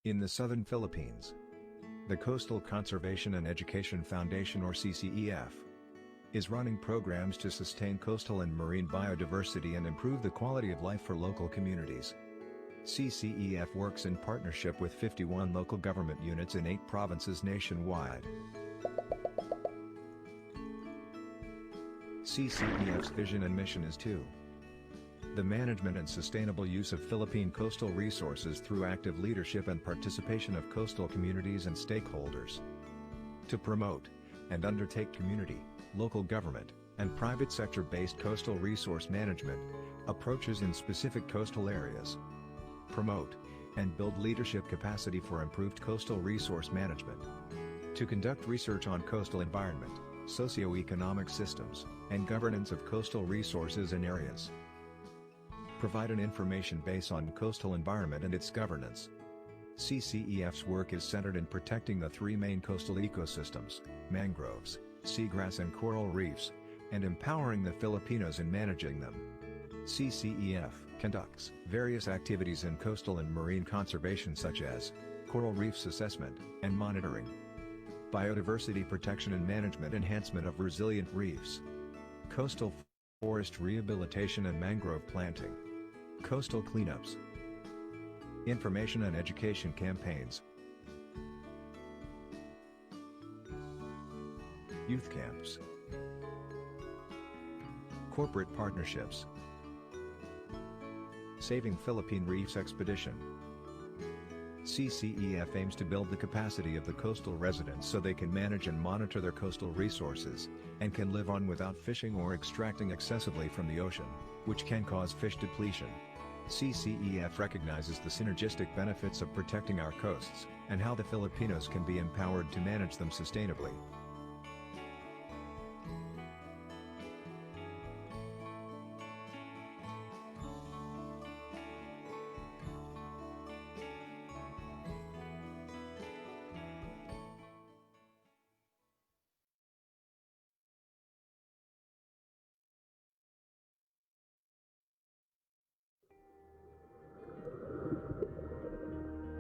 In the southern Philippines, the Coastal Conservation and Education Foundation, or CCEF, is running programs to sustain coastal and marine biodiversity and improve the quality of life for local communities. CCEF works in partnership with 51 local government units in 8 provinces nationwide. CCEF's vision and mission is to the management and sustainable use of Philippine coastal resources through active leadership and participation of coastal communities and stakeholders, to promote and undertake community, local government, and private sector-based coastal resource management approaches in specific coastal areas, promote and build leadership capacity for improved coastal resource management, to conduct research on coastal environment, socio-economic systems, and governance of coastal resources and areas, provide an information base on coastal environment and its governance. CCEF's work is centered in protecting the 3 main coastal ecosystems, mangroves, seagrass and coral reefs, and empowering the Filipinos in managing them. CCEF conducts various activities in coastal and marine conservation, such as coral reefs assessment and monitoring, biodiversity protection and management, enhancement of resilient reefs, coastal forest rehabilitation and mangrove planting, coastal cleanups, information and education campaigns, youth camps, corporate partnerships, Saving Philippine Reefs expedition. CCEF aims to build the capacity of the coastal residents so they can manage and monitor their coastal resources, and can live on without fishing or extracting excessively from the ocean, which can cause fish depletion. CCEF recognizes the synergistic benefits of protecting our coasts, and how the Filipinos can be empowered to manage them sustainably.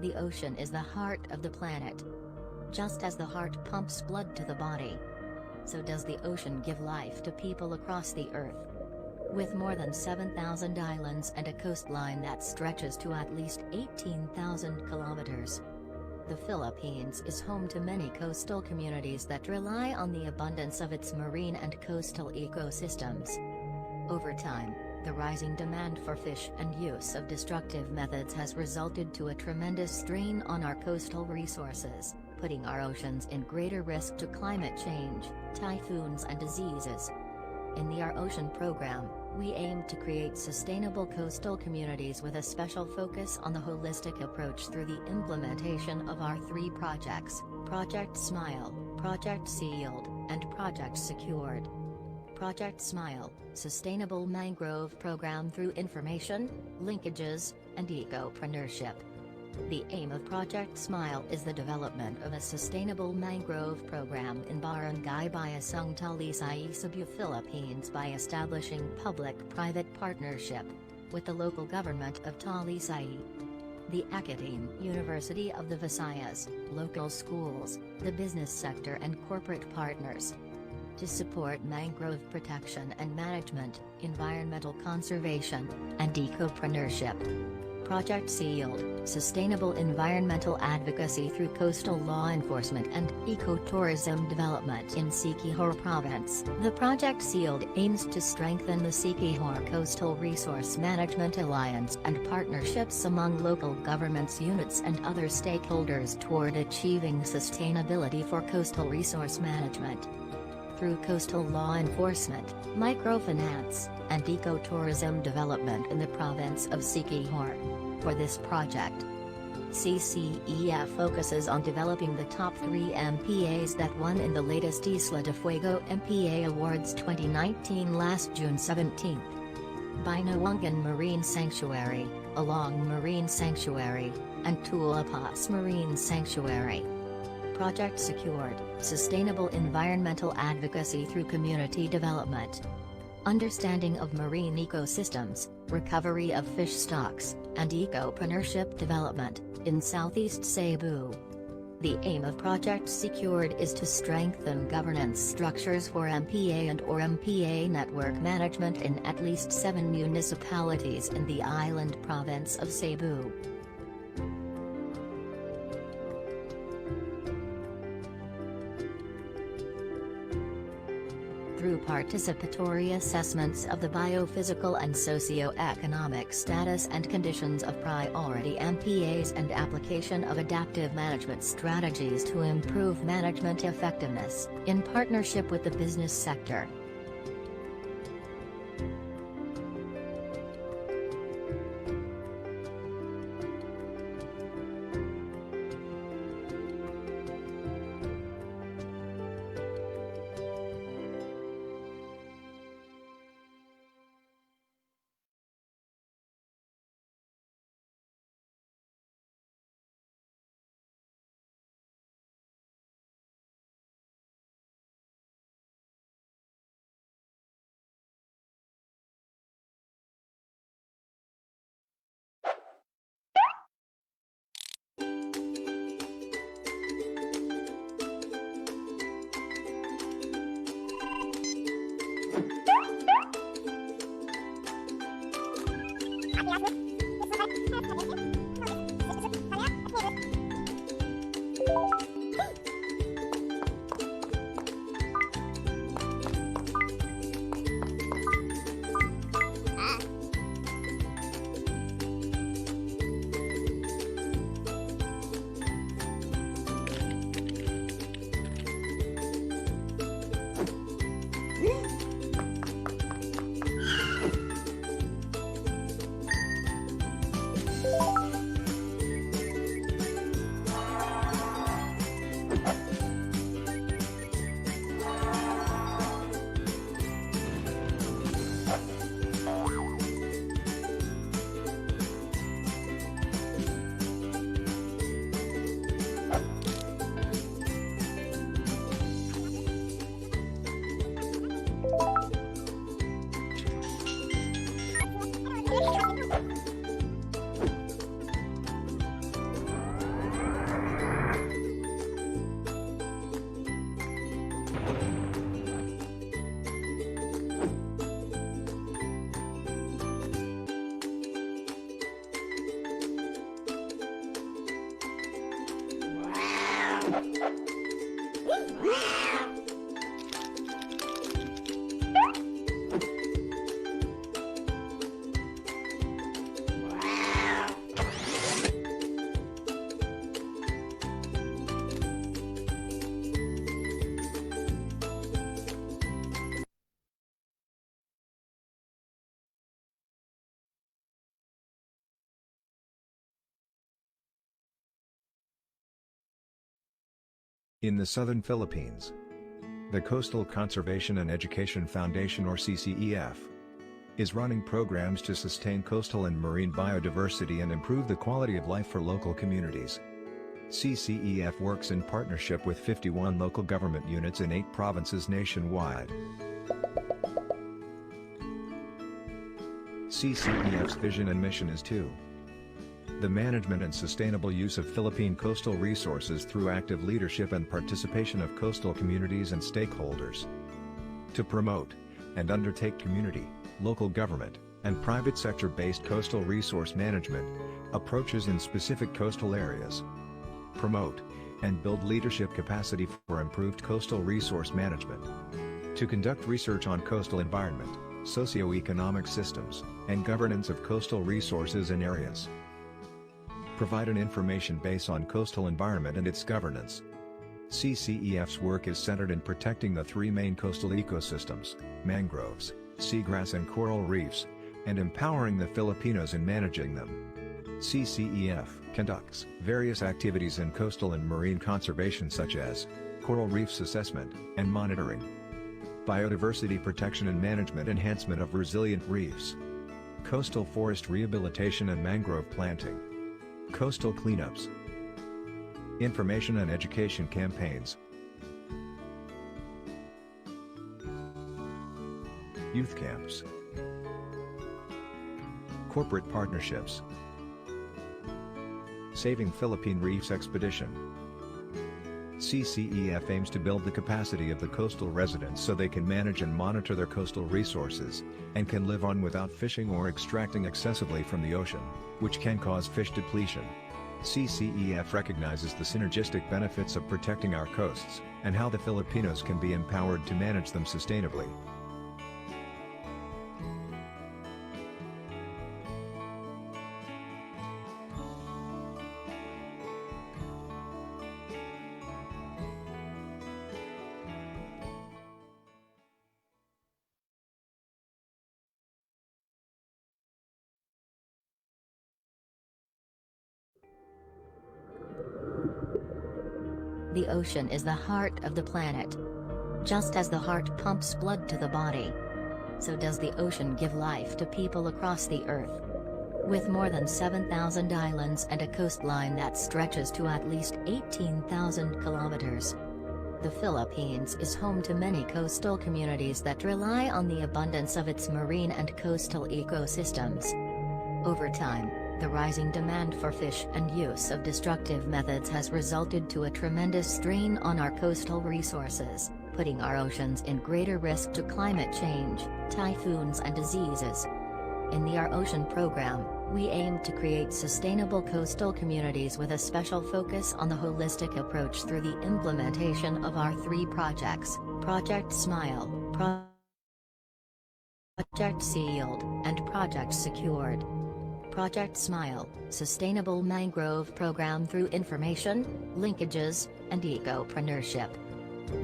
The ocean is the heart of the planet. Just as the heart pumps blood to the body, so does the ocean give life to people across the earth. With more than 7,000 islands and a coastline that stretches to at least 18,000 kilometers, the Philippines is home to many coastal communities that rely on the abundance of its marine and coastal ecosystems. Over time, the rising demand for fish and use of destructive methods has resulted to a tremendous strain on our coastal resources, putting our oceans in greater risk to climate change, typhoons and diseases. In the Our Ocean program, we aim to create sustainable coastal communities with a special focus on the holistic approach through the implementation of our 3 projects, Project Smile, Project Sealed, and Project Secured. Project Smile, Sustainable Mangrove Program through information, linkages, and ecopreneurship. The aim of Project Smile is the development of a sustainable mangrove program in Barangay Bayasang, Talisay, Cebu, Philippines by establishing public-private partnership with the local government of Talisay, the Academe University of the Visayas, local schools, the business sector and corporate partners, to support mangrove protection and management, environmental conservation, and ecopreneurship. Project Sealed, Sustainable Environmental Advocacy through Coastal Law Enforcement and Ecotourism Development in Siquijor Province. The Project Sealed aims to strengthen the Siquijor Coastal Resource Management Alliance and partnerships among local governments, units and other stakeholders toward achieving sustainability for coastal resource management. Through coastal law enforcement, microfinance, and ecotourism development in the province of Siquijor. For this project, CCEF focuses on developing the top 3 MPAs that won in the latest Isla de Fuego MPA Awards 2019 last June 17. Binawangan Marine Sanctuary, Along Marine Sanctuary, and Tualapas Marine Sanctuary. Project Secured, Sustainable Environmental Advocacy through Community Development. understanding of marine ecosystems, recovery of fish stocks, and ecopreneurship development, in Southeast Cebu. The aim of Project Secured is to strengthen governance structures for MPA and/or MPA network management in at least 7 municipalities in the island province of Cebu. Through participatory assessments of the biophysical and socio-economic status and conditions of priority MPAs and application of adaptive management strategies to improve management effectiveness, in partnership with the business sector. In the southern Philippines, the Coastal Conservation and Education Foundation, or CCEF, is running programs to sustain coastal and marine biodiversity and improve the quality of life for local communities. CCEF works in partnership with 51 local government units in 8 provinces nationwide. CCEF's vision and mission is to the management and sustainable use of Philippine coastal resources through active leadership and participation of coastal communities and stakeholders, to promote and undertake community, local government, and private sector-based coastal resource management approaches in specific coastal areas, promote and build leadership capacity for improved coastal resource management, to conduct research on coastal environment, socio-economic systems, and governance of coastal resources and areas, provide an information base on coastal environment and its governance. CCEF's work is centered in protecting the 3 main coastal ecosystems, mangroves, seagrass and coral reefs, and empowering the Filipinos in managing them. CCEF conducts various activities in coastal and marine conservation, such as coral reefs assessment and monitoring, biodiversity protection and management, enhancement of resilient reefs, coastal forest rehabilitation and mangrove planting, coastal cleanups, information and education campaigns. Youth camps. Corporate partnerships. Saving Philippine Reefs expedition. CCEF aims to build the capacity of the coastal residents so they can manage and monitor their coastal resources, and can live on without fishing or extracting excessively from the ocean, which can cause fish depletion. CCEF recognizes the synergistic benefits of protecting our coasts, and how the Filipinos can be empowered to manage them sustainably. The ocean is the heart of the planet. Just as the heart pumps blood to the body, so does the ocean give life to people across the earth. With more than 7,000 islands and a coastline that stretches to at least 18,000 kilometers, the Philippines is home to many coastal communities that rely on the abundance of its marine and coastal ecosystems. Over time, the rising demand for fish and use of destructive methods has resulted to a tremendous strain on our coastal resources, putting our oceans in greater risk to climate change, typhoons and diseases. In the Our Ocean program, we aim to create sustainable coastal communities with a special focus on the holistic approach through the implementation of our 3 projects, Project Smile, Project Sealed, and Project Secured. Project Smile, Sustainable Mangrove Program through information, linkages, and ecopreneurship.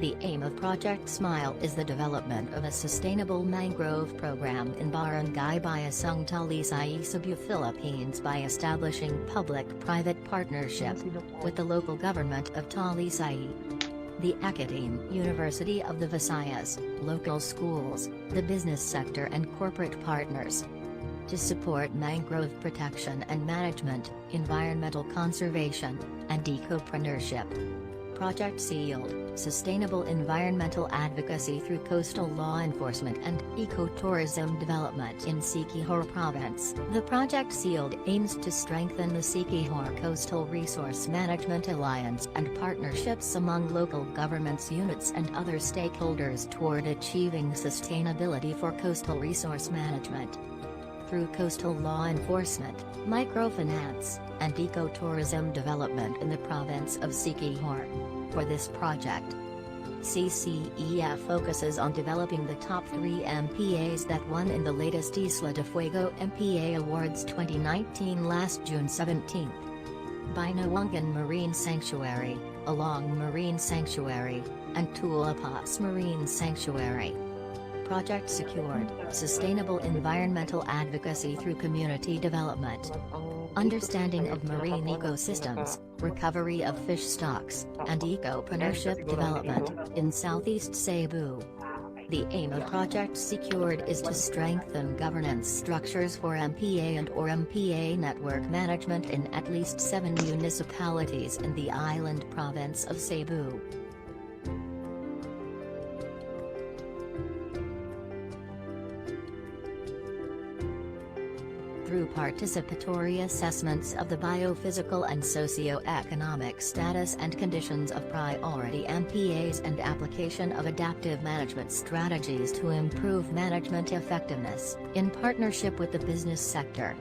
The aim of Project Smile is the development of a sustainable mangrove program in Barangay Bayasang Talisay, Cebu, Philippines by establishing public-private partnership with the local government of Talisay, the Academe University of the Visayas, local schools, the business sector and corporate partners. To support mangrove protection and management, environmental conservation, and ecopreneurship. Project Sealed, Sustainable Environmental Advocacy through Coastal Law Enforcement and Ecotourism Development in Siquijor Province. The Project Sealed aims to strengthen the Siquijor Coastal Resource Management Alliance and partnerships among local governments units and other stakeholders toward achieving sustainability for coastal resource management. Through coastal law enforcement, microfinance, and ecotourism development in the province of Siquijor. For this project, CCEF focuses on developing the top 3 MPAs that won in the latest Isla de Fuego MPA Awards 2019 last June 17. Binawangan Marine Sanctuary, Along Marine Sanctuary, and Tulapas Marine Sanctuary. Project Secured, Sustainable Environmental Advocacy through Community Development. Understanding of marine ecosystems, recovery of fish stocks, and ecopreneurship development in Southeast Cebu. The aim of Project Secured is to strengthen governance structures for MPA and/or MPA network management in at least 7 municipalities in the island province of Cebu. Through participatory assessments of the biophysical and socio-economic status and conditions of priority MPAs and application of adaptive management strategies to improve management effectiveness, in partnership with the business sector.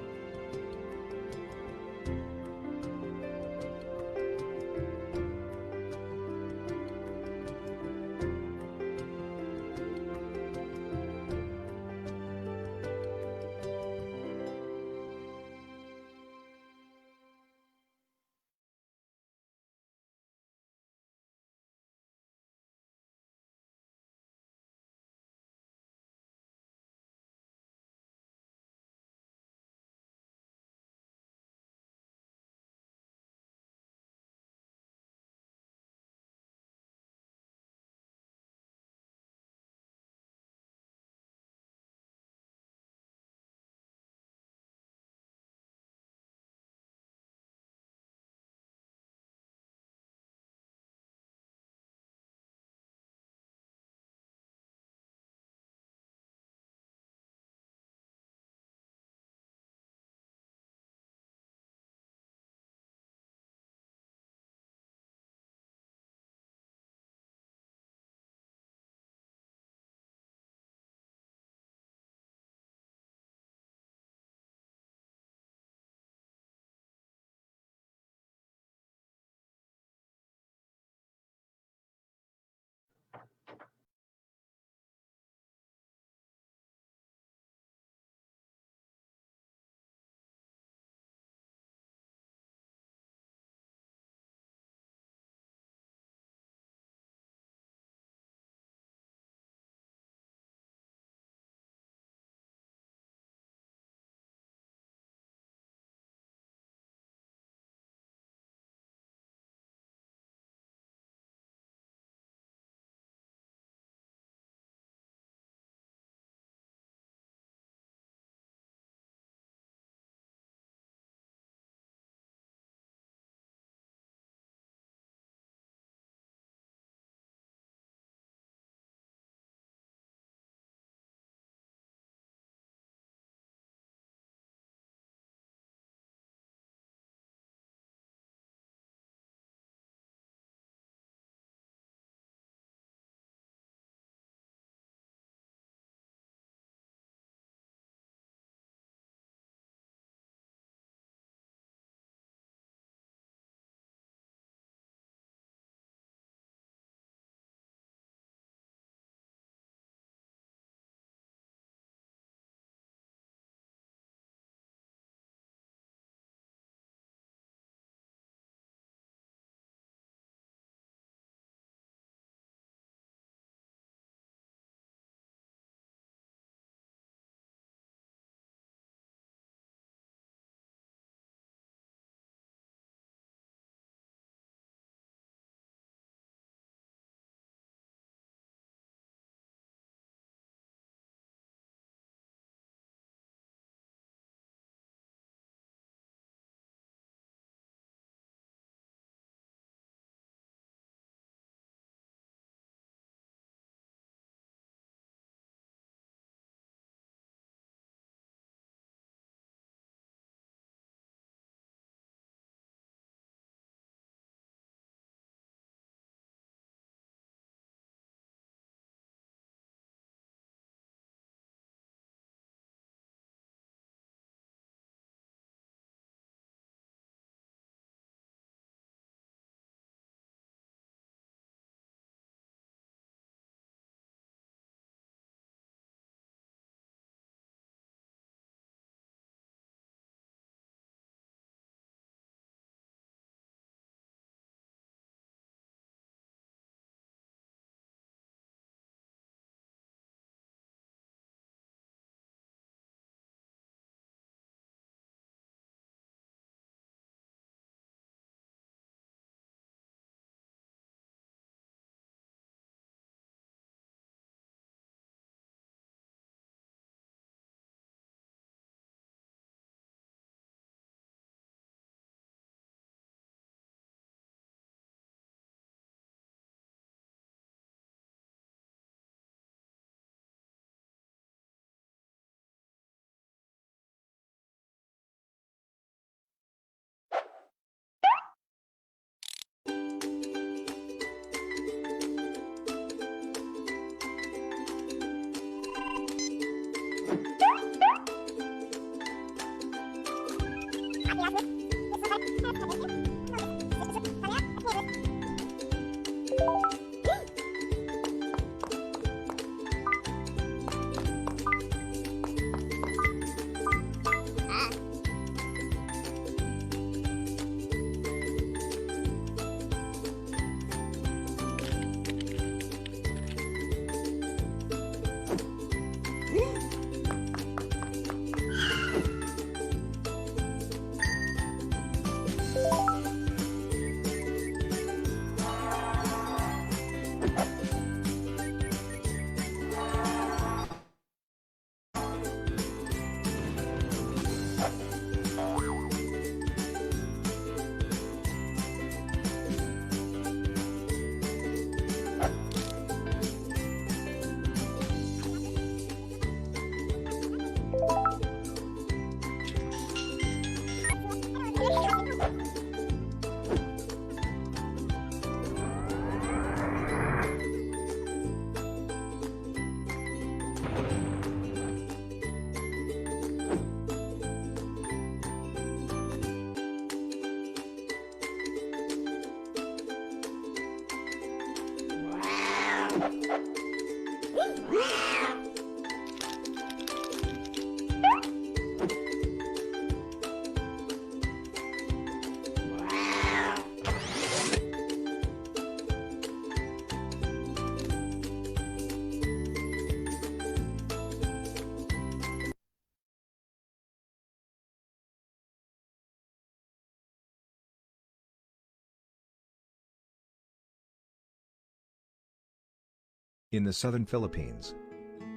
In the southern Philippines,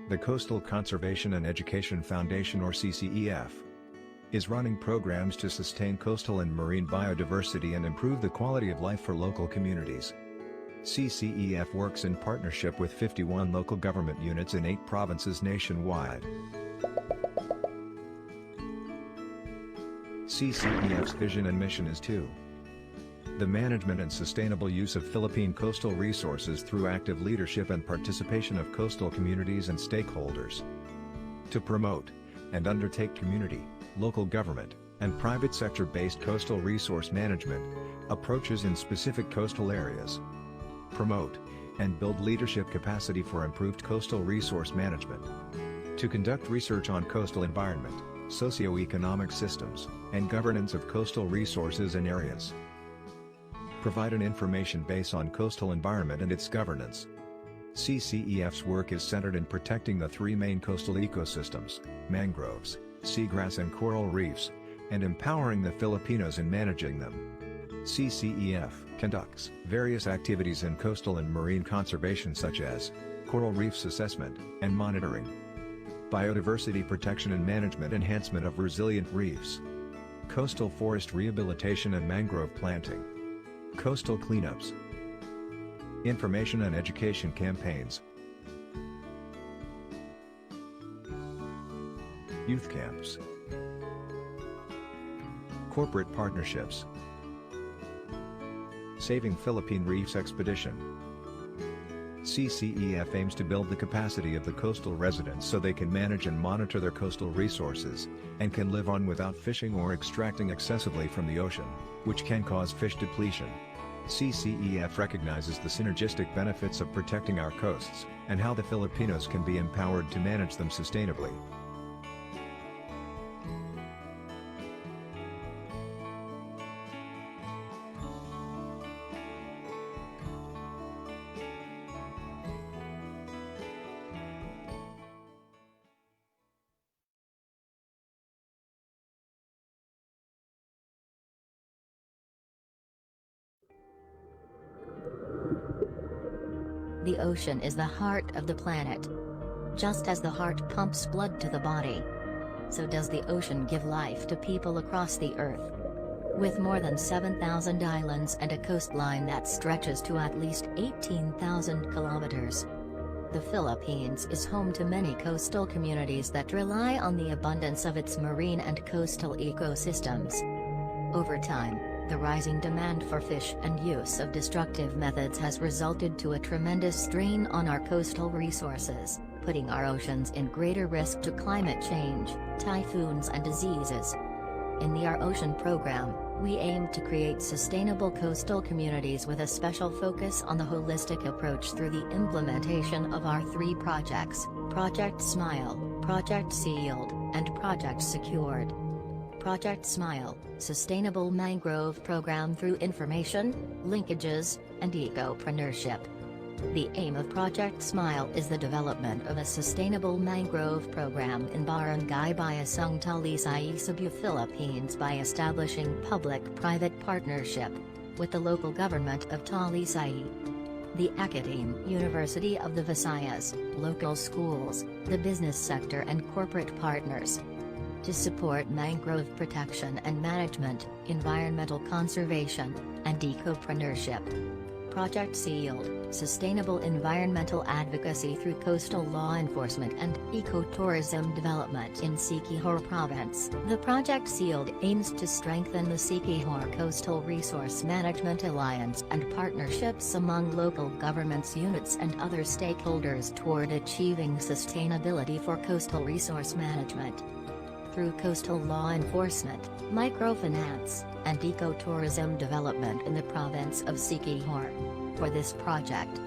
the Coastal Conservation and Education Foundation, or CCEF, is running programs to sustain coastal and marine biodiversity and improve the quality of life for local communities. CCEF works in partnership with 51 local government units in 8 provinces nationwide. CCEF's vision and mission is to the management and sustainable use of Philippine coastal resources through active leadership and participation of coastal communities and stakeholders, to promote and undertake community, local government, and private sector-based coastal resource management approaches in specific coastal areas, promote and build leadership capacity for improved coastal resource management, to conduct research on coastal environment, socio-economic systems, and governance of coastal resources and areas, provide an information base on coastal environment and its governance. CCEF's work is centered in protecting the 3 main coastal ecosystems, mangroves, seagrass and coral reefs, and empowering the Filipinos in managing them. CCEF conducts various activities in coastal and marine conservation, such as coral reefs assessment and monitoring, biodiversity protection and management, enhancement of resilient reefs, coastal forest rehabilitation and mangrove planting, coastal cleanups, information and education campaigns, youth camps, corporate partnerships, Saving Philippine Reefs expedition. CCEF aims to build the capacity of the coastal residents so they can manage and monitor their coastal resources, and can live on without fishing or extracting excessively from the ocean, which can cause fish depletion. CCEF recognizes the synergistic benefits of protecting our coasts, and how the Filipinos can be empowered to manage them sustainably. The ocean is the heart of the planet. Just as the heart pumps blood to the body, so does the ocean give life to people across the earth. With more than 7,000 islands and a coastline that stretches to at least 18,000 kilometers, the Philippines is home to many coastal communities that rely on the abundance of its marine and coastal ecosystems. Over time, the rising demand for fish and use of destructive methods has resulted to a tremendous strain on our coastal resources, putting our oceans in greater risk to climate change, typhoons and diseases. In the Our Ocean program, we aim to create sustainable coastal communities with a special focus on the holistic approach through the implementation of our 3 projects: Project Smile, Project Sealed, and Project Secured. Project Smile, Sustainable Mangrove Program through information, linkages, and ecopreneurship. The aim of Project Smile is the development of a sustainable mangrove program in Barangay Bayasang Talisay, Cebu, Philippines by establishing public-private partnership with the local government of Talisay, the Academe University of the Visayas, local schools, the business sector and corporate partners. To support mangrove protection and management, environmental conservation, and ecopreneurship. Project Sealed, Sustainable Environmental Advocacy through Coastal Law Enforcement and Ecotourism Development in Siquijor Province. The Project Sealed aims to strengthen the Siquijor Coastal Resource Management Alliance and partnerships among local governments units and other stakeholders toward achieving sustainability for coastal resource management. Through coastal law enforcement, microfinance, and ecotourism development in the province of Siquijor. For this project,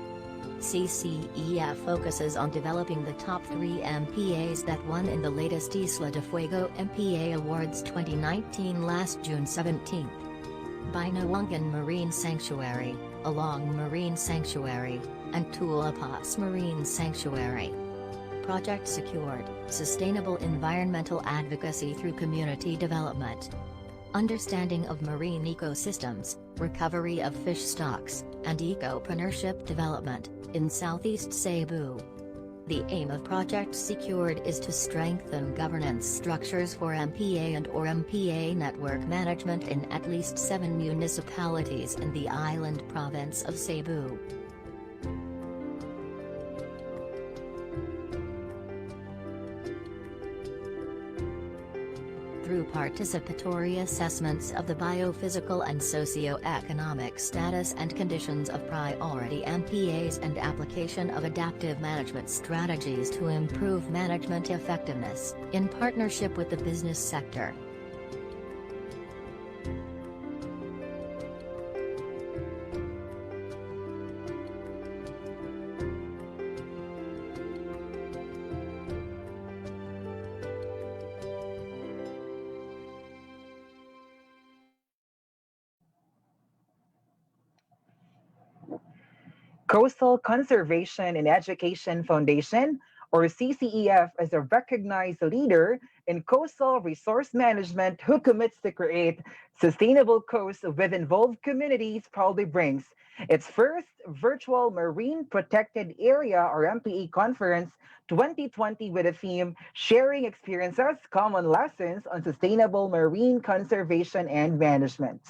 CCEF focuses on developing the top 3 MPAs that won in the latest Isla de Fuego MPA Awards 2019 last June 17. Binawangan Marine Sanctuary, Along Marine Sanctuary, and Tualapas Marine Sanctuary. Project Secured, Sustainable Environmental Advocacy through Community Development. Understanding of marine ecosystems, recovery of fish stocks, and ecopreneurship development, in Southeast Cebu. The aim of Project Secured is to strengthen governance structures for MPA and/or MPA network management in at least 7 municipalities in the island province of Cebu. Through participatory assessments of the biophysical and socio-economic status and conditions of priority MPAs and application of adaptive management strategies to improve management effectiveness, in partnership with the business sector. Coastal Conservation and Education Foundation, or CCEF, is a recognized leader in coastal resource management who commits to create sustainable coasts with involved communities, proudly brings its first virtual Marine Protected Area, or MPA, conference 2020 with a theme Sharing Experiences, Common Lessons on Sustainable Marine Conservation and Management.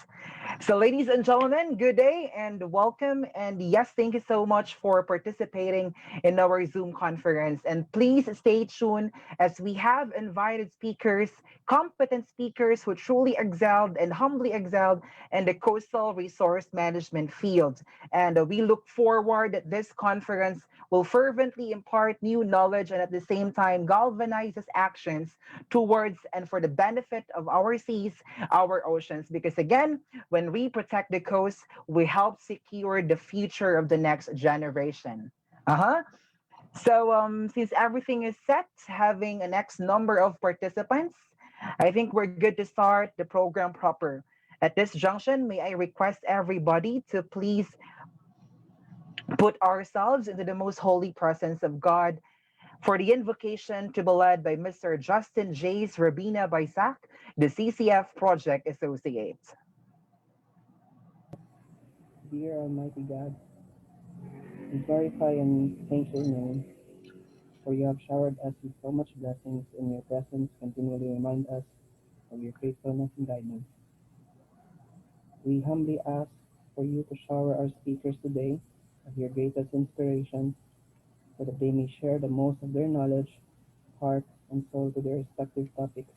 So, ladies and gentlemen, good day and welcome. And yes, thank you so much for participating in our Zoom conference. And please stay tuned as we have invited speakers, competent speakers who truly excelled and humbly excelled in the coastal resource management field. And we look forward that this conference will fervently impart new knowledge and at the same time galvanizes actions towards and for the benefit of our seas, our oceans. Because again, when we protect the coast, we help secure the future of the next generation. So since everything is set, having a next number of participants, I think we're good to start the program proper. At this junction, may I request everybody to please put ourselves into the most holy presence of God for the invocation to be led by Mr. Justin J. Rabina Baisak, the CCF Project Associate. Dear Almighty God, we glorify and thank your name, for you have showered us with so much blessings, and your presence continually remind us of your faithfulness and guidance. We humbly ask for you to shower our speakers today of your greatest inspiration, so that they may share the most of their knowledge, heart, and soul to their respective topics.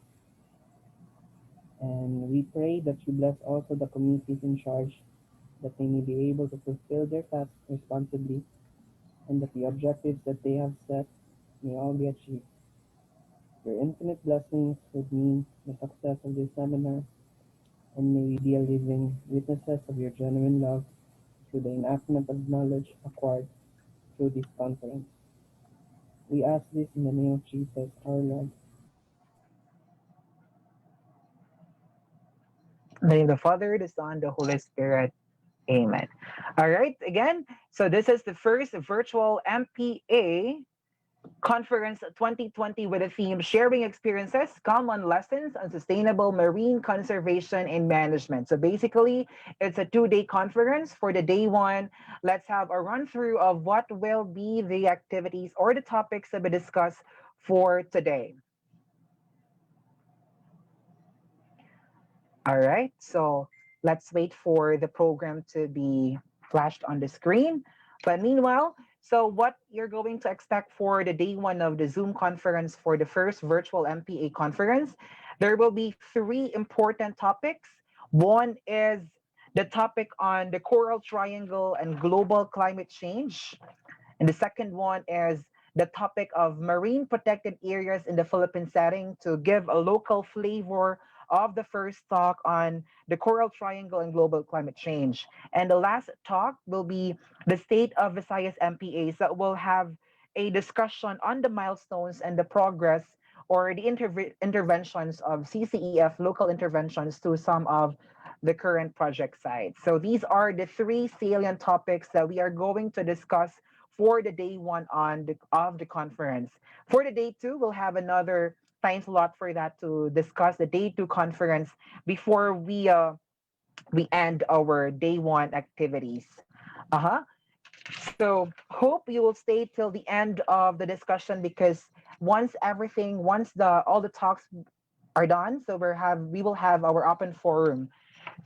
And we pray that you bless also the communities in charge, that they may be able to fulfill their tasks responsibly, and that the objectives that they have set may all be achieved. Your infinite blessings would mean the success of this seminar, and may we be a living witnesses of your genuine love through the enactment of knowledge acquired through this conference. We ask this in the name of Jesus, our Lord. In the name of the Father, the Son, the Holy Spirit. Amen. All right, again, so this is the first virtual MPA Conference 2020 with the theme Sharing Experiences, Common Lessons on Sustainable Marine Conservation and Management. So basically, it's a 2-day conference. For the day one, let's have a run through of what will be the activities or the topics that we discuss for today. All right, so let's wait for the program to be flashed on the screen. But meanwhile, so what you're going to expect for the day one of the Zoom conference for the first virtual MPA conference, there will be three important topics. One is the topic on the Coral Triangle and global climate change. And the second one is the topic of marine protected areas in the Philippine setting to give a local flavor of the first talk on the Coral Triangle and global climate change. And the last talk will be the state of Visayas MPAs that will have a discussion on the milestones and the progress or the interventions of CCEF, local interventions to some of the current project sites. So these are the three salient topics that we are going to discuss for the day one of the conference. For the day two, we'll have another time slot for that to discuss the day two conference before we end our day one activities. Uh-huh. So hope you will stay till the end of the discussion because once the all the talks are done, so we will have our open forum.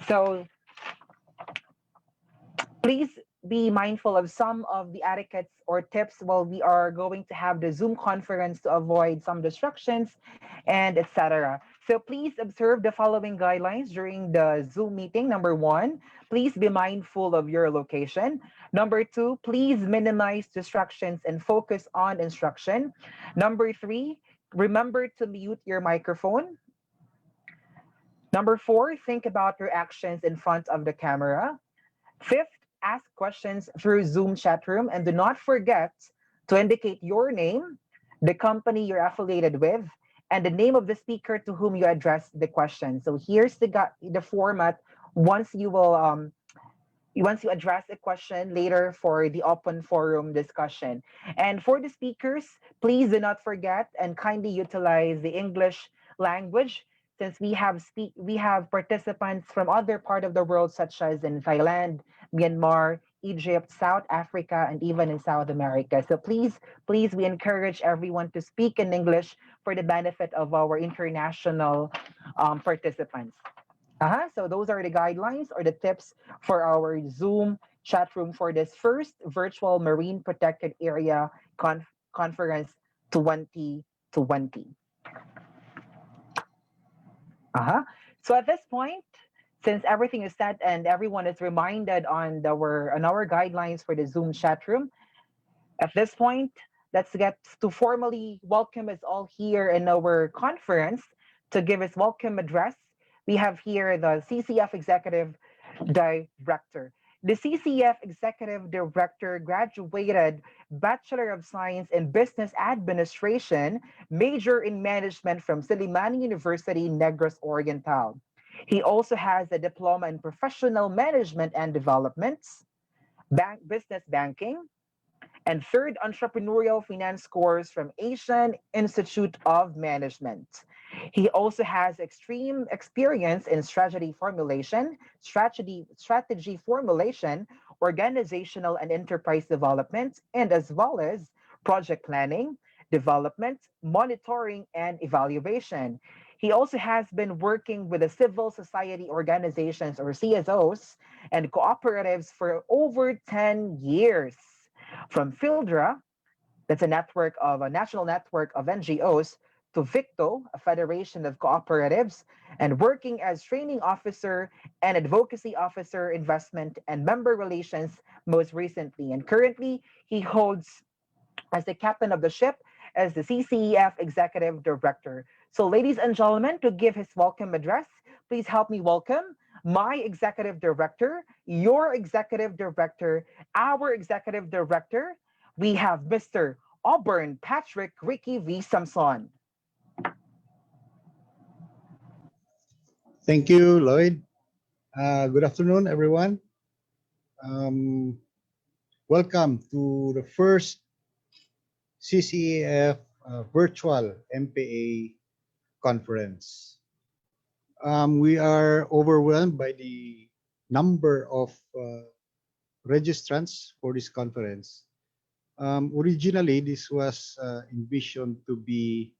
So please be mindful of some of the etiquettes or tips while we are going to have the Zoom conference to avoid some distractions and etc. So please observe the following guidelines during the Zoom meeting. Number one, please be mindful of your location. Number two, please minimize distractions and focus on instruction. Number three, remember to mute your microphone. Number four, think about your actions in front of the camera. Fifth, ask questions through Zoom chat room and do not forget to indicate your name, the company you're affiliated with, and the name of the speaker to whom you address the question. So here's the format once you will once you address a question later for the open forum discussion. And for the speakers, please do not forget and kindly utilize the English language since we have participants from other part of the world such as in Thailand, Myanmar, Egypt, South Africa, and even in South America. So please, we encourage everyone to speak in English for the benefit of our international participants. So those are the guidelines or the tips for our Zoom chat room for this first virtual marine protected area conference 2020. So at this point, since everything is set and everyone is reminded on our guidelines for the Zoom chat room, at this point, let's get to formally welcome us all here in our conference to give us welcome address. We have here the CCF Executive Director. The CCF Executive Director graduated Bachelor of Science in Business Administration, major in management from Silimani University, Negros Oriental. He also has a diploma in professional management and development, business banking, and third entrepreneurial finance course from Asian Institute of Management. He also has extreme experience in strategy formulation, organizational and enterprise development, and as well as project planning, development, monitoring, and evaluation. He also has been working with the civil society organizations or CSOs and cooperatives for over 10 years. From Fieldra, that's a national network of NGOs, to Victo, a federation of cooperatives, and working as training officer and advocacy officer, investment and member relations most recently. And currently, he holds as the captain of the ship as the CCEF Executive Director. So, ladies and gentlemen, to give his welcome address, please help me welcome my Executive Director, your Executive Director, our Executive Director. We have Mr. Auburn Patrick Ricky V. Samson. Thank you, Lloyd. Good afternoon, everyone. Um, Welcome to the first CCEF virtual MPA conference. We are overwhelmed by the number of registrants for this conference. Originally, this was envisioned to be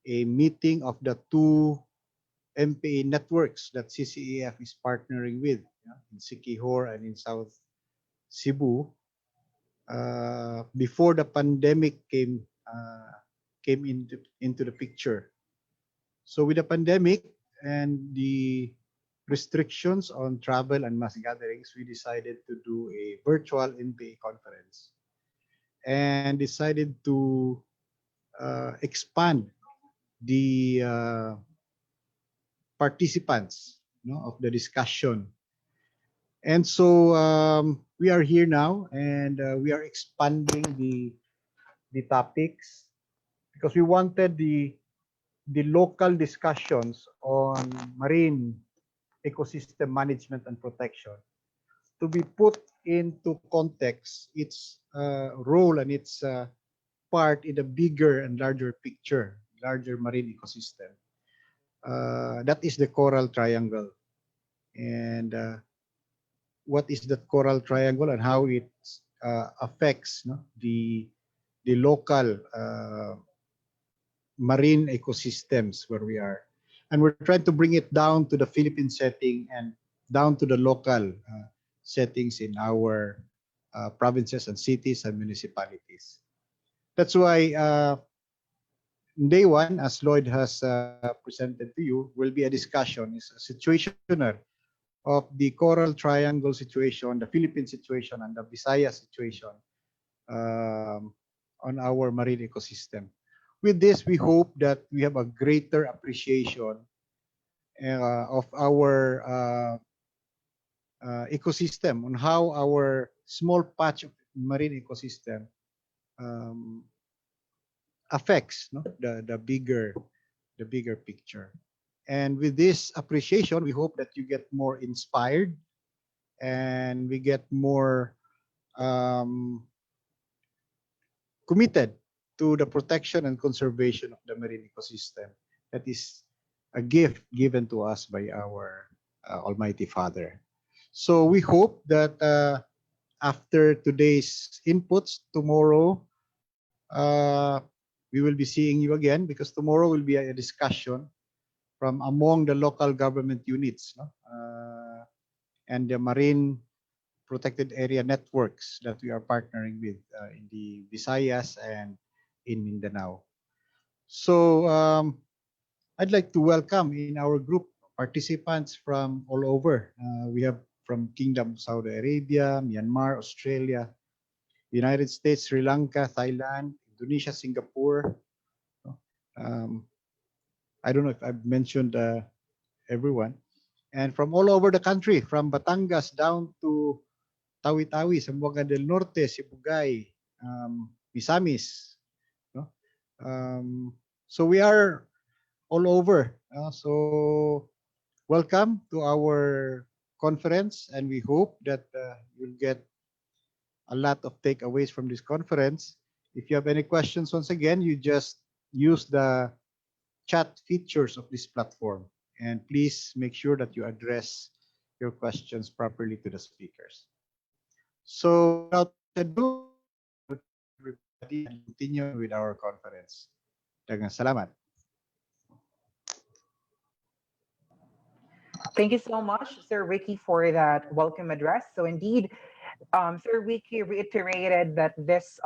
a meeting of the two MPA networks that CCEF is partnering with, in Siquijor and in South Cebu. Before the pandemic came into the picture. So with the pandemic and the restrictions on travel and mass gatherings, we decided to do a virtual MPA conference and decided to expand the participants, of the discussion. And so we are here now, and we are expanding the topics because we wanted the local discussions on marine ecosystem management and protection to be put into context, its role and its part in the bigger and larger picture, larger marine ecosystem. That is the coral triangle. And what is that coral triangle and how it affects the local marine ecosystems where we are. And we're trying to bring it down to the Philippine setting and down to the local settings in our provinces and cities and municipalities. That's why day one, as Lloyd has presented to you, will be a discussion, is a situational of the coral triangle situation, the Philippine situation, and the Visayas situation on our marine ecosystem. With this, we hope that we have a greater appreciation of our ecosystem, on how our small patch of marine ecosystem affects the bigger picture. And with this appreciation, we hope that you get more inspired and we get more committed to the protection and conservation of the marine ecosystem. That is a gift given to us by our Almighty Father. So we hope that after today's inputs, tomorrow we will be seeing you again, because tomorrow will be a discussion from among the local government units and the marine protected area networks that we are partnering with in the Visayas and in Mindanao. So I'd like to welcome in our group participants from all over. We have from Kingdom of Saudi Arabia, Myanmar, Australia, United States, Sri Lanka, Thailand, Indonesia, Singapore. I don't know if I've mentioned everyone. And from all over the country, from Batangas down to Tawi-Tawi, Zamboanga del Norte, Sibugay, Misamis. So we are all over. So welcome to our conference, and we hope that you'll get a lot of takeaways from this conference. If you have any questions, once again, you just use the chat features of this platform, and please make sure that you address your questions properly to the speakers. So without ado, everybody, and continue with our conference. Daghang salamat. Thank you so much, Sir Ricky, for that welcome address. So indeed, Sir Ricky reiterated that this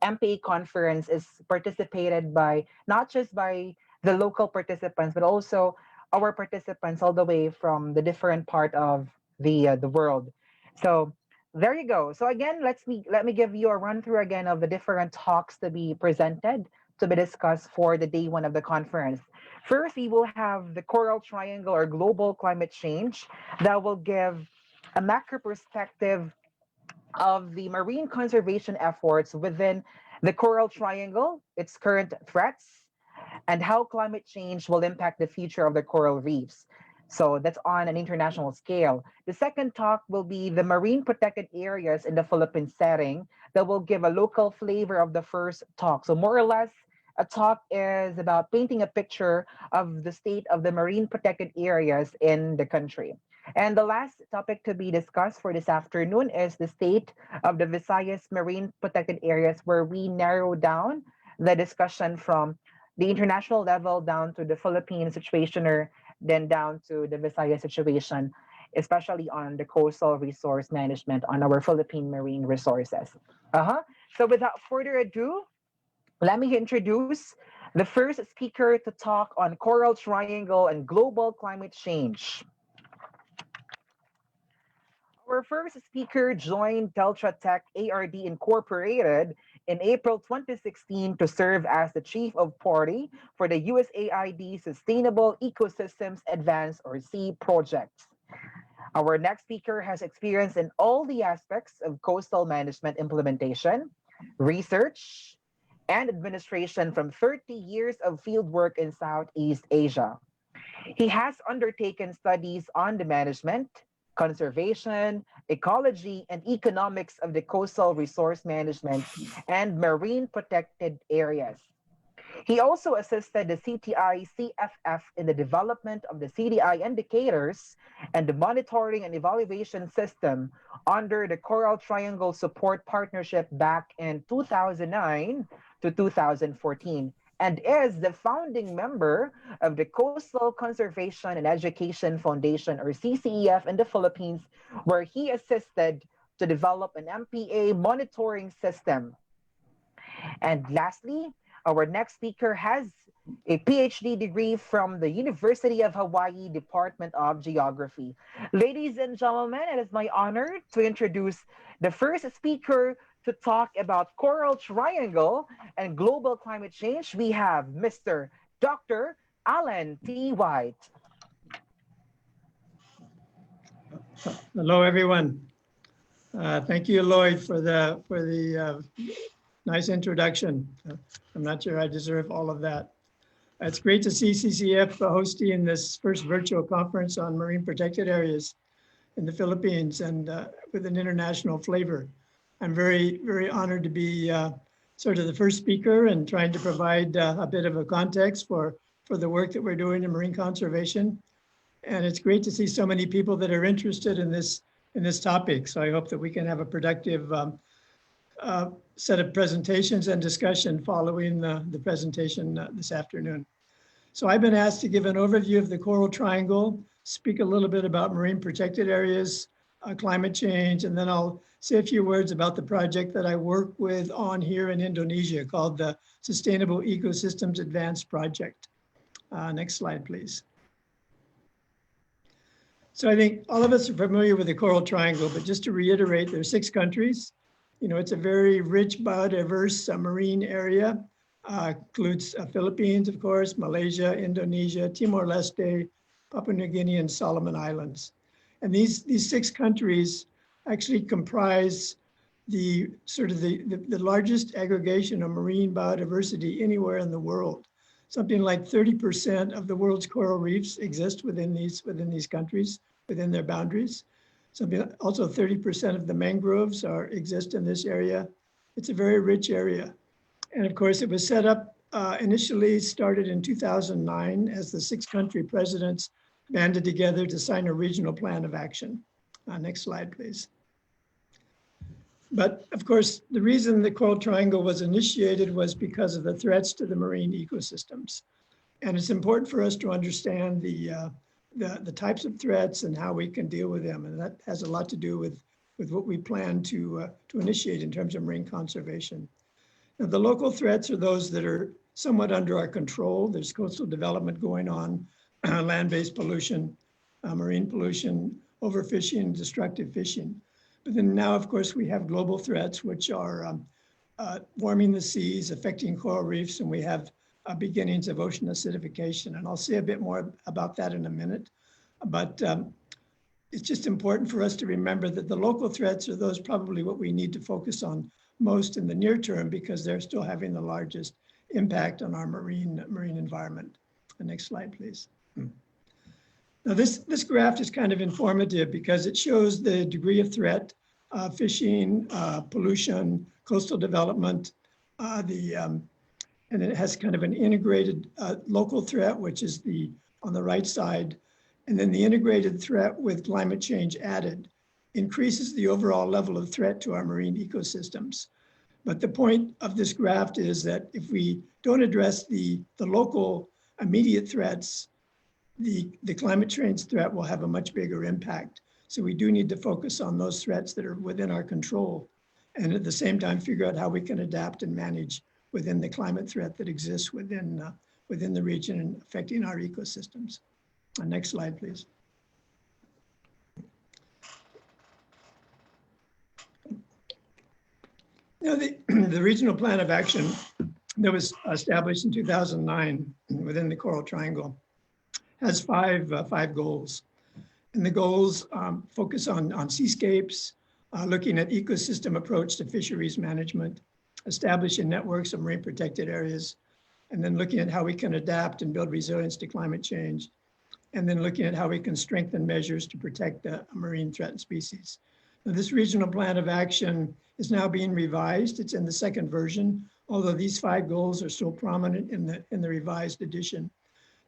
MPA conference is participated by not just by the local participants, but also our participants all the way from the different part of the world. So There you go. So again, let me give you a run through again of the different talks to be presented, to be discussed for the day one of the conference. First, we will have the Coral Triangle or global climate change that will give a macro perspective of the marine conservation efforts within the Coral Triangle, its current threats, and how climate change will impact the future of the coral reefs. So that's on an international scale. The second talk will be the marine protected areas in the Philippine setting that will give a local flavor of the first talk. So more or less, a talk is about painting a picture of the state of the marine protected areas in the country. And the last topic to be discussed for this afternoon is the state of the Visayas marine protected areas, where we narrow down the discussion from the international level down to the Philippine situation, or then down to the Visayas situation, especially on the coastal resource management on our Philippine marine resources. So without further ado, let me introduce the first speaker to talk on Coral Triangle and global climate change. Our first speaker joined Delta Tech ARD Incorporated in April 2016 to serve as the chief of party for the USAID Sustainable Ecosystems Advance or SEA project. Our next speaker has experience in all the aspects of coastal management implementation, research, and administration from 30 years of fieldwork in Southeast Asia. He has undertaken studies on the management, conservation, ecology, and economics of the coastal resource management and marine protected areas. He also assisted the CTI CFF in the development of the CDI indicators and the monitoring and evaluation system under the Coral Triangle Support Partnership back in 2009 to 2014, and is the founding member of the Coastal Conservation and Education Foundation, or CCEF, in the Philippines, where he assisted to develop an MPA monitoring system. And lastly, our next speaker has a PhD degree from the University of Hawaii Department of Geography. Ladies and gentlemen, it is my honor to introduce the first speaker to talk about Coral Triangle and global climate change. We have Mr. Dr. Alan T. White. Hello, everyone. Thank you, Lloyd, for the nice introduction. I'm not sure I deserve all of that. It's great to see CCEF hosting this first virtual conference on marine protected areas in the Philippines, and with an international flavor. I'm very, very honored to be sort of the first speaker and trying to provide a bit of a context for the work that we're doing in marine conservation. And it's great to see so many people that are interested in this topic. So I hope that we can have a productive set of presentations and discussion following the presentation this afternoon. So I've been asked to give an overview of the Coral Triangle, speak a little bit about marine protected areas, climate change, and then I'll say a few words about the project that I work with on here in Indonesia called the Sustainable Ecosystems Advance Project. Next slide, please. So I think all of us are familiar with the Coral Triangle, but just to reiterate, there are 6 countries. You know, it's a very rich, biodiverse marine area. Includes Philippines, of course, Malaysia, Indonesia, Timor-Leste, Papua New Guinea, and Solomon Islands. And these 6 countries actually comprise the largest aggregation of marine biodiversity anywhere in the world. Something like 30% of the world's coral reefs exist within these countries, within their boundaries. Also 30% of the mangroves exist in this area. It's a very rich area. And of course, it was set up, initially started in 2009 as the 6 country presidents banded together to sign a regional plan of action. Next slide, please. But of course, the reason the Coral Triangle was initiated was because of the threats to the marine ecosystems. And it's important for us to understand the types of threats and how we can deal with them. And that has a lot to do with what we plan to initiate in terms of marine conservation. Now, the local threats are those that are somewhat under our control. There's coastal development going on, land-based pollution, marine pollution, overfishing, destructive fishing. But then now, of course, we have global threats, which are warming the seas, affecting coral reefs, and we have beginnings of ocean acidification. And I'll say a bit more about that in a minute. But it's just important for us to remember that the local threats are those probably what we need to focus on most in the near term, because they're still having the largest impact on our marine environment. The next slide, please. Now this graph is kind of informative because it shows the degree of threat, fishing, pollution, coastal development, and it has kind of an integrated local threat, which is on the right side. And then the integrated threat with climate change added increases the overall level of threat to our marine ecosystems. But the point of this graph is that if we don't address the local immediate threats, the climate change threat will have a much bigger impact. So we do need to focus on those threats that are within our control, and at the same time figure out how we can adapt and manage within the climate threat that exists within the region and affecting our ecosystems. Next slide, please. Now, the regional plan of action that was established in 2009 within the Coral Triangle has five goals. And the goals focus on seascapes, looking at ecosystem approach to fisheries management, establishing networks of marine protected areas, and then looking at how we can adapt and build resilience to climate change, and then looking at how we can strengthen measures to protect marine threatened species. Now, this regional plan of action is now being revised. It's in the second version, although these five goals are still prominent in the revised edition.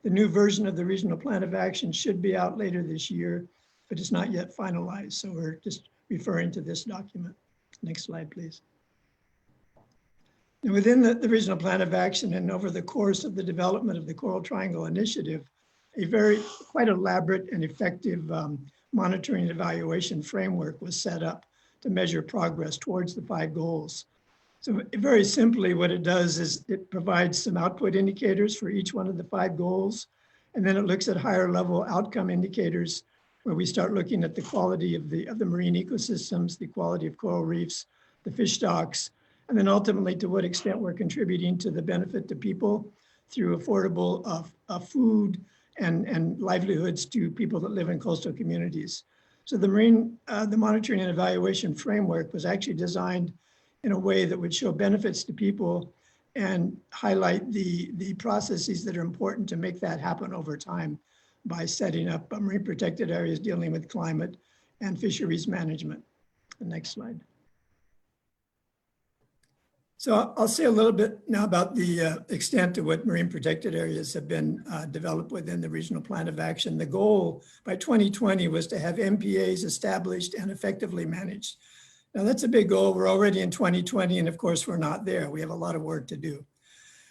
The new version of the regional plan of action should be out later this year, but it's not yet finalized. So we're just referring to this document. Next slide, please. And within the regional plan of action and over the course of the development of the Coral Triangle Initiative, a quite elaborate and effective monitoring and evaluation framework was set up to measure progress towards the five goals. So very simply, what it does is it provides some output indicators for each one of the five goals. And then it looks at higher level outcome indicators where we start looking at the quality of the marine ecosystems, the quality of coral reefs, the fish stocks, and then ultimately to what extent we're contributing to the benefit to people through affordable food and livelihoods to people that live in coastal communities. So the monitoring and evaluation framework was actually designed in a way that would show benefits to people and highlight the processes that are important to make that happen over time by setting up marine protected areas dealing with climate and fisheries management. The next slide. So I'll say a little bit now about the extent to what marine protected areas have been developed within the regional plan of action. The goal by 2020 was to have MPAs established and effectively managed. Now that's a big goal. We're already in 2020, and of course we're not there. We have a lot of work to do.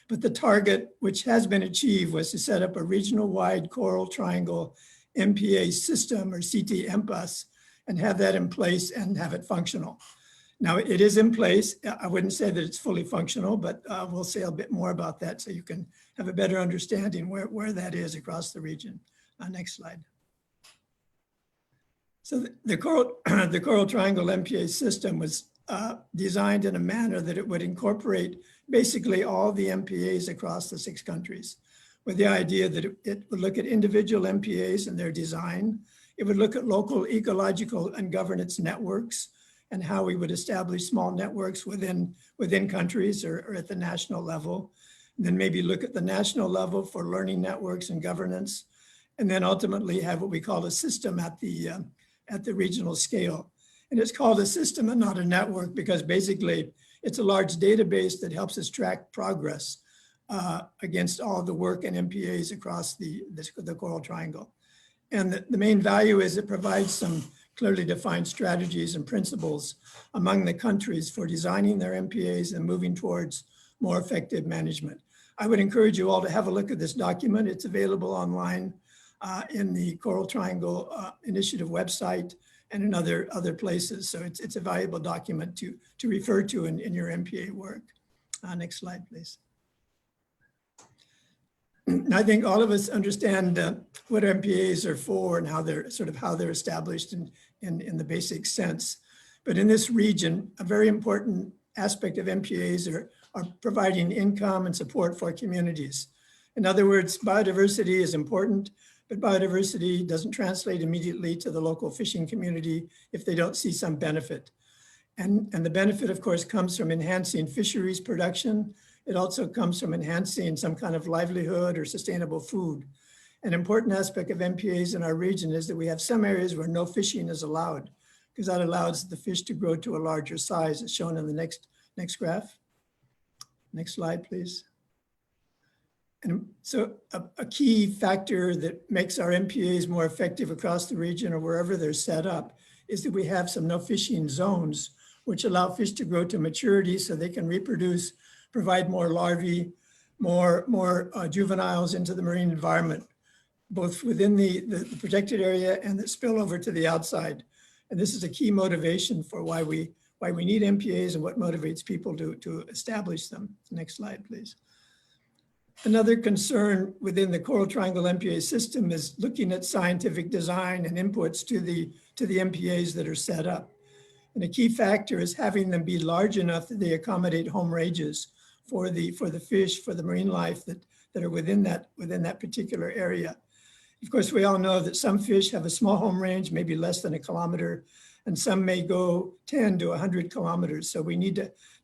But the target, which has been achieved, was to set up a regional-wide Coral Triangle MPA system, or CT-MPAs, and have that in place and have it functional. Now it is in place. I wouldn't say that it's fully functional, but we'll say a bit more about that so you can have a better understanding where that is across the region. Next slide. So the Coral Triangle MPA system was designed in a manner that it would incorporate basically all the MPAs across the 6 countries, with the idea that it would look at individual MPAs and their design. It would look at local ecological and governance networks and how we would establish small networks within countries or at the national level. And then maybe look at the national level for learning networks and governance, and then ultimately have what we call a system at the regional scale. And it's called a system and not a network because basically it's a large database that helps us track progress against all the work and MPAs across the Coral Triangle. And the main value is it provides some clearly defined strategies and principles among the countries for designing their MPAs and moving towards more effective management. I would encourage you all to have a look at this document. It's available online in the Coral Triangle Initiative website and in other places. So it's a valuable document to refer to in your MPA work. Next slide, please. I think all of us understand what MPAs are for and how they're established in the basic sense. But in this region, a very important aspect of MPAs are providing income and support for communities. In other words, biodiversity is important, but biodiversity doesn't translate immediately to the local fishing community if they don't see some benefit. And the benefit, of course, comes from enhancing fisheries production. It also comes from enhancing some kind of livelihood or sustainable food. An important aspect of MPAs in our region is that we have some areas where no fishing is allowed, because that allows the fish to grow to a larger size, as shown in the next graph. Next slide, please. And so a key factor that makes our MPAs more effective across the region or wherever they're set up is that we have some no fishing zones, which allow fish to grow to maturity so they can reproduce, provide more larvae, more juveniles into the marine environment, both within the protected area and that spill over to the outside. And this is a key motivation for why we need MPAs and what motivates people to establish them. Next slide, please. Another concern within the Coral Triangle MPA system is looking at scientific design and inputs to the MPAs that are set up. And a key factor is having them be large enough that they accommodate home ranges for the fish, for the marine life that are within that particular area. Of course, we all know that some fish have a small home range, maybe less than 1 kilometer, and some may go 10 to 100 kilometers. So we need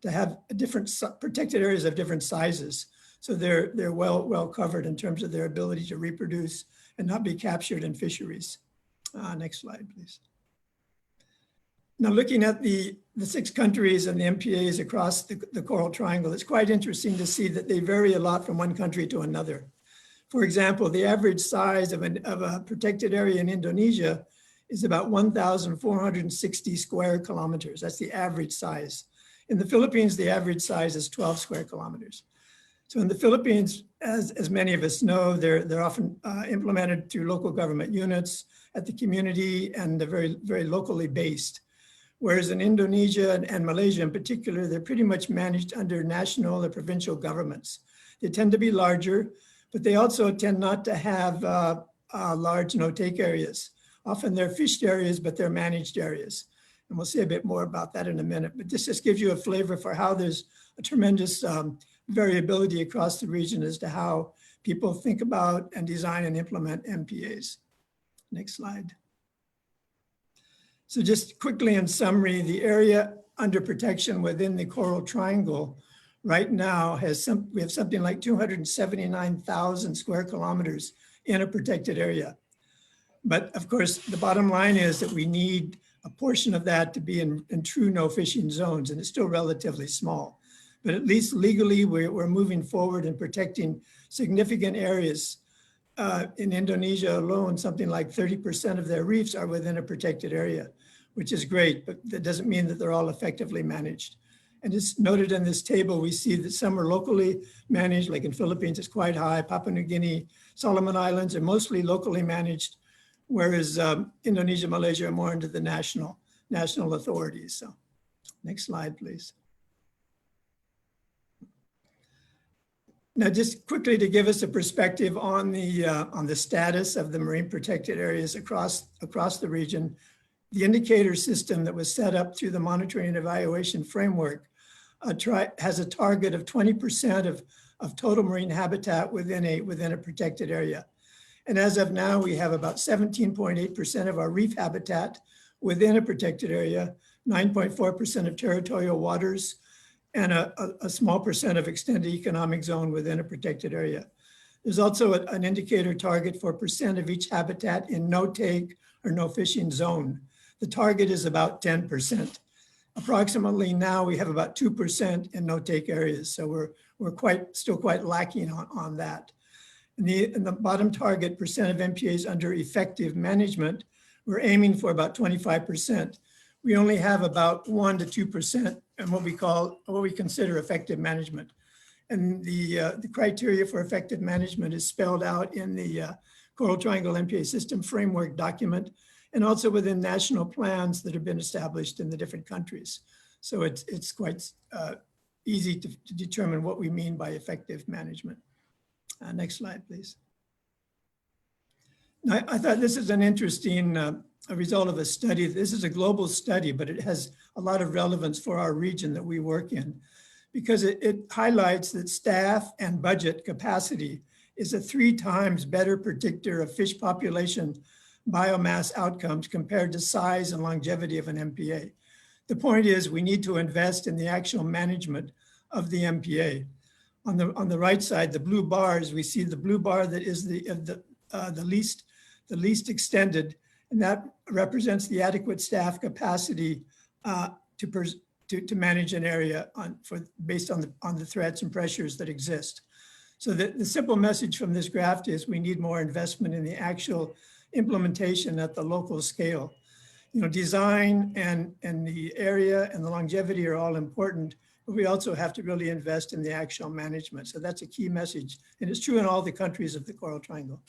to have different protected areas of different sizes. So they're well covered in terms of their ability to reproduce and not be captured in fisheries. Next slide, please. Now, looking at the 6 countries and the MPAs across the Coral Triangle, it's quite interesting to see that they vary a lot from one country to another. For example, the average size of a protected area in Indonesia is about 1,460 square kilometers. That's the average size. In the Philippines, the average size is 12 square kilometers. So in the Philippines, as many of us know, they're often implemented through local government units at the community, and they're very locally based. Whereas in Indonesia and Malaysia in particular, they're pretty much managed under national or provincial governments. They tend to be larger, but they also tend not to have large no-take areas. Often they're fished areas, but they're managed areas. And we'll see a bit more about that in a minute. But this just gives you a flavor for how there's a tremendous variability across the region as to how people think about and design and implement MPAs. Next slide. So just quickly in summary, the area under protection within the Coral Triangle right now we have something like 279,000 square kilometers in a protected area. But of course, the bottom line is that we need a portion of that to be in true no fishing zones, and it's still relatively small. But at least legally, we're moving forward and protecting significant areas. In Indonesia alone, something like 30% of their reefs are within a protected area, which is great, but that doesn't mean that they're all effectively managed. And it's noted in this table, we see that some are locally managed, like in Philippines, it's quite high. Papua New Guinea, Solomon Islands are mostly locally managed, whereas Indonesia, Malaysia are more under the national authorities. So next slide, please. Now, just quickly to give us a perspective on the status of the marine protected areas across the region, the indicator system that was set up through the monitoring and evaluation framework has a target of 20% of total marine habitat within a protected area. And as of now, we have about 17.8% of our reef habitat within a protected area, 9.4% of territorial waters, and a small percent of extended economic zone within a protected area. There's also an indicator target for percent of each habitat in no take or no fishing zone. The target is about 10%. Approximately now we have about 2% in no take areas. So we're still quite lacking on that. In the bottom target, percent of MPAs under effective management, we're aiming for about 25%. We only have about 1 to 2% in what we consider effective management. And the criteria for effective management is spelled out in the Coral Triangle MPA system framework document, and also within national plans that have been established in the different countries. So it's quite easy to determine what we mean by effective management. Next slide, please. Now, I thought this is an interesting a result of a study. This is a global study, but it has a lot of relevance for our region that we work in, because it highlights that staff and budget capacity is a 3 times better predictor of fish population biomass outcomes compared to size and longevity of an MPA. The point is we need to invest in the actual management of the MPA. On the right side, the blue bars, we see the blue bar that is the least extended, and that represents the adequate staff capacity to manage an area based on the threats and pressures that exist. So the simple message from this graph is we need more investment in the actual implementation at the local scale. You know, design and the area and the longevity are all important, but we also have to really invest in the actual management. So that's a key message, and it's true in all the countries of the Coral Triangle.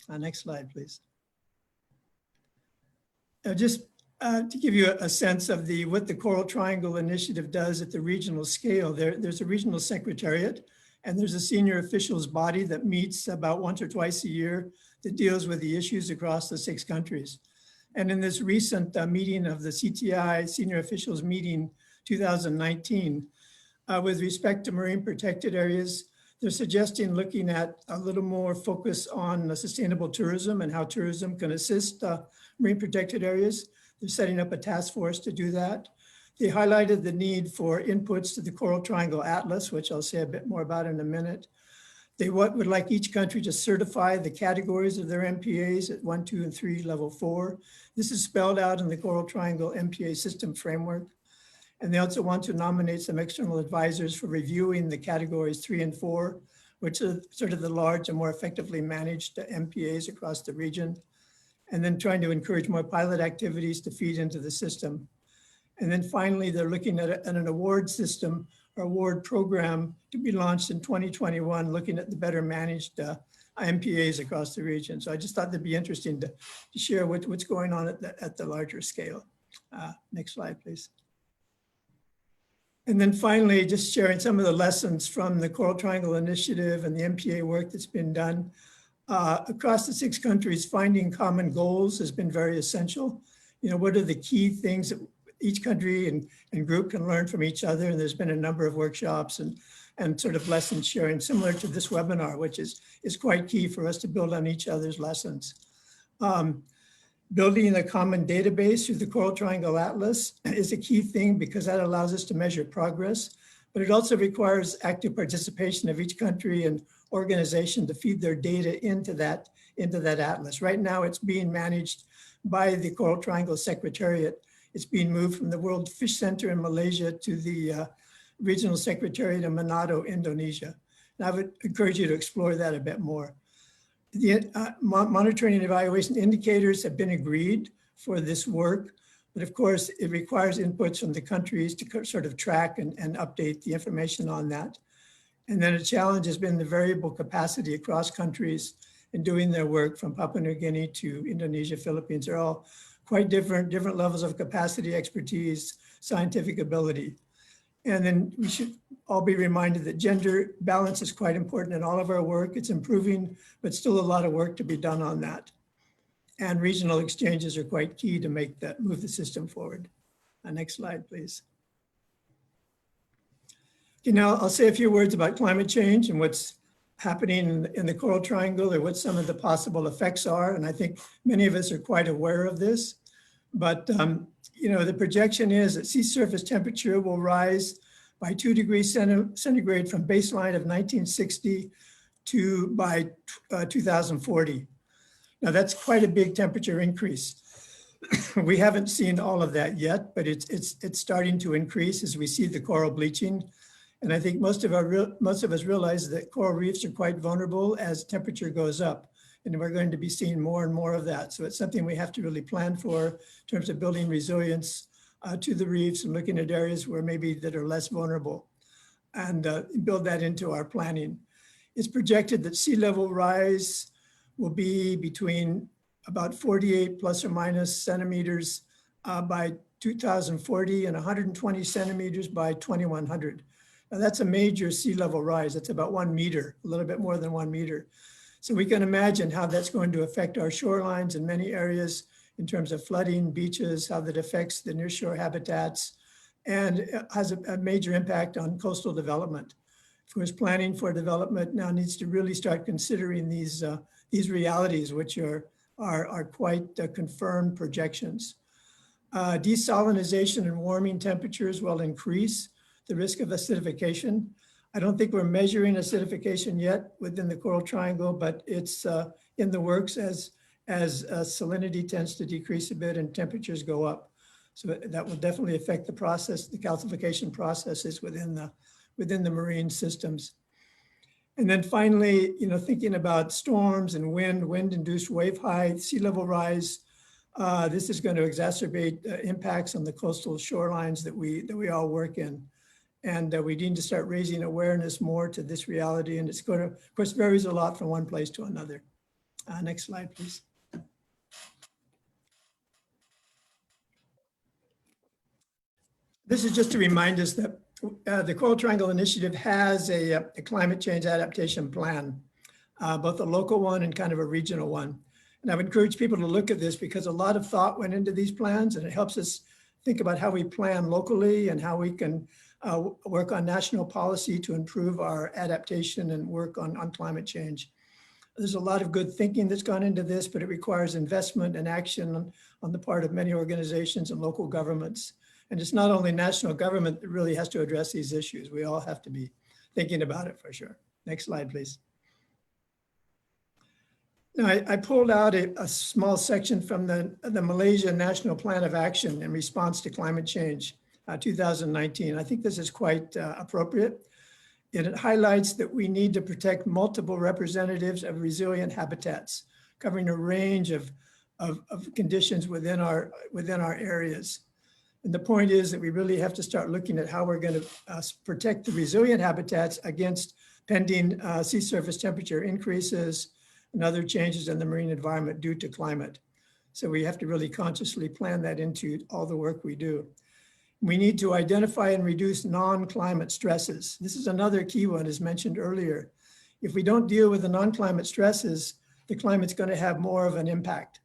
Next slide, please. Just to give you a sense of what the Coral Triangle Initiative does at the regional scale, there's a regional secretariat, and there's a senior officials body that meets about once or twice a year that deals with the issues across the 6 countries. And in this recent meeting of the CTI Senior Officials Meeting 2019, with respect to marine protected areas, they're suggesting looking at a little more focus on sustainable tourism and how tourism can assist marine protected areas. They're setting up a task force to do that. They highlighted the need for inputs to the Coral Triangle Atlas, which I'll say a bit more about in a minute. They would like each country to certify the categories of their MPAs at 1, 2, and 3, level 4. This is spelled out in the Coral Triangle MPA system framework. And they also want to nominate some external advisors for reviewing the categories 3 and 4, which are sort of the large and more effectively managed MPAs across the region. And then trying to encourage more pilot activities to feed into the system. And then finally, they're looking at an award system or award program to be launched in 2021, looking at the better managed MPAs across the region. So I just thought that'd be interesting to share what's going on at the larger scale. Next slide, please. And then finally, just sharing some of the lessons from the Coral Triangle Initiative and the MPA work that's been done. Across the 6 countries, finding common goals has been very essential. You know, what are the key things that each country and group can learn from each other? And there's been a number of workshops and sort of lesson sharing similar to this webinar, which is quite key for us to build on each other's lessons. Building a common database through the Coral Triangle Atlas is a key thing because that allows us to measure progress, but it also requires active participation of each country and organization to feed their data into that atlas. Right now it's being managed by the Coral Triangle Secretariat. It's being moved from the World Fish Center in Malaysia to the Regional Secretariat in Manado, Indonesia. And I would encourage you to explore that a bit more. The monitoring and evaluation indicators have been agreed for this work, but of course it requires inputs from the countries to sort of track and update the information on that. And then a challenge has been the variable capacity across countries in doing their work, from Papua New Guinea to Indonesia, Philippines. They're all quite different levels of capacity, expertise, scientific ability. And then we should all be reminded that gender balance is quite important in all of our work. It's improving, but still a lot of work to be done on that. And regional exchanges are quite key to move the system forward. Next slide, please. Okay, now I'll say a few words about climate change and what's happening in the Coral Triangle, or what some of the possible effects are. And I think many of us are quite aware of this. But you know, the projection is that sea surface temperature will rise by 2 degrees centigrade from baseline of 1960 to by 2040. Now that's quite a big temperature increase. We haven't seen all of that yet, but it's starting to increase as we see the coral bleaching. And I think most of us realize that coral reefs are quite vulnerable as temperature goes up. And we're going to be seeing more and more of that. So it's something we have to really plan for in terms of building resilience to the reefs and looking at areas where maybe that are less vulnerable, and build that into our planning. It's projected that sea level rise will be between about 48 plus or minus centimeters by 2040 and 120 centimeters by 2100. Now that's a major sea level rise. That's about 1 meter, a little bit more than 1 meter. So we can imagine how that's going to affect our shorelines in many areas in terms of flooding, beaches, how that affects the nearshore habitats, and has a major impact on coastal development. Who is planning for development now needs to really start considering these realities, which are quite confirmed projections. Desalinization and warming temperatures will increase the risk of acidification. I don't think we're measuring acidification yet within the Coral Triangle, but it's in the works as salinity tends to decrease a bit and temperatures go up. So that will definitely affect the process, the calcification processes within the marine systems. And then finally, thinking about storms and wind-induced wave height, sea level rise, this is going to exacerbate impacts on the coastal shorelines that we all work in. And we need to start raising awareness more to this reality. And it's going to, of course, varies a lot from one place to another. Next slide, please. This is just to remind us that the Coral Triangle Initiative has a climate change adaptation plan, both a local one and kind of a regional one. And I would encourage people to look at this because a lot of thought went into these plans, and it helps us think about how we plan locally and how we can work on national policy to improve our adaptation and work on climate change. There's a lot of good thinking that's gone into this, but it requires investment and action on the part of many organizations and local governments. And it's not only national government that really has to address these issues. We all have to be thinking about it for sure. Next slide, please. Now, I pulled out a small section from the Malaysia National Plan of Action in response to climate change, 2019. I think this is quite appropriate. It highlights that we need to protect multiple representatives of resilient habitats, covering a range of conditions within our areas. And the point is that we really have to start looking at how we're going to protect the resilient habitats against pending sea surface temperature increases and other changes in the marine environment due to climate. So we have to really consciously plan that into all the work we do. We need to identify and reduce non-climate stresses. This is another key one, as mentioned earlier. If we don't deal with the non-climate stresses, the climate's going to have more of an impact.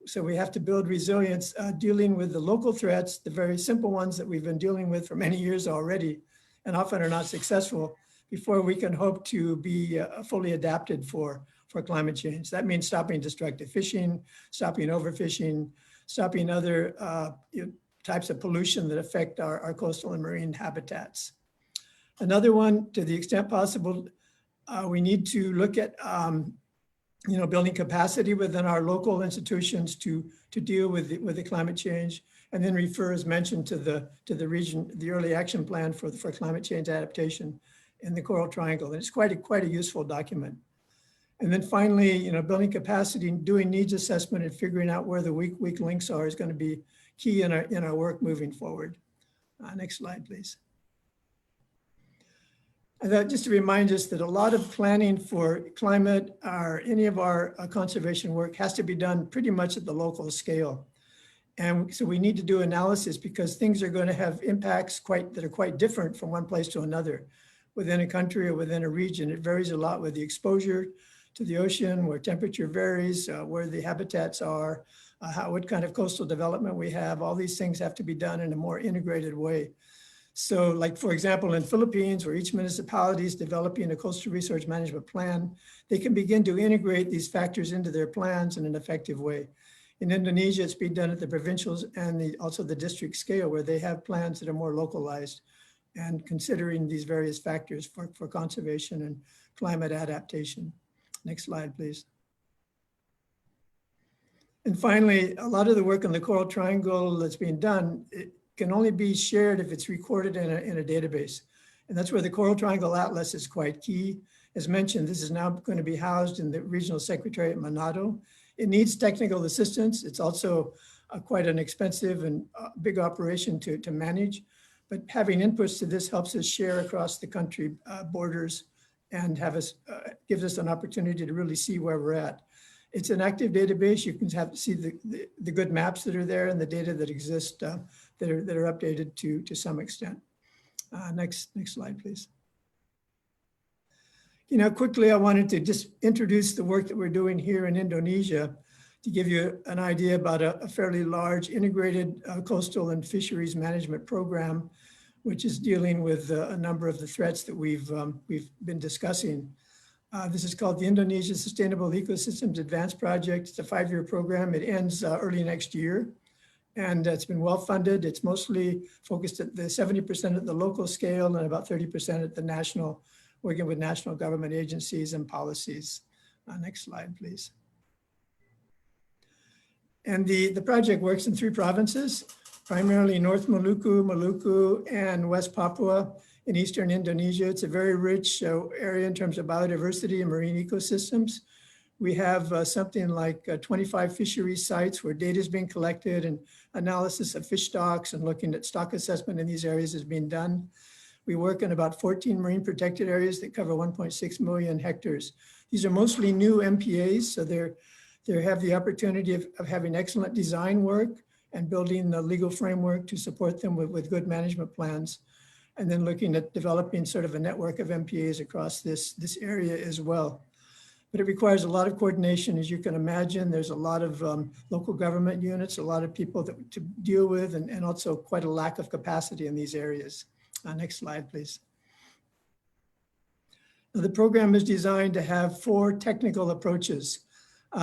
So we have to build resilience, dealing with the local threats, the very simple ones that we've been dealing with for many years already, and often are not successful, before we can hope to be fully adapted for climate change. That means stopping destructive fishing, stopping overfishing, stopping other types of pollution that affect our coastal and marine habitats. Another one, to the extent possible, we need to look at building capacity within our local institutions to deal with the climate change, and then refer, as mentioned, to the early action plan for climate change adaptation in the Coral Triangle. And it's quite a useful document. And then finally, building capacity and doing needs assessment and figuring out where the weak links are is going to be key in our work moving forward. Next slide, please. And that just to remind us that a lot of planning for climate or any of our conservation work has to be done pretty much at the local scale. And so we need to do analysis because things are going to have impacts that are quite different from one place to another. Within a country or within a region, it varies a lot with the exposure to the ocean, where temperature varies, where the habitats are, what kind of coastal development we have. All these things have to be done in a more integrated way. So like, for example, in Philippines, where each municipality is developing a coastal resource management plan, they can begin to integrate these factors into their plans in an effective way. In Indonesia, it's being done at the provincial and also the district scale, where they have plans that are more localized and considering these various factors for conservation and climate adaptation. Next slide, please. And finally, a lot of the work on the Coral Triangle that's being done, it can only be shared if it's recorded in a database. And that's where the Coral Triangle Atlas is quite key. As mentioned, this is now going to be housed in the Regional Secretariat Manado. It needs technical assistance. It's also quite an expensive and big operation to manage. But having inputs to this helps us share across the country borders and gives us an opportunity to really see where we're at. It's an active database. You can see the good maps that are there and the data that exist that are updated to some extent. Next slide, please. Quickly, I wanted to just introduce the work that we're doing here in Indonesia. to give you an idea about a fairly large integrated coastal and fisheries management program, which is dealing with a number of the threats that we've been discussing. This is called the Indonesia Sustainable Ecosystems Advanced Project. It's a 5-year program. It ends early next year, and it's been well funded. It's mostly focused at the 70% at the local scale and about 30% at the national, working with national government agencies and policies. Next slide, please. And the project works in 3 provinces, primarily North Maluku, Maluku, and West Papua in eastern Indonesia. It's a very rich area in terms of biodiversity and marine ecosystems. We have something like 25 fishery sites where data is being collected and analysis of fish stocks and looking at stock assessment in these areas is being done. We work in about 14 marine protected areas that cover 1.6 million hectares. These are mostly new MPAs, so they have the opportunity of having excellent design work and building the legal framework to support them with good management plans. And then looking at developing sort of a network of MPAs across this area as well. But it requires a lot of coordination, as you can imagine. There's a lot of local government units, a lot of people to deal with, and also quite a lack of capacity in these areas. Next slide, please. Now, the program is designed to have 4 technical approaches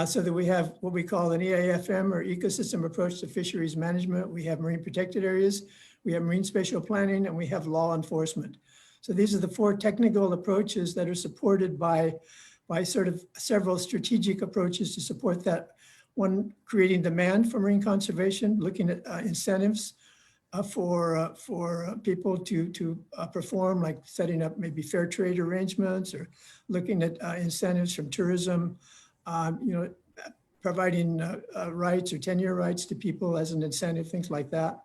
so that we have what we call an EAFM, or ecosystem approach to fisheries management. We have marine protected areas, we have marine spatial planning, and we have law enforcement. So these are the 4 technical approaches that are supported by sort of several strategic approaches to support that. One, creating demand for marine conservation, looking at incentives for people to perform, like setting up maybe fair trade arrangements, or looking at incentives from tourism, providing rights or tenure rights to people as an incentive, things like that.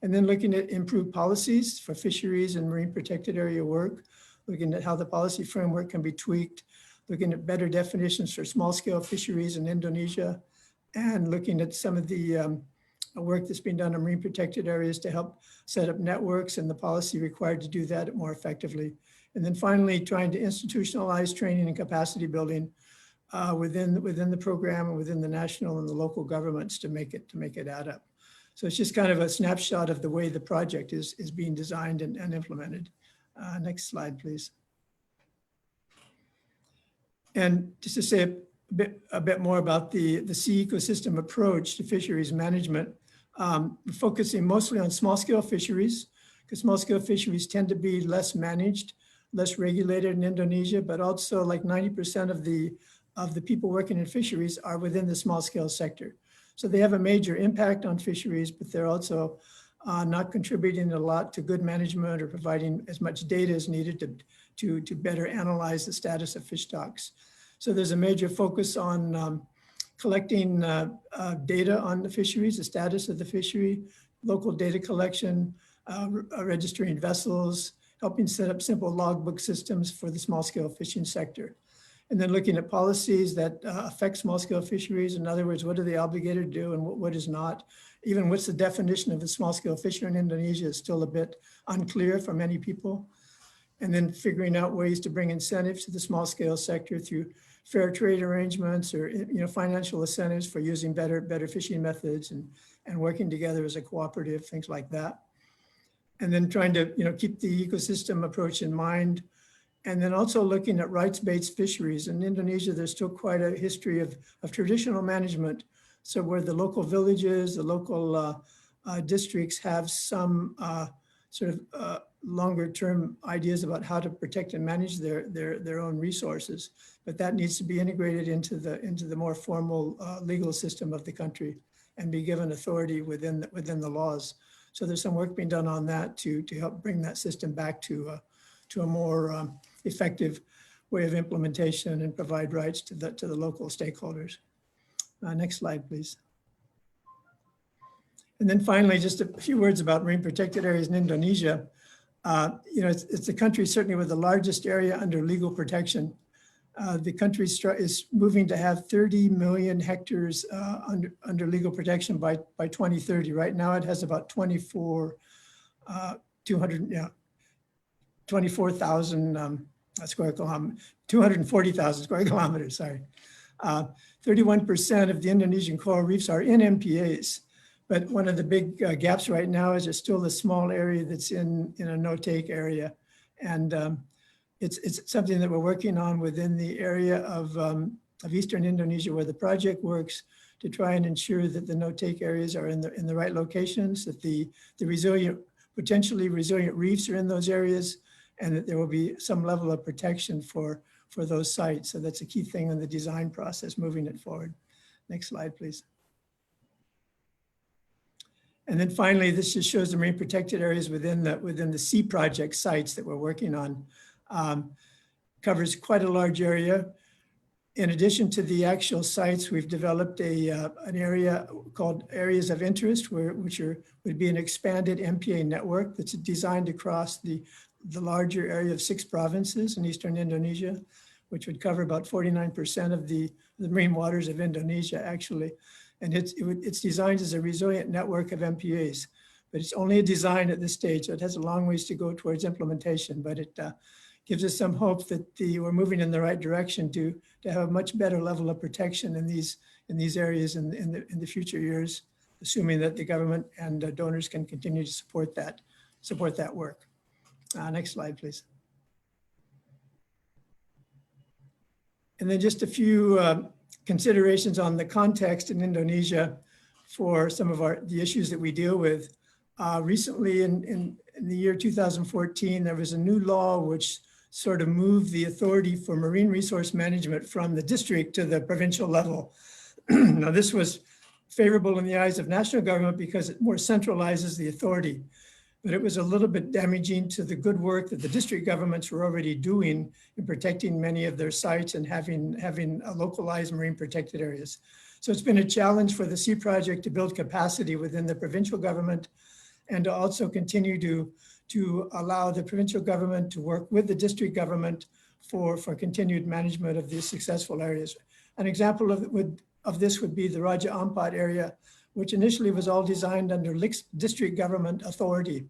And then looking at improved policies for fisheries and marine protected area work, looking at how the policy framework can be tweaked, looking at better definitions for small scale fisheries in Indonesia, and looking at some of the work that's been done in marine protected areas to help set up networks and the policy required to do that more effectively. And then finally, trying to institutionalize training and capacity building within the program and within the national and the local governments to make it add up. So it's just kind of a snapshot of the way the project is being designed and implemented. Next slide, please. And just to say a bit more about the sea ecosystem approach to fisheries management, focusing mostly on small scale fisheries, because small scale fisheries tend to be less managed, less regulated in Indonesia, but also like 90% of the people working in fisheries are within the small scale sector. So they have a major impact on fisheries, but they're also not contributing a lot to good management or providing as much data as needed to better analyze the status of fish stocks. So there's a major focus on collecting data on the fisheries, the status of the fishery, local data collection, registering vessels, helping set up simple logbook systems for the small scale fishing sector. And then looking at policies that affect small scale fisheries. In other words, what are they obligated to do and what is not? Even what's the definition of a small scale fisher in Indonesia is still a bit unclear for many people. And then figuring out ways to bring incentives to the small scale sector through fair trade arrangements or financial incentives for using better fishing methods and working together as a cooperative, things like that. And then trying to keep the ecosystem approach in mind. And then also looking at rights-based fisheries. In Indonesia, there's still quite a history of traditional management. So where the local villages, the local districts have some sort of longer term ideas about how to protect and manage their own resources. But that needs to be integrated into the more formal legal system of the country and be given authority within the laws. So there's some work being done on that to help bring that system back to a more effective way of implementation and provide rights to the local stakeholders. Next slide, please. And then finally, just a few words about marine protected areas in Indonesia. It's the country certainly with the largest area under legal protection. The country is moving to have 30 million hectares under legal protection by 2030. Right now, it has about 24,000 square kilometers, 240,000 square kilometers, sorry. 31% of the Indonesian coral reefs are in MPAs. But one of the big gaps right now is there's still a small area that's in a no-take area. And it's something that we're working on within the area of Eastern Indonesia where the project works to try and ensure that the no-take areas are in the right locations, that the potentially resilient reefs are in those areas, and that there will be some level of protection for those sites. So that's a key thing in the design process, moving it forward. Next slide, please. And then finally, this just shows the marine protected areas within the sea project sites that we're working on. Covers quite a large area. In addition to the actual sites, we've developed an area called areas of interest, which would be an expanded MPA network that's designed across the larger area of 6 provinces in Eastern Indonesia, which would cover about 49% of the marine waters of Indonesia, actually. And it's designed as a resilient network of MPAs, but it's only a design at this stage. So it has a long ways to go towards implementation, but it gives us some hope that we're moving in the right direction to have a much better level of protection in these areas in the future years, assuming that the government and donors can continue to support that work. Next slide, please. And then just a few considerations on the context in Indonesia for some of the issues that we deal with. Recently in the year 2014, there was a new law which sort of moved the authority for marine resource management from the district to the provincial level. Now, this was favorable in the eyes of national government because it more centralizes the authority, but it was a little bit damaging to the good work that the district governments were already doing in protecting many of their sites and having localized marine protected areas. So it's been a challenge for the Sea Project to build capacity within the provincial government and to also continue to allow the provincial government to work with the district government for continued management of these successful areas. An example of this would be the Raja Ampat area, which initially was all designed under district government authority,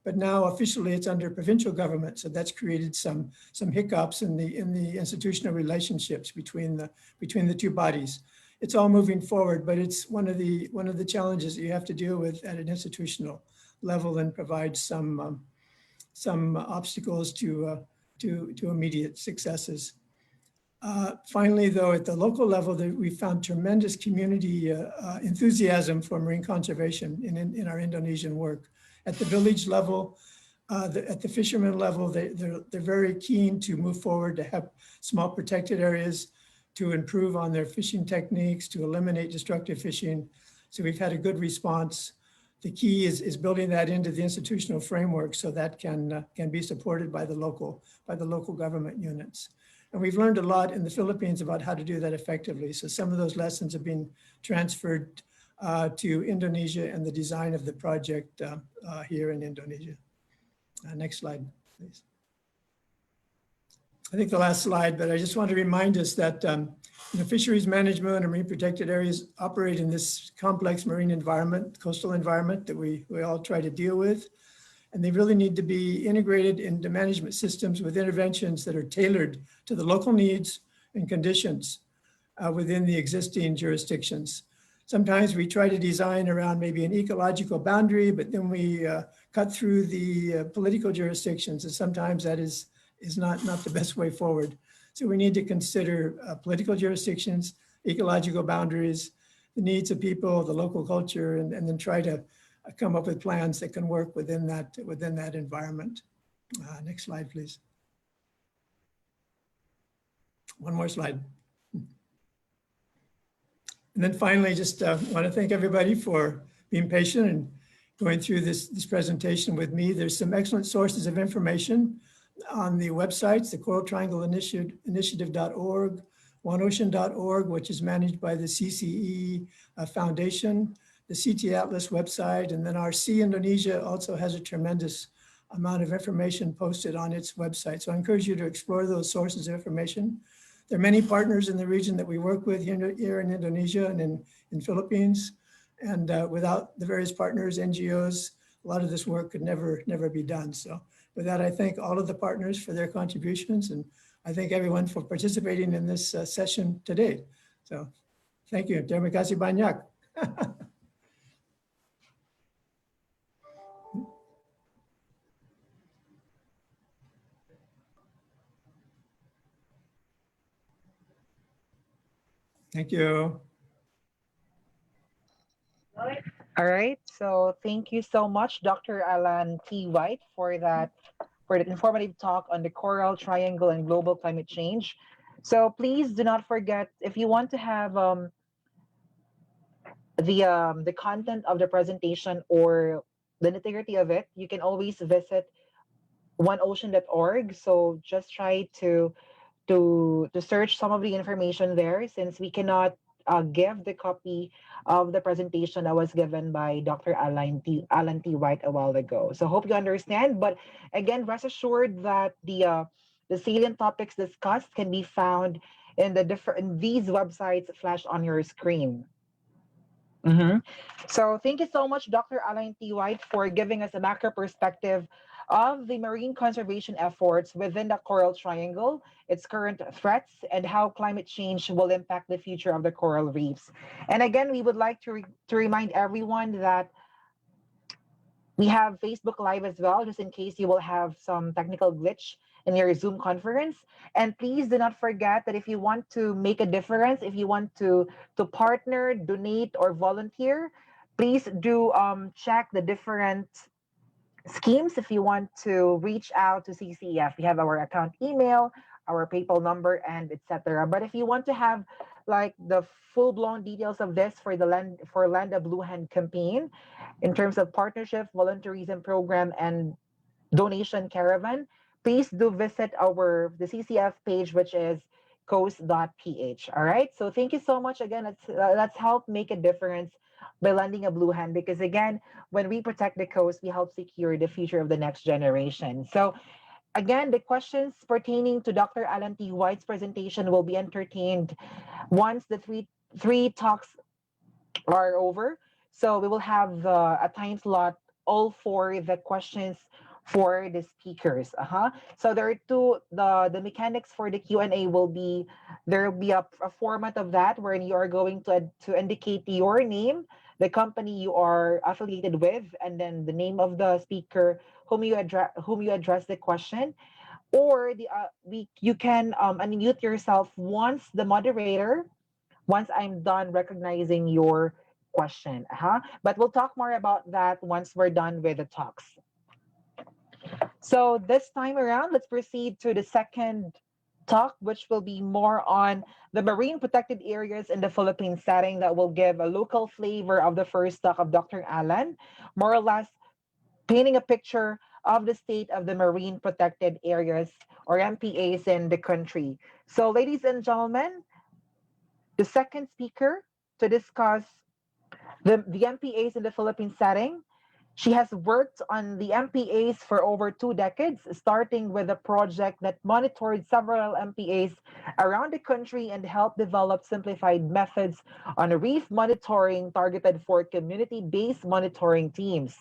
but now officially it's under provincial government. So that's created some hiccups in the institutional relationships between the two bodies. It's all moving forward, but it's one of the challenges that you have to deal with at an institutional level and provide some obstacles to immediate successes. Finally, though, at the local level, we found tremendous community enthusiasm for marine conservation in our Indonesian work. At the village level, at the fisherman level, they're very keen to move forward to have small protected areas, to improve on their fishing techniques, to eliminate destructive fishing. So we've had a good response. The key is building that into the institutional framework so that can be supported by the local government units. And we've learned a lot in the Philippines about how to do that effectively. So some of those lessons have been transferred to Indonesia and the design of the project here in Indonesia. Next slide, please. I think the last slide, but I just want to remind us that fisheries management and marine protected areas operate in this complex marine environment, coastal environment that we all try to deal with. And they really need to be integrated into management systems with interventions that are tailored to the local needs and conditions within the existing jurisdictions. Sometimes we try to design around maybe an ecological boundary, but then we cut through the political jurisdictions, and sometimes that is not the best way forward. So we need to consider political jurisdictions, ecological boundaries, the needs of people, the local culture, and then try to come up with plans that can work within that environment. Next slide, please. One more slide. And then finally, just want to thank everybody for being patient and going through this presentation with me. There's some excellent sources of information on the websites, the Coral Triangle Initiative.org, OneOcean.org, which is managed by the CCEF Foundation, the CT Atlas website, and then Arceo Indonesia also has a tremendous amount of information posted on its website. So I encourage you to explore those sources of information. There are many partners in the region that we work with here in Indonesia and in Philippines. And without the various partners, NGOs, a lot of this work could never be done. So with that, I thank all of the partners for their contributions, and I thank everyone for participating in this session today. So thank you. Terima kasih banyak. Thank you. All right. So thank you so much, Dr. Alan T. White, for that informative talk on the Coral Triangle and global climate change. So please do not forget, if you want to have the content of the presentation or the nitty-gritty of it, you can always visit oneocean.org. So just try to search some of the information there, since we cannot give the copy of the presentation that was given by Dr. Alan T. White a while ago. So hope you understand. But again, rest assured that the salient topics discussed can be found in these websites flashed on your screen. So thank you so much, Dr. Alan T. White, for giving us a macro perspective of the marine conservation efforts within the Coral Triangle, its current threats, and how climate change will impact the future of the coral reefs. And again, we would like to remind everyone that we have Facebook Live as well, just in case you will have some technical glitch in your Zoom conference. And please do not forget that if you want to make a difference, if you want to partner, donate, or volunteer, please do check the different schemes if you want to reach out to CCEF. We have our account email, our PayPal number, and etc. But if you want to have like the full-blown details of this for the Land a Blue Hand campaign, in terms of partnership, volunteerism program, and donation caravan, please do visit the CCF page, which is coast.ph. All right. So thank you so much again. Let's help make a difference by lending a blue hand, because again, when we protect the coast, we help secure the future of the next generation. So again, the questions pertaining to Dr. Alan T. White's presentation will be entertained once the three talks are over. So we will have a time slot all for the questions for the speakers. So there are the mechanics for the Q&A will be, there will be a format of that wherein you are going to indicate your name, the company you are affiliated with, and then the name of the speaker whom you address the question. Or you can unmute yourself once I'm done recognizing your question. But we'll talk more about that once we're done with the talks. So this time around, let's proceed to the second talk, which will be more on the marine protected areas in the Philippine setting, that will give a local flavor of the first talk of Dr. Alan, more or less painting a picture of the state of the marine protected areas, or MPAs, in the country. So ladies and gentlemen, the second speaker to discuss the MPAs in the Philippine setting, she has worked on the MPAs for over 2 decades, starting with a project that monitored several MPAs around the country and helped develop simplified methods on reef monitoring targeted for community-based monitoring teams.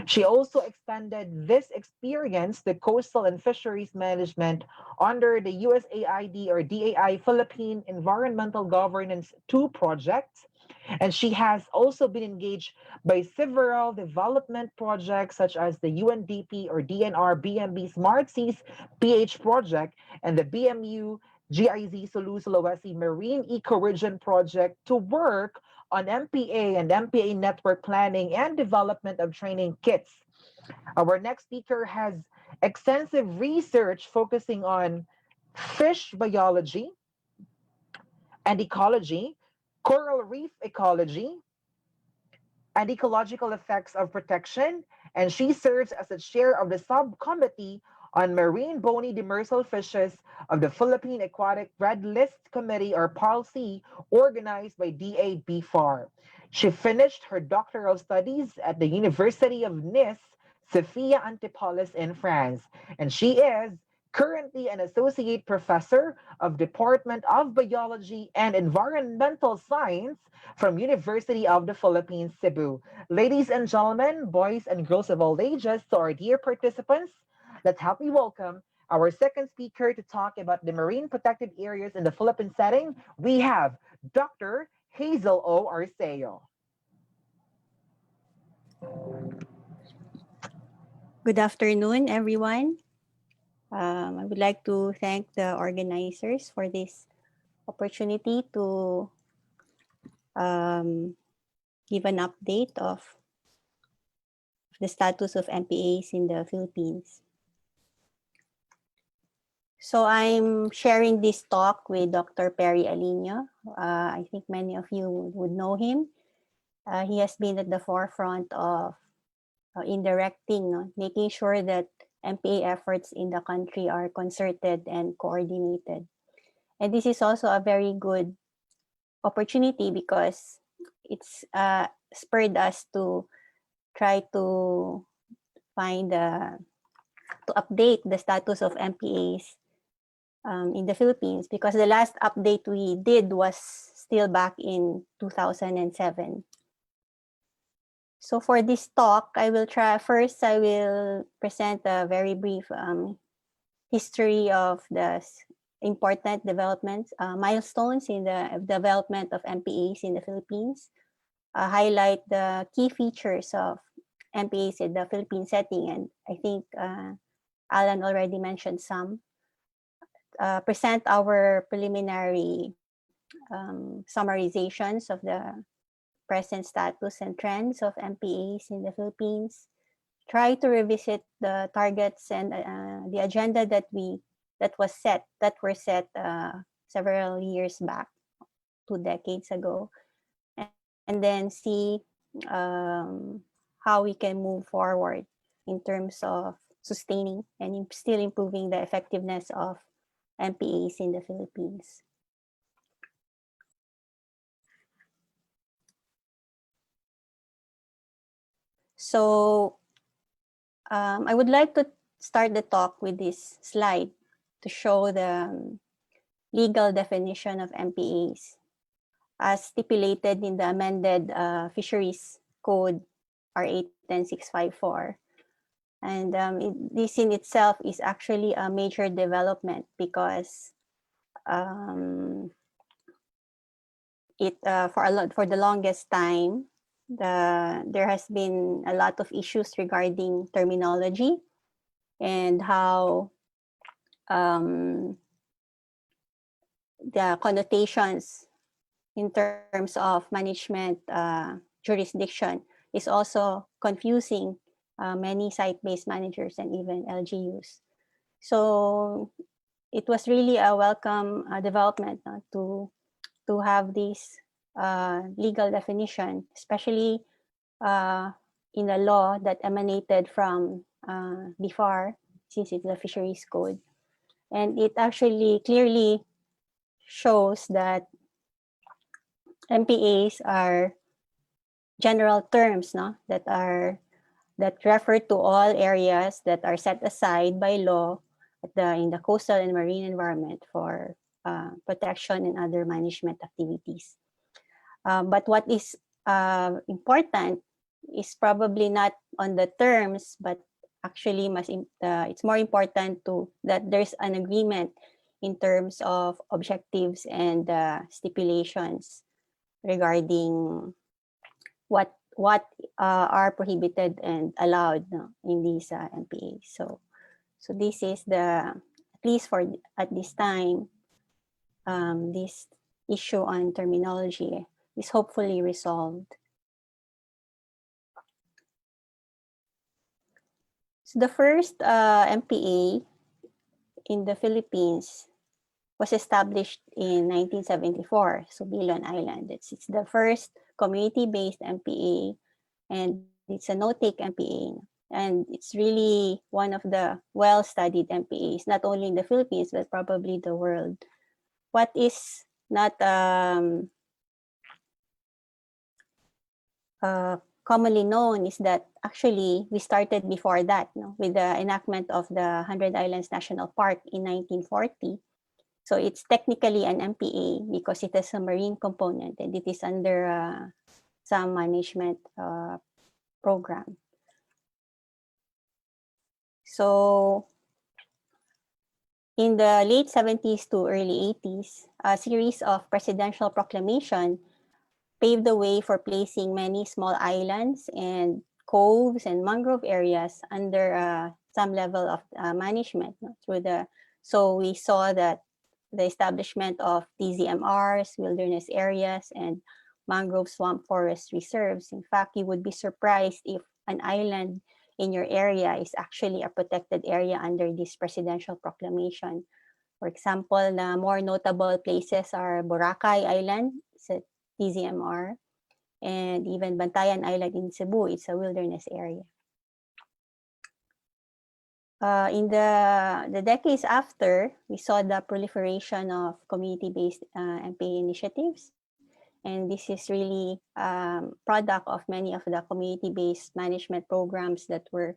She also extended this experience to coastal and fisheries management under the USAID or DAI Philippine Environmental Governance 2 project. And she has also been engaged by several development projects such as the UNDP or DNR BMB Smart Seas PH project and the BMU GIZ Sulawesi Marine Ecoregion project to work on MPA and MPA network planning and development of training kits. Our next speaker has extensive research focusing on fish biology and ecology, coral reef ecology, and ecological effects of protection, and she serves as the chair of the subcommittee on marine bony demersal fishes of the Philippine Aquatic Red List Committee, or PALC, organized by DABFAR. She finished her doctoral studies at the University of Nice, Sophia Antipolis in France, and she is currently an associate professor of Department of Biology and Environmental Science from University of the Philippines, Cebu. Ladies and gentlemen, boys and girls of all ages, to our dear participants, let's help me welcome Our second speaker to talk about the marine protected areas in the Philippine setting, we have Dr. Hazel O. Arceo. Good afternoon, everyone. I would like to thank the organizers for this opportunity to give an update of the status of MPAs in the Philippines. So I'm sharing this talk with Dr. Perry Alinio. I think many of you would know him. He has been at the forefront of in directing, making sure that MPA efforts in the country are concerted and coordinated. And this is also a very good opportunity because it's spurred us to try to find, to update the status of MPAs in the Philippines, because the last update we did was still back in 2007. So for this talk, I will present a very brief history of the important developments, milestones in the development of MPAs in the Philippines, highlight the key features of MPAs in the Philippine setting, and I think Alan already mentioned some, present our preliminary summarizations of the present status and trends of MPAs in the Philippines, try to revisit the targets and the agenda that were set several years back, 2 decades ago, and then see how we can move forward in terms of sustaining and still improving the effectiveness of MPAs in the Philippines. So I would like to start the talk with this slide to show the legal definition of MPAs as stipulated in the amended Fisheries Code R810654. And this in itself is actually a major development because for the longest time, there has been a lot of issues regarding terminology and how the connotations in terms of management jurisdiction is also confusing many site-based managers and even LGUs. So it was really a welcome development to have this legal definition, especially in a law that emanated from BIFAR, since it's the Fisheries Code. And it actually clearly shows that MPAs are general terms that refer to all areas that are set aside by law in the coastal and marine environment for protection and other management activities. But what is important is probably not on the terms, but actually it's more important that there's an agreement in terms of objectives and stipulations regarding what are prohibited and allowed in these MPAs. So this is at least at this time, this issue on terminology is hopefully resolved. So the first MPA in the Philippines was established in 1974, so Bilon Island. It's the first community-based MPA, and it's a no-take MPA. And it's really one of the well-studied MPAs, not only in the Philippines, but probably the world. What is not commonly known is that actually we started before that, with the enactment of the 100 Islands National Park in 1940. So it's technically an MPA because it has a marine component and it is under some management program. So In the late 70s to early 80s, a series of presidential proclamation paved the way for placing many small islands and coves and mangrove areas under some level of management, no, through the. So we saw that the establishment of TZMRs, wilderness areas, and mangrove swamp forest reserves. In fact, you would be surprised if an island in your area is actually a protected area under this presidential proclamation. For example, the more notable places are Boracay Island, it's a TZMR, and even Bantayan Island in Cebu, it's a wilderness area. In the decades after, we saw the proliferation of community-based MPA initiatives. And this is really product of many of the community-based management programs that were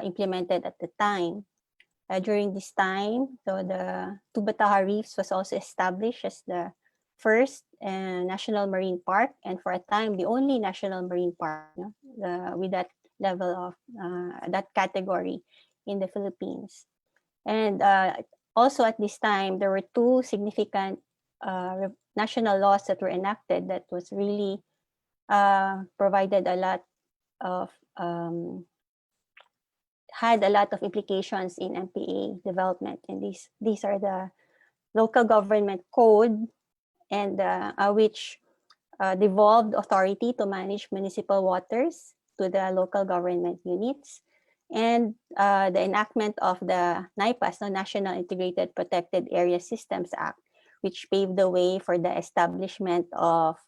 implemented at the time. During this time, so the Tubataha Reefs was also established as the first national marine park, and for a time, the only national marine park, no? With that level of that category in the Philippines. And also at this time, there were two significant national laws that were enacted that was really provided a lot of had a lot of implications in MPA development, and these are the local government code, and which devolved authority to manage municipal waters to the local government units, and the enactment of the NIPAS, the National Integrated Protected Area Systems Act, which paved the way for the establishment of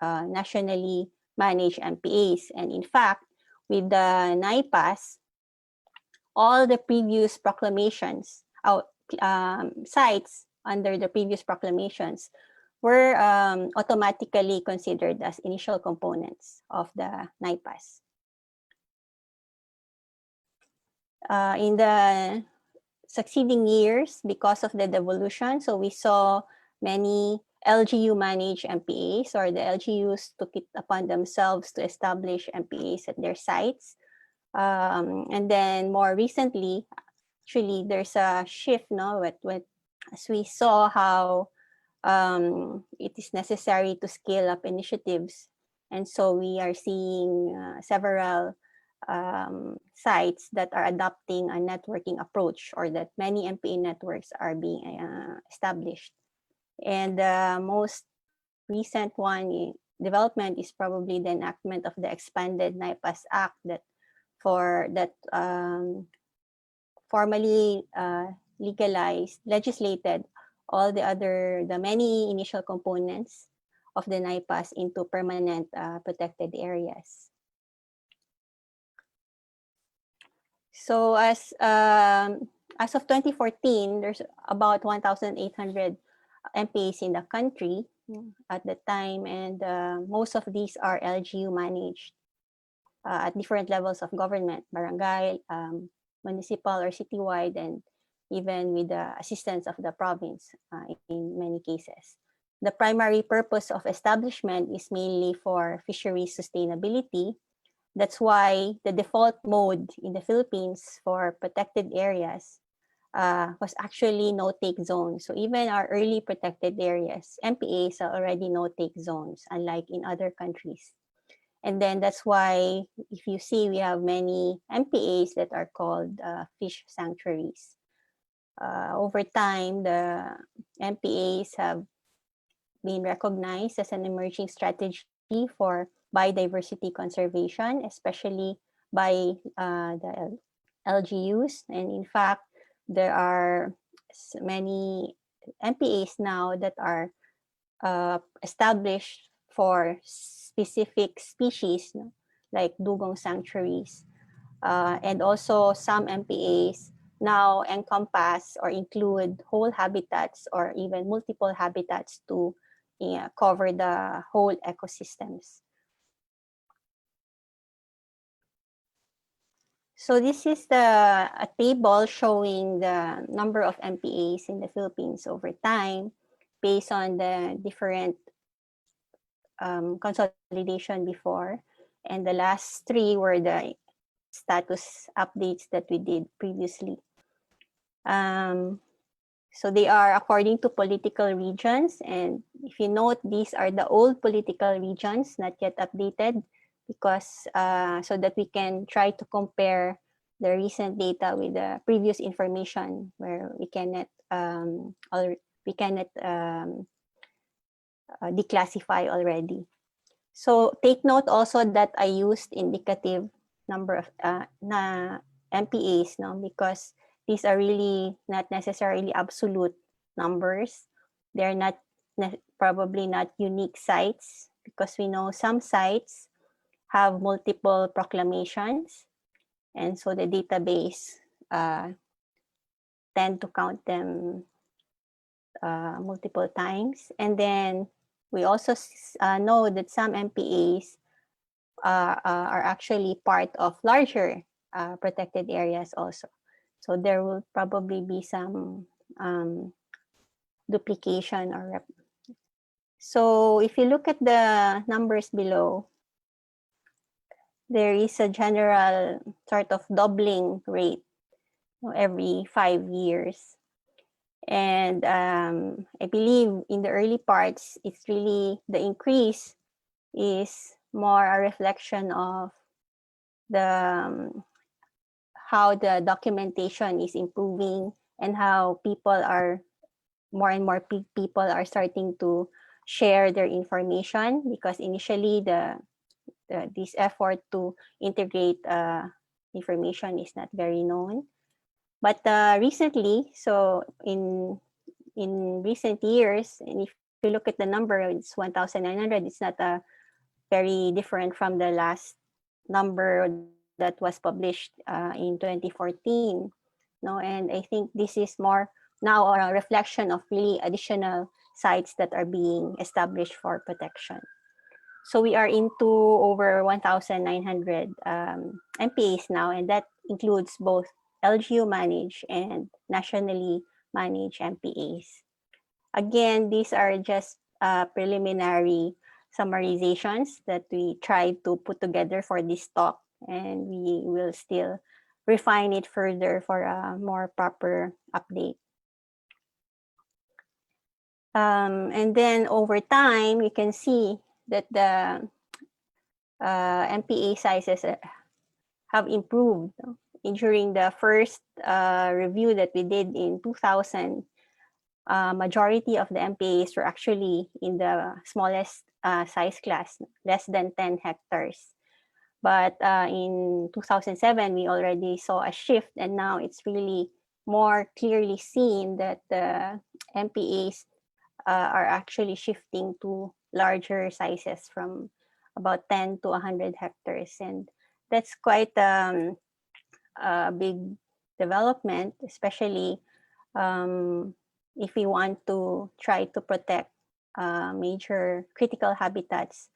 nationally managed MPAs. And in fact, with the NIPAS, all the previous proclamations, sites under the previous proclamations were automatically considered as initial components of the NIPAS. In the succeeding years, because of the devolution, so we saw many LGU managed MPAs, or the LGUs took it upon themselves to establish MPAs at their sites. And then more recently, actually, there's a shift, no, as we saw how it is necessary to scale up initiatives. And so we are seeing several sites that are adopting a networking approach, or that many MPA networks are being established. And the most recent development is probably the enactment of the expanded NIPAS Act that formally legislated all the many initial components of the NIPAS into permanent protected areas. So as of 2014, there's about 1,800 MPAs in the country at the time, and most of these are LGU managed at different levels of government, barangay, municipal or citywide, and even with the assistance of the province in many cases. The primary purpose of establishment is mainly for fisheries sustainability. That's why the default mode in the Philippines for protected areas was actually no-take zones. So even our early protected areas, MPAs are already no-take zones, unlike in other countries. And then that's why, if you see, we have many MPAs that are called fish sanctuaries. Over time, the MPAs have been recognized as an emerging strategy for biodiversity conservation, especially by the LGUs. And in fact, there are many MPAs now that are established for specific species, like dugong sanctuaries. And also some MPAs now encompass or include whole habitats or even multiple habitats to cover the whole ecosystems. So this is a table showing the number of MPAs in the Philippines over time based on the different consolidation before. And the last three were the status updates that we did previously. So they are according to political regions. And if you note, these are the old political regions, not yet updated, because so that we can try to compare the recent data with the previous information where we cannot declassify already. So take note also that I used indicative number of MPAs, no, because these are really not necessarily absolute numbers. They're not probably not unique sites, because we know some sites have multiple proclamations, and so the database tend to count them multiple times. And then we also know that some MPAs are actually part of larger protected areas also. So there will probably be some duplication or so if you look at the numbers below, there is a general sort of doubling rate every 5 years. And I believe in the early parts, it's really the increase is more a reflection of the how the documentation is improving and how people are more and more people are starting to share their information, because initially this effort to integrate information is not very known. But recently, so in recent years, and if you look at the number, it's 1,900. It's not very different from the last number that was published in 2014. No, and I think this is more now a reflection of really additional sites that are being established for protection. So we are into over 1,900 MPAs now, and that includes both LGU managed and nationally managed MPAs. Again, these are just preliminary summarizations that we tried to put together for this talk, and we will still refine it further for a more proper update. And then over time, you can see that the MPA sizes have improved. During the first review that we did in 2000, majority of the MPAs were actually in the smallest size class, less than 10 hectares. But in 2007, we already saw a shift, and now it's really more clearly seen that the MPAs are actually shifting to larger sizes from about 10 to 100 hectares. And that's quite a big development, especially if we want to try to protect major critical habitats.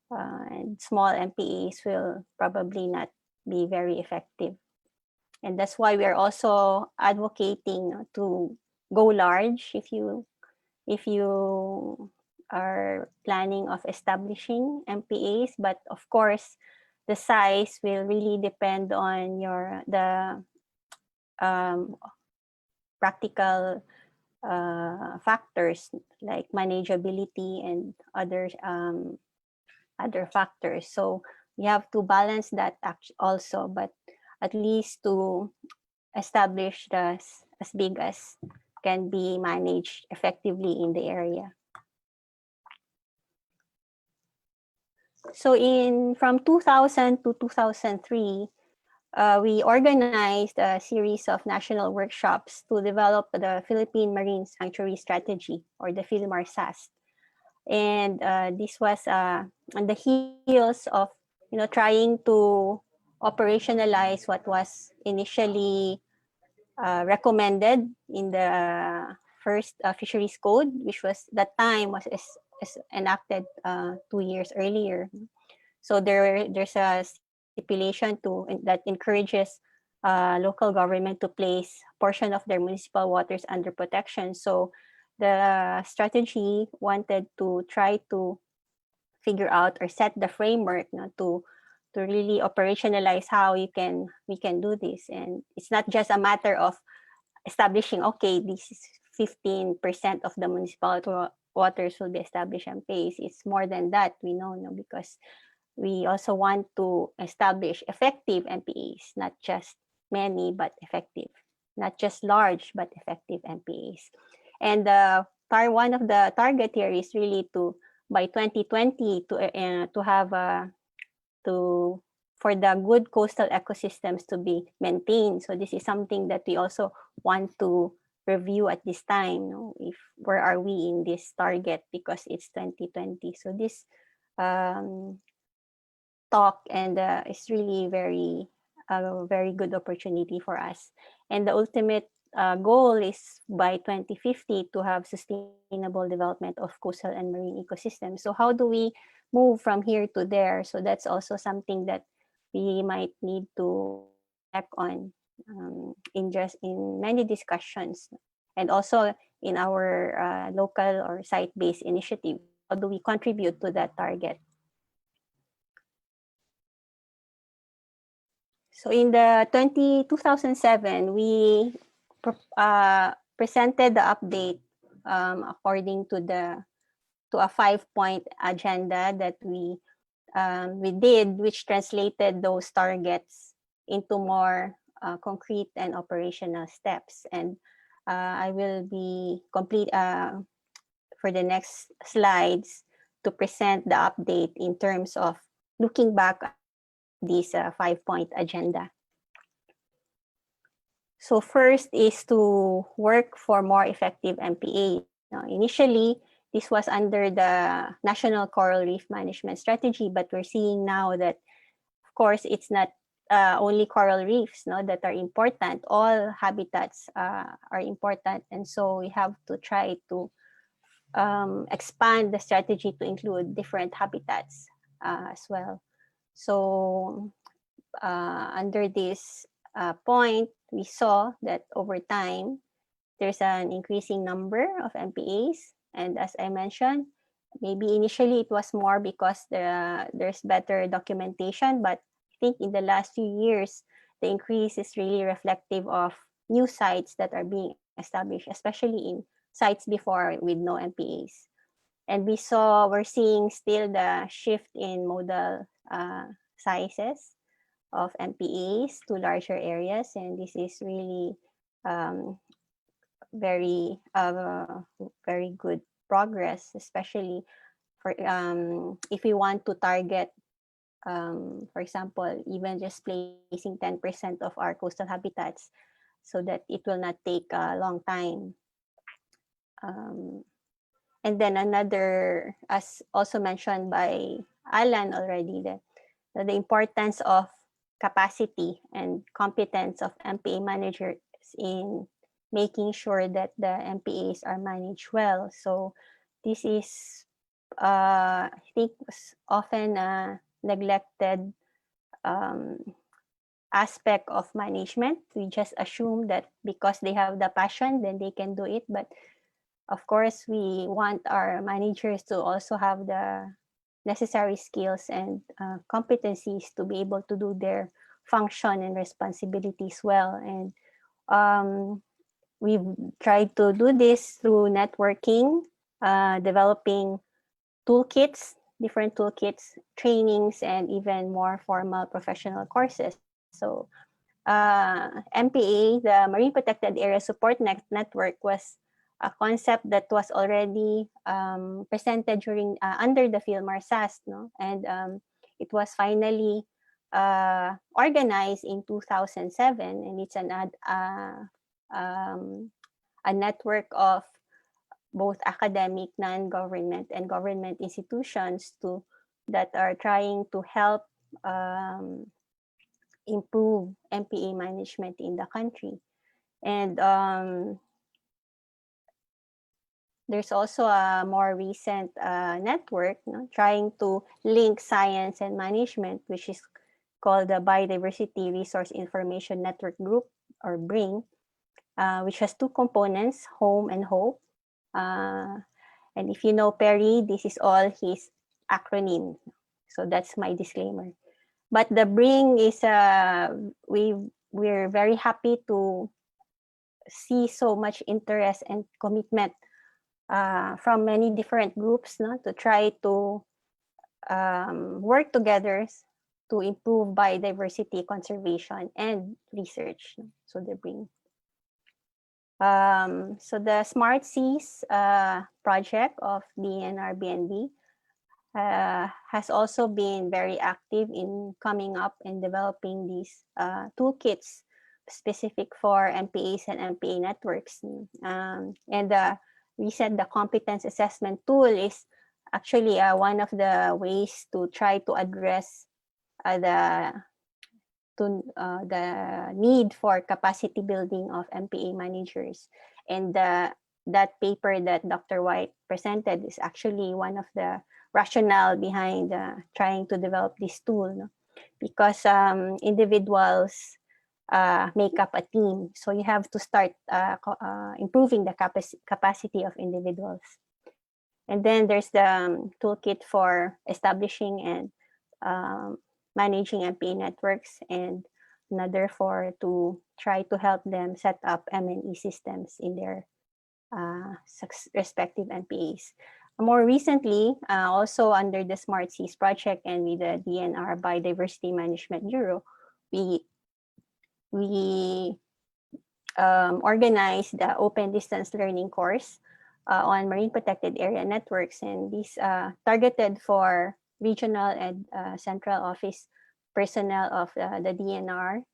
And small MPAs will probably not be very effective. And that's why we are also advocating to go large if you are planning of establishing MPAs. But of course, the size will really depend on the practical factors like manageability and other factors. So we have to balance that also, but at least to establish as big as can be managed effectively in the area. So from 2000 to 2003, we organized a series of national workshops to develop the Philippine Marine Sanctuary Strategy, or the PhilMar-SAST. And this was on the heels of trying to operationalize what was initially recommended in the first fisheries code, which was that time was enacted 2 years earlier. So there's a stipulation that encourages local government to place a portion of their municipal waters under protection. So the strategy wanted to try to figure out or set the framework to really operationalize how we can do this. And it's not just a matter of establishing, okay, this 15% of the municipal waters will be established MPAs. It's more than that, we know, no, because we also want to establish effective MPAs, not just many, but effective, not just large, but effective MPAs. And one of the target here is really to, by 2020, to have for the good coastal ecosystems to be maintained. So this is something that we also want to review at this time. No? If where are we in this target, because it's 2020. So this talk and is really very good opportunity for us. And the ultimate goal is by 2050 to have sustainable development of coastal and marine ecosystems. So how do we move from here to there? So that's also something that we might need to check on in many discussions, and also in our local or site-based initiative. How do we contribute to that target? So in the 2007, we presented the update according to a 5-point agenda that we did, which translated those targets into more concrete and operational steps. And I will be complete for the next slides to present the update in terms of looking back at this 5-point agenda. So first is to work for more effective MPA. Now, initially, this was under the National Coral Reef Management Strategy, but we're seeing now that, of course, it's not only coral reefs that are important. All habitats are important, and so we have to try to expand the strategy to include different habitats as well. So under this point, we saw that over time, there's an increasing number of MPAs. And as I mentioned, maybe initially it was more because there's better documentation, but I think in the last few years, the increase is really reflective of new sites that are being established, especially in sites before with no MPAs. And we're seeing still the shift in modal sizes of MPAs to larger areas, and this is really very good progress, especially for if we want to target, for example, even just placing 10% of our coastal habitats, so that it will not take a long time. And then another, as also mentioned by Alan already, that the importance of capacity and competence of MPA managers in making sure that the MPAs are managed well. So this is, I think, often a neglected aspect of management. We just assume that because they have the passion, then they can do it. But of course, we want our managers to also have the necessary skills and competencies to be able to do their function and responsibilities well. And we've tried to do this through networking, developing toolkits, different toolkits, trainings, and even more formal professional courses. So MPA, the Marine Protected Area Support Network, was a concept that was already presented during under the Philmar SAS, and it was finally organized in 2007, and it's a network of both academic, non-government, and government institutions that are trying to help improve MPA management in the country. And there's also a more recent network trying to link science and management, which is called the Biodiversity Resource Information Network Group, or BRING, which has two components, Home and Hope. And if you know Perry, this is all his acronym. So that's my disclaimer. But the BRING is, we're very happy to see so much interest and commitment from many different groups, no, to try to work together to improve biodiversity conservation and research. So they bring. So the Smart Seas project of DNR-BNB has also been very active in coming up and developing these toolkits specific for MPAs and MPA networks. And the competence assessment tool is actually one of the ways to try to address the need for capacity building of MPA managers. And that paper that Dr. White presented is actually one of the rationale behind trying to develop this tool, no? Because individuals make up a team. So you have to start improving the capacity of individuals. And then there's the toolkit for establishing and managing MPA networks, and another to try to help them set up M&E systems in their respective MPAs. More recently, also under the Smart Seas project and with the DNR Biodiversity Management Bureau, we organized the open distance learning course on marine protected area networks, and these targeted for regional and central office personnel of the DNR,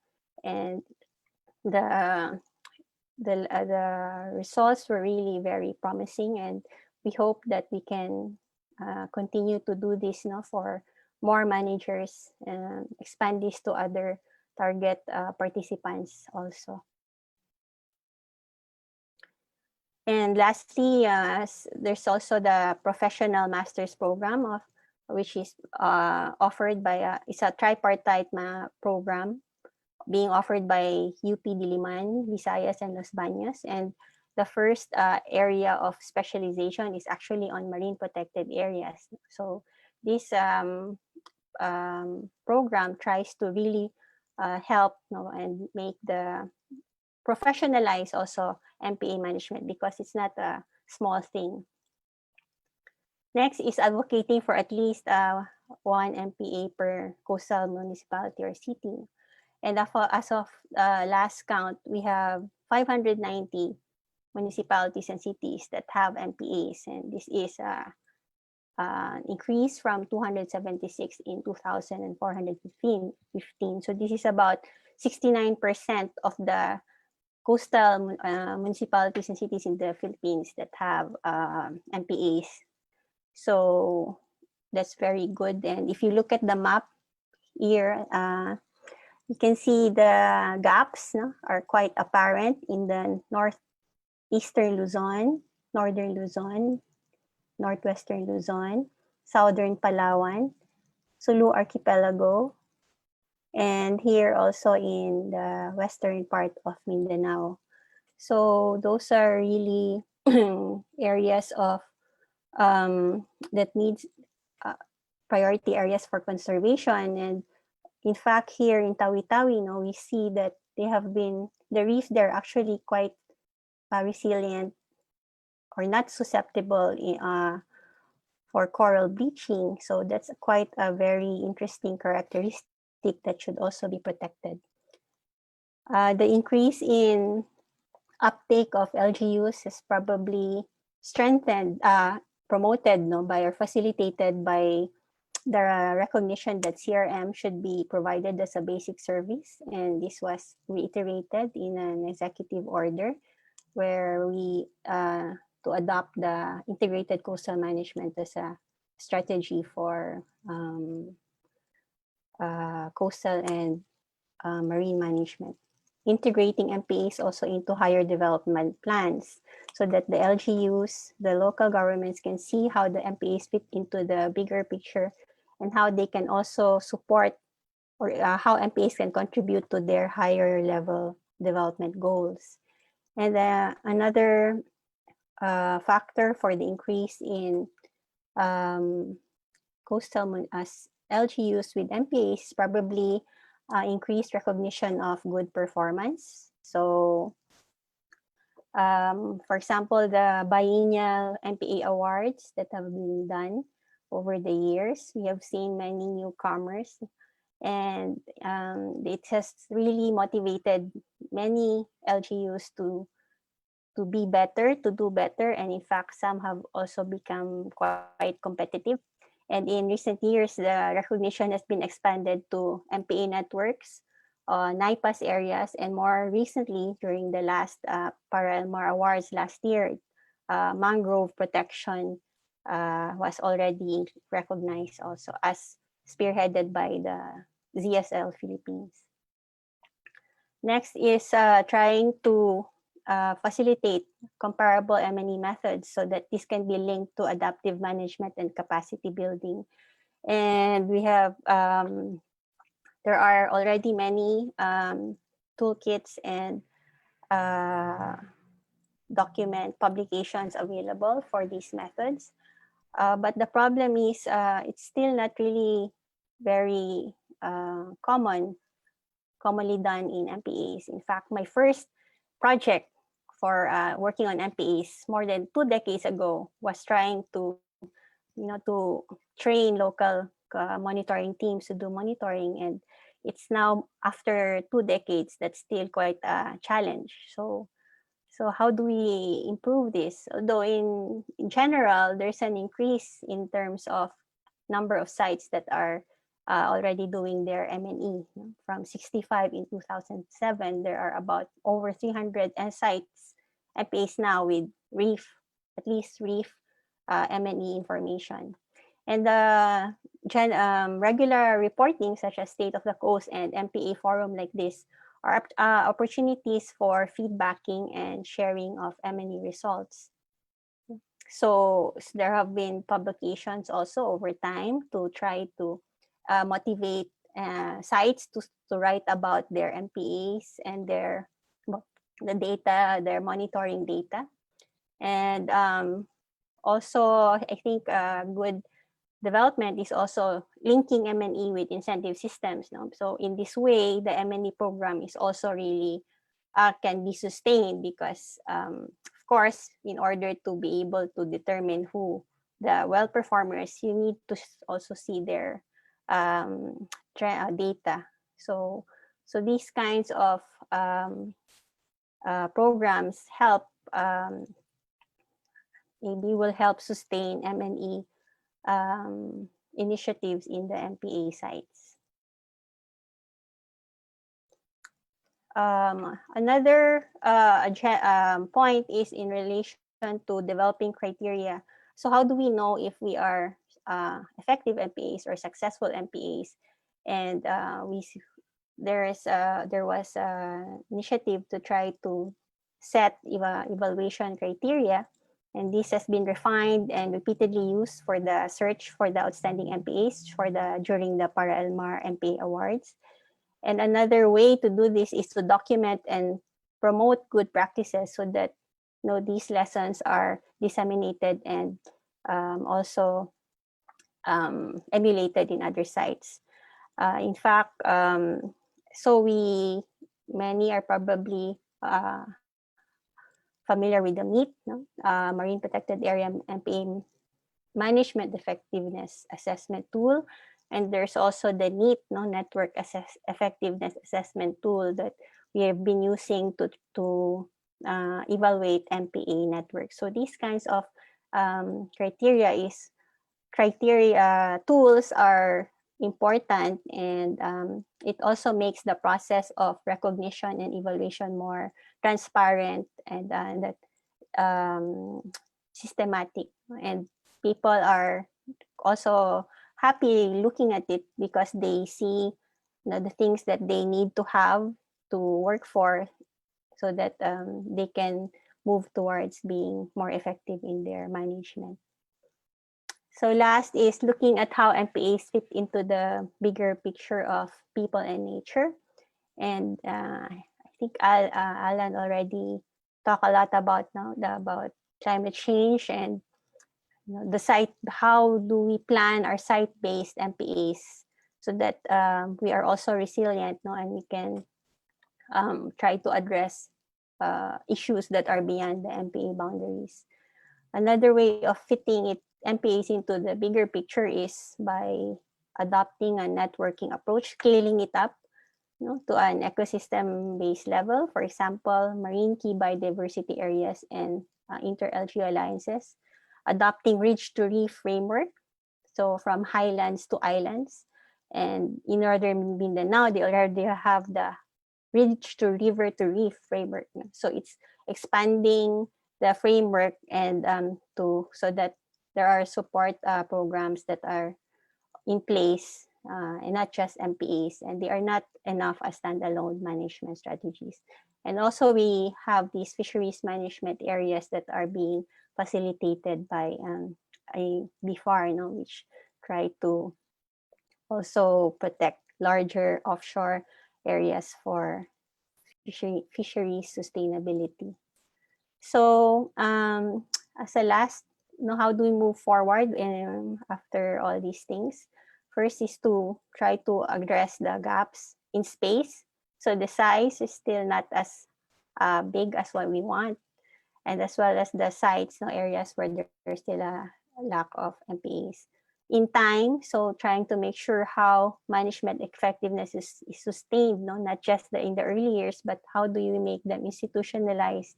and the results were really very promising, and we hope that we can continue to do this, for more managers and expand this to other target participants also. And lastly, there's also the professional master's program which is offered by it's a tripartite program being offered by UP Diliman, Visayas, and Los Baños. And the first area of specialization is actually on marine protected areas. So this program tries to really help and make the professionalize also MPA management, because it's not a small thing. Next is advocating for at least one MPA per coastal municipality or city. And as of last count, we have 590 municipalities and cities that have MPAs, and this is an increase from 276 in 2015. So this is about 69% of the coastal municipalities and cities in the Philippines that have MPAs. So that's very good. And if you look at the map here, you can see the gaps are quite apparent in the northeastern Luzon, northern Luzon, northwestern Luzon, southern Palawan, Sulu Archipelago, and here also in the western part of Mindanao. So those are really areas of that needs priority areas for conservation. And in fact, here in Tawi-Tawi, we see that the reefs, they're actually quite resilient or not susceptible for coral bleaching. So that's quite a very interesting characteristic that should also be protected. The increase in uptake of LGUs is probably strengthened, promoted by or facilitated by the recognition that CRM should be provided as a basic service. And this was reiterated in an executive order where we to adopt the integrated coastal management as a strategy for coastal and marine management. Integrating MPAs also into higher development plans so that the LGUs, the local governments, can see how the MPAs fit into the bigger picture and how they can also support or how MPAs can contribute to their higher level development goals. And another factor for the increase in coastal LGUs with MPAs is probably increased recognition of good performance. So For example, the biennial MPA awards that have been done over the years, we have seen many newcomers, and it has really motivated many LGUs to be better, to do better, and in fact, some have also become quite competitive. And in recent years, the recognition has been expanded to MPA networks, NIPAS areas, and more recently, during the last Para-Elmar Awards last year, mangrove protection was already recognized also as spearheaded by the ZSL Philippines. Next is trying to facilitate comparable M&E methods so that this can be linked to adaptive management and capacity building. And we have, there are already many toolkits and document publications available for these methods. But the problem is it's still not really very commonly done in MPAs. In fact, my first project for working on MPAs more than 2 decades ago was trying to, to train local monitoring teams to do monitoring, and it's now after 2 decades that's still quite a challenge. So how do we improve this? Although in general there's an increase in terms of number of sites that are already doing their M&E. From 65 in 2007, there are about over 300 sites, MPAs now with reef, at least reef M&E information. And the regular reporting such as State of the Coast and MPA forum like this are opportunities for feedbacking and sharing of M&E results. So there have been publications also over time to try to motivate sites to write about their MPAs and the data, their monitoring data. And also, I think good development is also linking M&E with incentive systems. No? So in this way, the M&E program is also really can be sustained because, of course, in order to be able to determine who the well performers, you need to also see their data. So these kinds of programs help, maybe will help sustain M&E initiatives in the MPA sites. Another point is in relation to developing criteria. So how do we know if we are effective MPAs or successful MPAs? And there was an initiative to try to set evaluation criteria, and this has been refined and repeatedly used for the search for the outstanding MPAs during the Para-Elmar MPA Awards. And another way to do this is to document and promote good practices so that these lessons are disseminated and also emulated in other sites. In fact, so many are probably familiar with the MPA, Marine Protected Area MPA Management Effectiveness Assessment Tool. And there's also the NEAT, Network Effectiveness Assessment Tool that we have been using to evaluate MPA networks. So these kinds of criteria tools are important, and it also makes the process of recognition and evaluation more transparent and that systematic. And people are also happy looking at it because they see the things that they need to have to work for so that they can move towards being more effective in their management. So last is looking at how MPAs fit into the bigger picture of people and nature. And I think Alan already talked a lot about about climate change and the site. How do we plan our site-based MPAs so that we are also resilient, and we can try to address issues that are beyond the MPA boundaries. Another way of fitting MPAs into the bigger picture is by adopting a networking approach, scaling it up, to an ecosystem-based level. For example, marine key biodiversity areas and inter-LGU alliances, adopting ridge-to-reef framework, so from highlands to islands. And in Northern Mindanao, they already have the ridge to river to reef framework. So it's expanding the framework and so that there are support programs that are in place, and not just MPAs, and they are not enough as standalone management strategies. And also we have these fisheries management areas that are being facilitated by a BFAR, which try to also protect larger offshore areas for fisheries sustainability. So as a last, how do we move forward after all these things? First is to try to address the gaps in space. So the size is still not as big as what we want, and as well as the sites, areas where there's still a lack of MPAs. In time, so trying to make sure how management effectiveness is sustained, not just in the early years, but how do you make them institutionalized?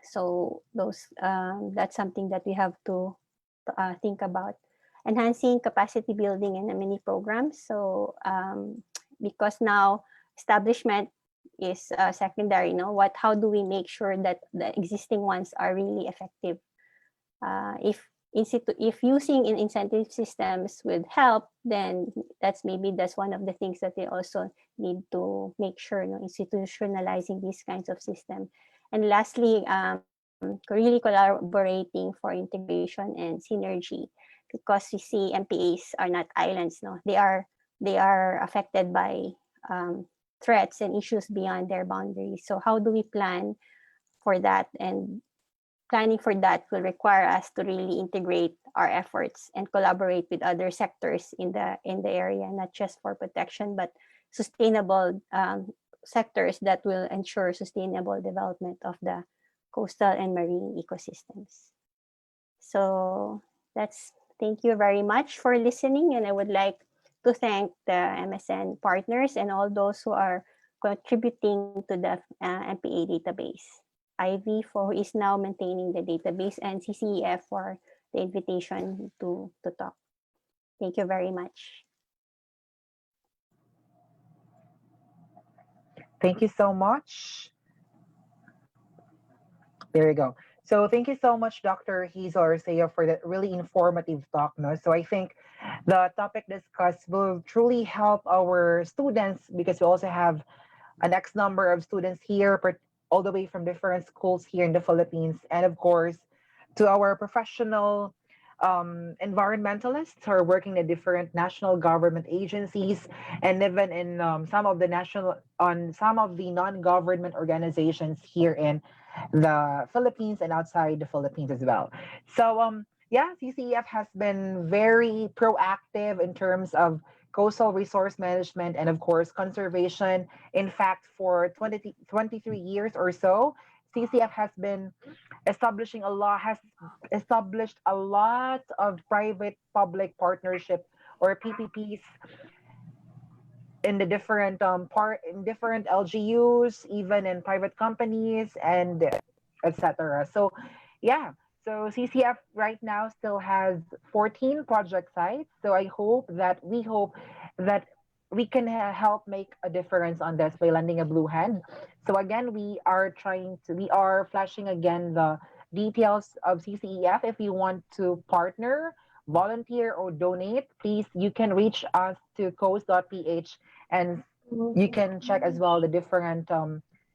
So that's something that we have to think about. Enhancing capacity building in many programs. So because now establishment is secondary, how do we make sure that the existing ones are really effective? If using incentive systems would help, then that's one of the things that they also need to make sure, institutionalizing these kinds of systems. And lastly, really collaborating for integration and synergy, because we see MPAs are not islands. They are affected by threats and issues beyond their boundaries. So how do we plan for that? And planning for that will require us to really integrate our efforts and collaborate with other sectors in the area, not just for protection, but sustainable sectors that will ensure sustainable development of the coastal and marine ecosystems. So thank you very much for listening, and I would like to thank the MSN partners and all those who are contributing to the MPA database. Ivy, who is now maintaining the database, and CCEF for the invitation to talk. Thank you very much. Thank you so much. There you go. So thank you so much, Dr. Hazel Arceo, for that really informative talk. So I think the topic discussed will truly help our students, because we also have an X number of students here, all the way from different schools here in the Philippines, and of course to our professional environmentalists who are working in different national government agencies, and even in some of the non-government organizations here in the Philippines and outside the Philippines as well. So CCEF has been very proactive in terms of coastal resource management and of course conservation. In fact, for 23 years or so, CCF has established a lot of private-public partnership, or PPPs, in the different different LGUs, even in private companies, and etc. So CCF right now still has 14 project sites. So we hope that we can help make a difference on this by lending a blue hand. So again, we are flashing again the details of CCEF. If you want to partner, volunteer, or donate, please, you can reach us to coast.ph, and you can check as well the different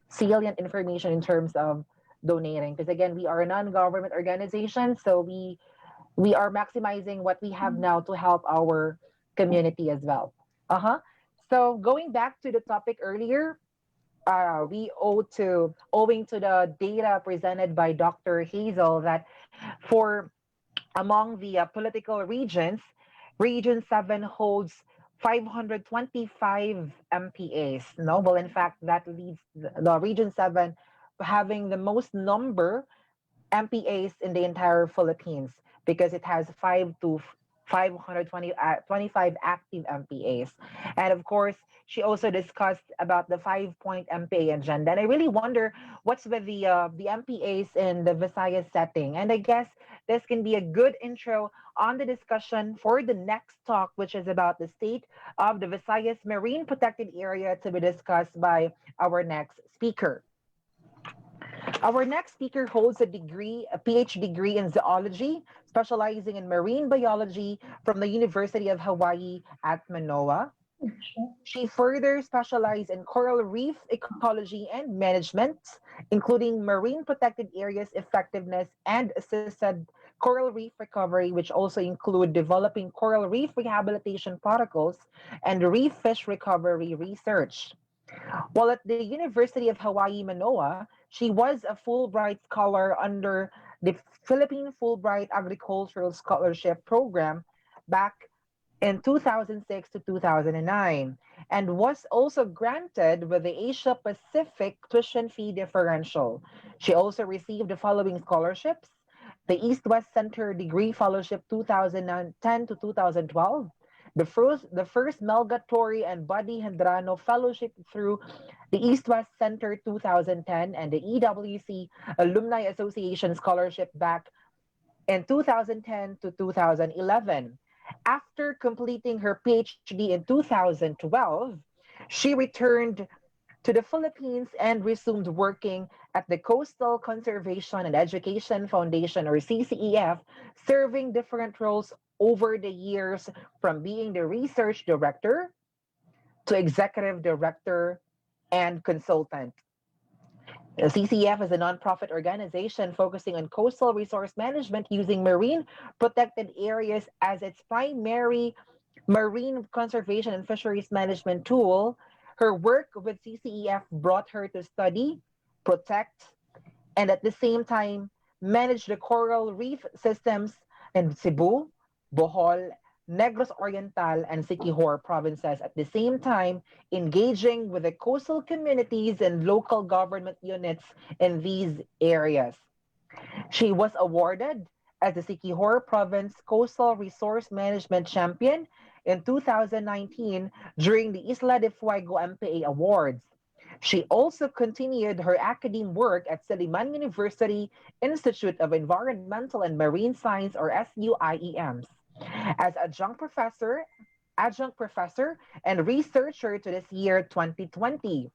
salient information in terms of donating, because again, we are a non-government organization, so we are maximizing what we have now to help our community as well. So going back to the topic earlier, owing to the data presented by Dr. Hazel, that for among the political regions, Region 7 holds 525 MPAs. No, well, in fact, that leads the Region 7 having the most number MPAs in the entire Philippines because it has 520 25 active MPAs. And of course, she also discussed about the 5-point MPA agenda. And I really wonder what's with the MPAs in the Visayas setting. And I guess this can be a good intro on the discussion for the next talk, which is about the state of the Visayas Marine Protected Area to be discussed by our next speaker. Our next speaker holds a PhD degree in zoology, specializing in marine biology from the University of Hawaii at Manoa. She further specialized in coral reef ecology and management, including marine protected areas effectiveness and assisted coral reef recovery, which also include developing coral reef rehabilitation protocols and reef fish recovery research. While at the University of Hawaii Manoa, she was a Fulbright scholar under the Philippine Fulbright Agricultural Scholarship Program back in 2006 to 2009 and was also granted with the Asia Pacific tuition fee differential. She also received the following scholarships: the East West Center Degree Fellowship 2010 to 2012, the first Melgatory and Buddy Hendrano Fellowship through the East West Center 2010, and the EWC Alumni Association Scholarship back in 2010 to 2011. After completing her PhD in 2012, she returned to the Philippines and resumed working at the Coastal Conservation and Education Foundation, or CCEF, serving different roles over the years from being the research director to executive director and consultant. The CCF is a nonprofit organization focusing on coastal resource management using marine protected areas as its primary marine conservation and fisheries management tool. Her work with CCEF brought her to study, protect, and at the same time manage the coral reef systems in Cebu, Bohol, Negros Oriental, and Siquijor provinces, at the same time engaging with the coastal communities and local government units in these areas. She was awarded as the Siquijor Province Coastal Resource Management Champion in 2019 during the Isla de Fuego MPA Awards. She also continued her academic work at Silliman University Institute of Environmental and Marine Science, or SUIEMS, as adjunct professor and researcher to this year 2020.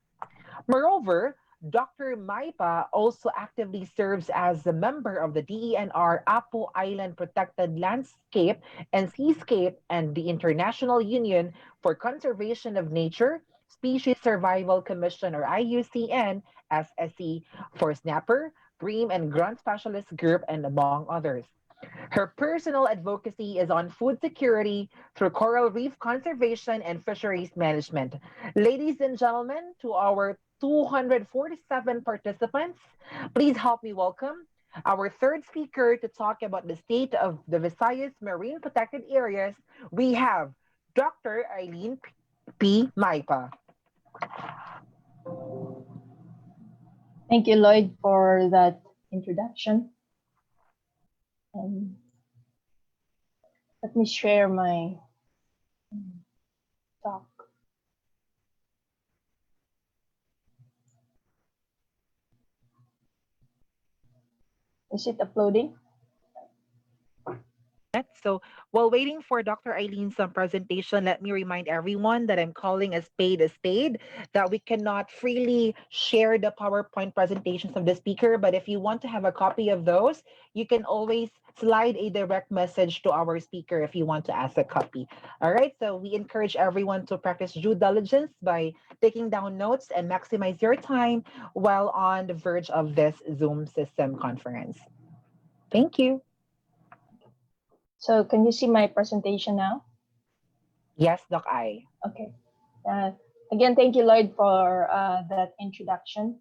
Moreover, Dr. Maypa also actively serves as a member of the DENR Apo Island Protected Landscape and Seascape and the International Union for Conservation of Nature Species Survival Commission, or IUCN SSC, for snapper, bream, and grunt specialist group, and among others. Her personal advocacy is on food security through coral reef conservation and fisheries management. Ladies and gentlemen, to our 247 participants, please help me welcome our third speaker to talk about the state of the Visayas marine protected areas. We have Dr. Aileen P. Maypa. Thank you, Lloyd, for that introduction. Let me share my talk. Is it uploading? So while waiting for Dr. Eileen's presentation, let me remind everyone that I'm calling a spade, that we cannot freely share the PowerPoint presentations of the speaker. But if you want to have a copy of those, you can always slide a direct message to our speaker if you want to ask a copy. All right, so we encourage everyone to practice due diligence by taking down notes and maximize your time while on the verge of this Zoom system conference. Thank you. So can you see my presentation now? Yes, Doc I. Okay. Again, thank you, Lloyd, for that introduction.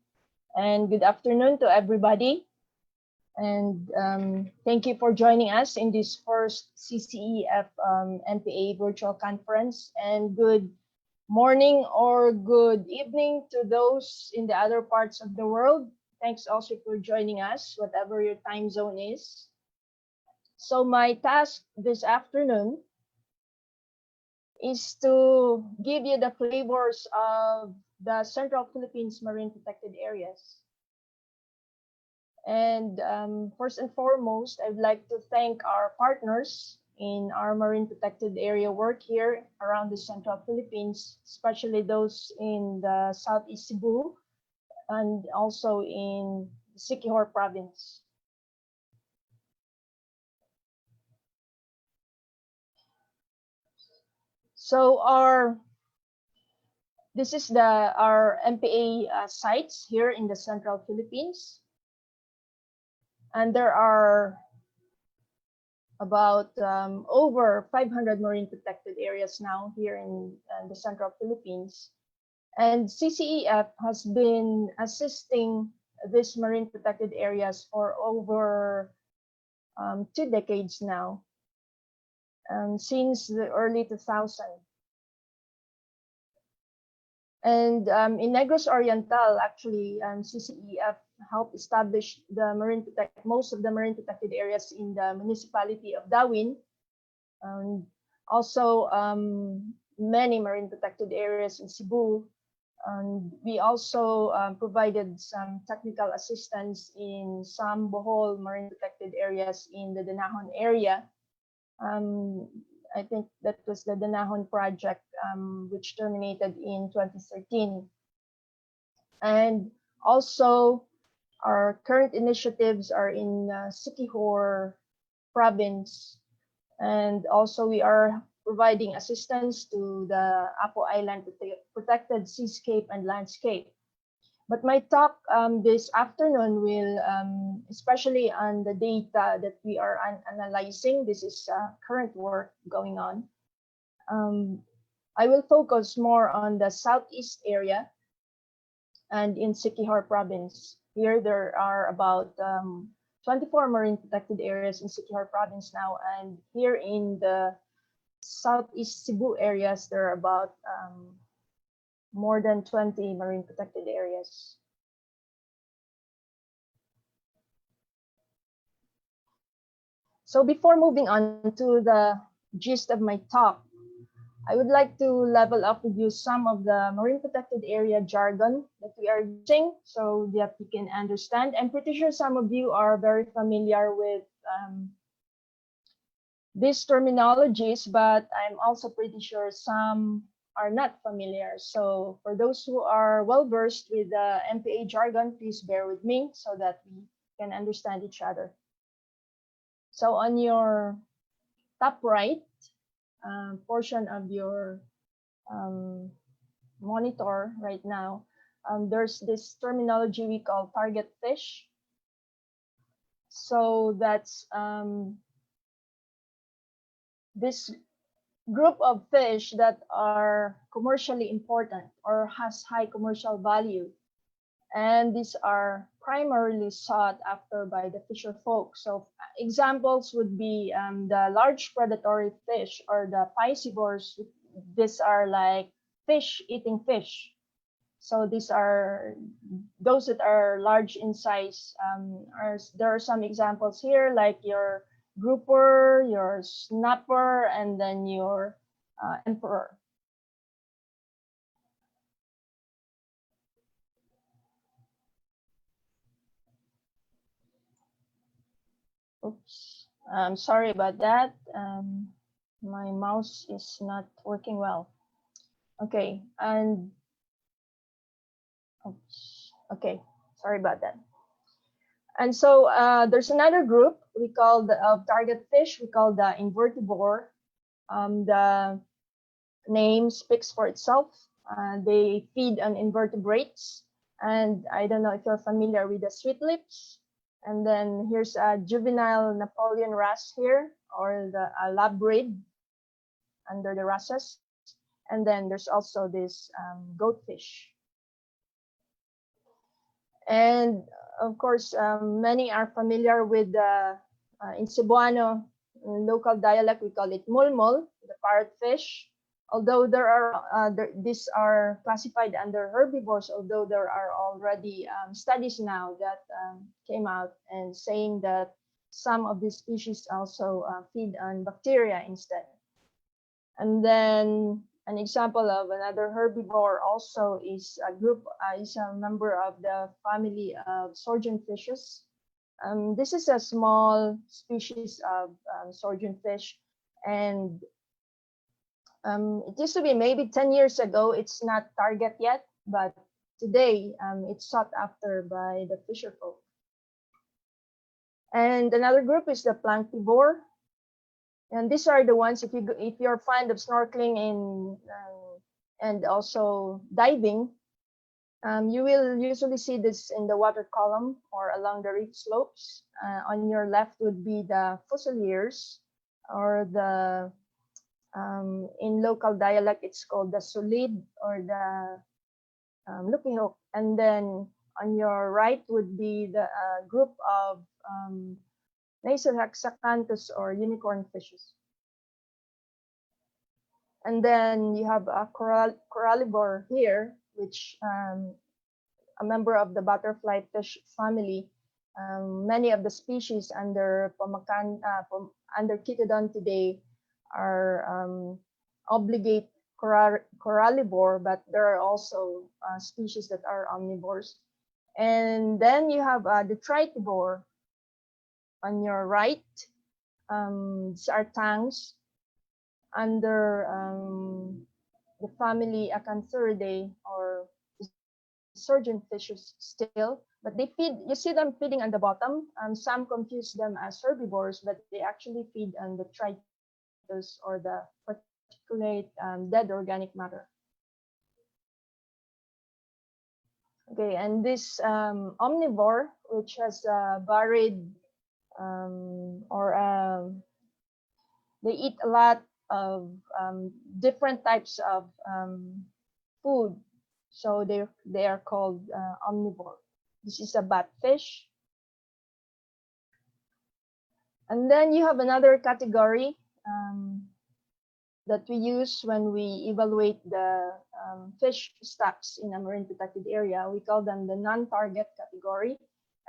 And good afternoon to everybody. And thank you for joining us in this first CCEF MPA virtual conference. And good morning or good evening to those in the other parts of the world. Thanks also for joining us, whatever your time zone is. So my task this afternoon is to give you the flavors of the Central Philippines Marine Protected Areas. And first and foremost, I'd like to thank our partners in our marine protected area work here around the Central Philippines, especially those in the Southeast Cebu and also in Siquijor province. So this is our MPA sites here in the Central Philippines. And there are about over 500 marine protected areas now here in the Central Philippines. And CCEF has been assisting these marine protected areas for over 2 decades now, since the early 2000s. And in Negros Oriental, actually, CCEF helped establish most of the marine protected areas in the municipality of Dawin, and also many marine protected areas in Cebu. And we also provided some technical assistance in some Bohol marine protected areas in the Danahon area. I think that was the Danahon project, which terminated in 2013. And also, our current initiatives are in Siquijor province. And also, we are providing assistance to the Apo Island protected seascape and landscape. But my talk this afternoon will, especially on the data that we are analyzing, this is current work going on. I will focus more on the southeast area and in Siquijor province. Here there are about 24 marine protected areas in Siquijor province now, and here in the southeast Cebu areas, there are about more than 20 marine protected areas. So before moving on to the gist of my talk, I would like to level up with you some of the marine protected area jargon that we are using so that you can understand. I'm pretty sure some of you are very familiar with these terminologies, but I'm also pretty sure some are not familiar. So for those who are well versed with the MPA jargon, please bear with me so that we can understand each other. So on your top right portion of your monitor right now, there's this terminology we call target fish. So that's this group of fish that are commercially important or has high commercial value, and these are primarily sought after by the fisher folk. So examples would be the large predatory fish or the piscivores. These are like fish eating fish. So these are those that are large in size. There are some examples here, like your grouper, your snapper, and then your emperor. Oops, I'm sorry about that. My mouse is not working well. Okay, and oops, okay, sorry about that. And so there's another group we call the target fish. We call the invertebrate. The name speaks for itself. They feed on invertebrates, and I don't know if you're familiar with the sweet lips. And then here's a juvenile Napoleon wrasse here, or the labrid under the wrasses. And then there's also this goatfish. And of course, many are familiar with the, in Cebuano, local dialect, we call it mulmol, the parrotfish. Although these are classified under herbivores, although there are already studies now that came out and saying that some of these species also feed on bacteria instead. And then an example of another herbivore also is a member of the family of surgeonfishes. This is a small species of surgeonfish, and it used to be maybe 10 years ago, it's not target yet, but today it's sought after by the fisher folk. And another group is the planktivore. And these are the ones, if you're fond of snorkeling and also diving, you will usually see this in the water column or along the reef slopes. On your left would be the fusiliers, or the in local dialect it's called the solid or the looking hook. And then on your right would be the group of Nasal-hexacanthus or unicorn fishes. And then you have a corallivore here, which a member of the butterfly fish family. Many of the species under under Chaetodon today are obligate corallivore, but there are also species that are omnivores. And then you have the tritivore on your right. These are tangs under the family Acanthuridae or surgeonfishes still, but they feed, you see them feeding on the bottom. Some confuse them as herbivores, but they actually feed on the tritus or the particulate dead organic matter. Okay, and this omnivore, which has varied they eat a lot of different types of food, so they are called omnivore. This is a batfish. And then you have another category that we use when we evaluate the fish stocks in a marine protected area. We call them the non-target category.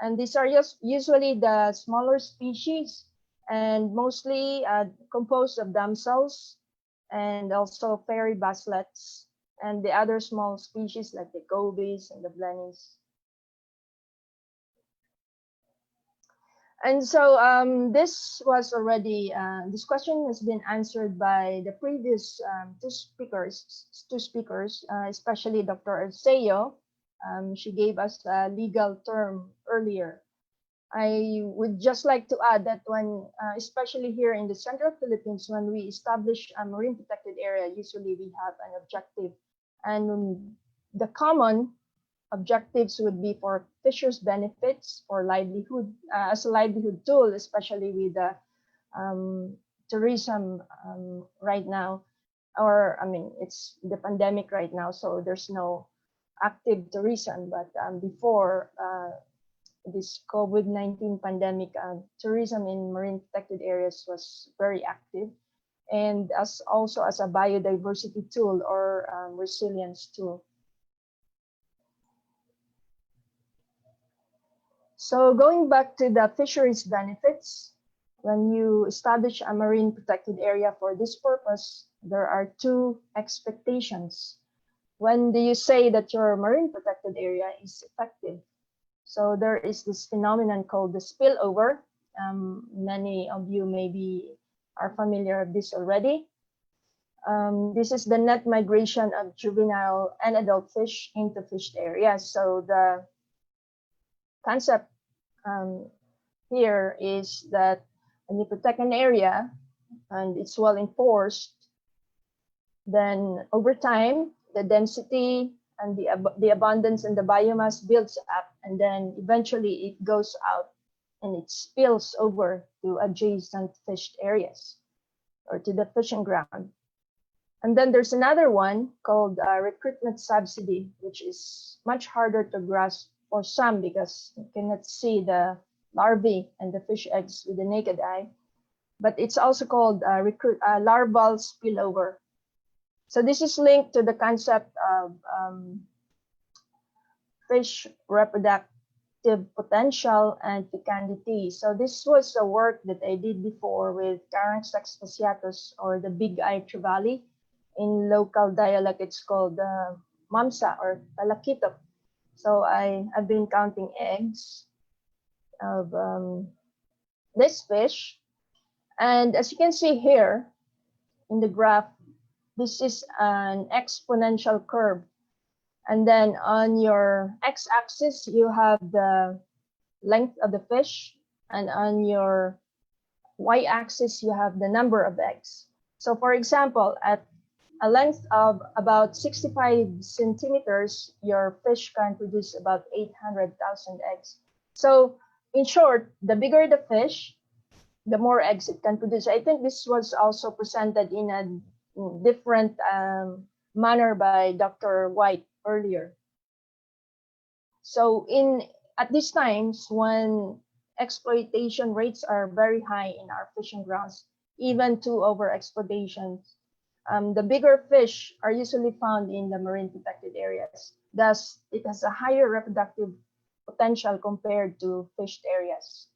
And these are usually the smaller species and mostly composed of damsels and also fairy basslets and the other small species like the gobies and the blennies. And so this was already, this question has been answered by the previous two speakers, especially Dr. Arceo. She gave us a legal term earlier. I would just like to add that when, especially here in the central Philippines, when we establish a marine protected area, usually we have an objective. And the common objectives would be for fishers' benefits, for livelihood, as a livelihood tool, especially with the tourism right now. Or, I mean, it's the pandemic right now, so there's no active tourism. But before this COVID-19 pandemic, tourism in marine protected areas was very active, and also as a biodiversity tool or resilience tool. So going back to the fisheries benefits, when you establish a marine protected area for this purpose, there are two expectations. When do you say that your marine protected area is effective? So there is this phenomenon called the spillover. Many of you maybe are familiar with this already. This is the net migration of juvenile and adult fish into fished areas. So the concept here is that when you protect an area and it's well enforced, then over time, the density and the abundance and the biomass builds up, and then eventually it goes out and it spills over to adjacent fished areas or to the fishing ground. And then there's another one called recruitment subsidy, which is much harder to grasp for some because you cannot see the larvae and the fish eggs with the naked eye. But it's also called larval spillover. So this is linked to the concept of fish reproductive potential and fecundity. So this was a work that I did before with Caranx fasciatus, or the big eye trevally. In local dialect, it's called mamsa or talakito. So I've been counting eggs of this fish. And as you can see here in the graph, this is an exponential curve. And then on your x-axis, you have the length of the fish. And on your y-axis, you have the number of eggs. So for example, at a length of about 65 centimeters, your fish can produce about 800,000 eggs. So in short, the bigger the fish, the more eggs it can produce. I think this was also presented in a different manner by Dr. White earlier. So at these times when exploitation rates are very high in our fishing grounds, even to overexploitation, the bigger fish are usually found in the marine protected areas. Thus, it has a higher reproductive potential compared to fished areas.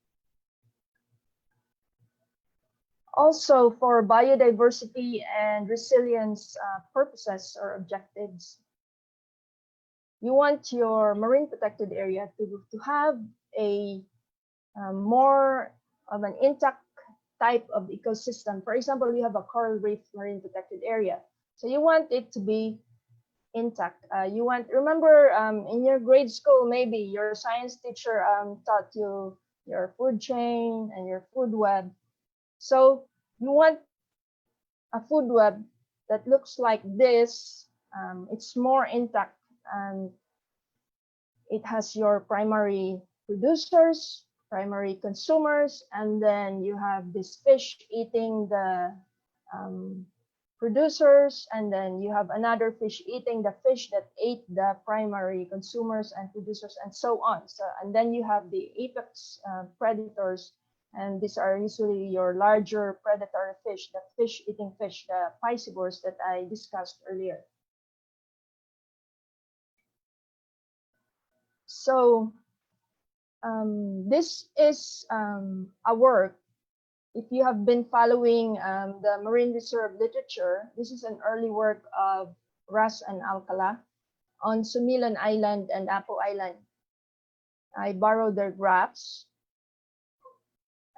Also, for biodiversity and resilience purposes or objectives, you want your marine protected area to have a more of an intact type of ecosystem. For example, you have a coral reef marine protected area. So you want it to be intact. Remember in your grade school, maybe your science teacher taught you your food chain and your food web. So you want a food web that looks like this. It's more intact, and it has your primary producers, primary consumers, and then you have this fish eating the producers, and then you have another fish eating the fish that ate the primary consumers and producers, and so on. So, and then you have the apex predators, and these are usually your larger predatory fish, the fish-eating fish, the piscivores that I discussed earlier. So this is a work. If you have been following the marine reserve literature, this is an early work of Ras and Alcala on Sumilan Island and Apo Island. I borrowed their graphs.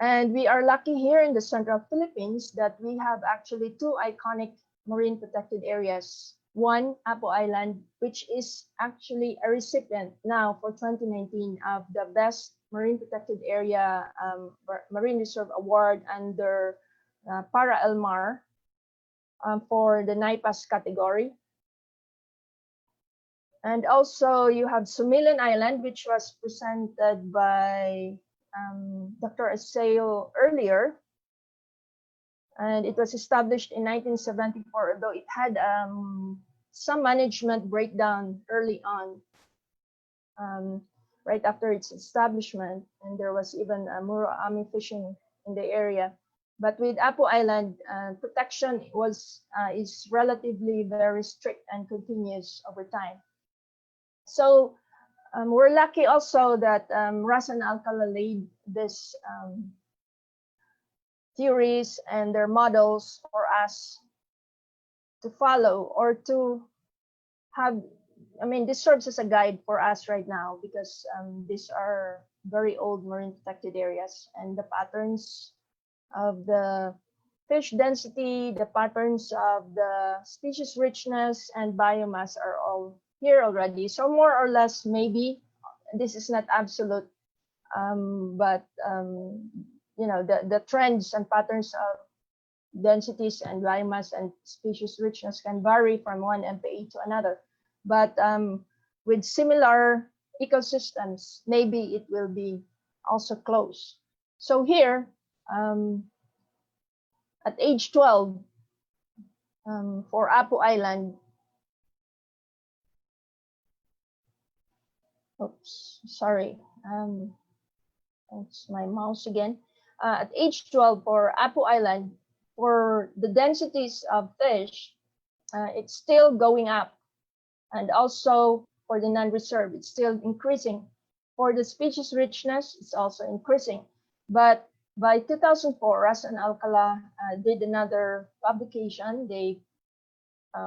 And we are lucky here in the central Philippines that we have actually two iconic marine protected areas. One, Apo Island, which is actually a recipient now for 2019 of the Best Marine Protected Area Marine Reserve Award under Para El Mar for the Maypas category. And also you have Sumilan Island, which was presented by Dr. Arceo earlier. And it was established in 1974, although it had some management breakdown early on, right after its establishment, and there was even Muro Ami fishing in the area. But with Apo Island, protection is relatively very strict and continuous over time. So we're lucky also that Ras and Alcala laid this theories and their models for us to follow or to have. I mean, this serves as a guide for us right now because these are very old marine protected areas, and the patterns of the fish density, the patterns of the species richness and biomass are all here already. So more or less, maybe this is not absolute, but you know, the trends and patterns of densities and biomass and species richness can vary from one MPA to another. But with similar ecosystems, maybe it will be also close. So here, at age 12, for Apo Island, Oops, sorry. It's my mouse again. At age 12 for Apu Island, for the densities of fish, it's still going up. And also for the non-reserve, it's still increasing. For the species richness, it's also increasing. But by 2004, Ras and Alcala did another publication. They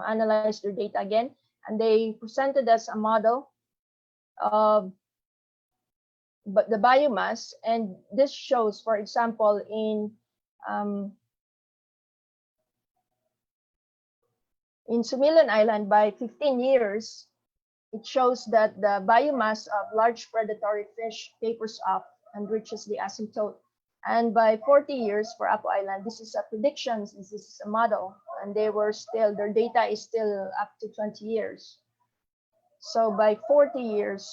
analyzed their data again, and they presented us a model of the biomass. And this shows, for example, in Sumilan Island, by 15 years, it shows that the biomass of large predatory fish tapers off and reaches the asymptote. And by 40 years for Apo Island, this is a prediction, this is a model, and their data is still up to 20 years. So by 40 years,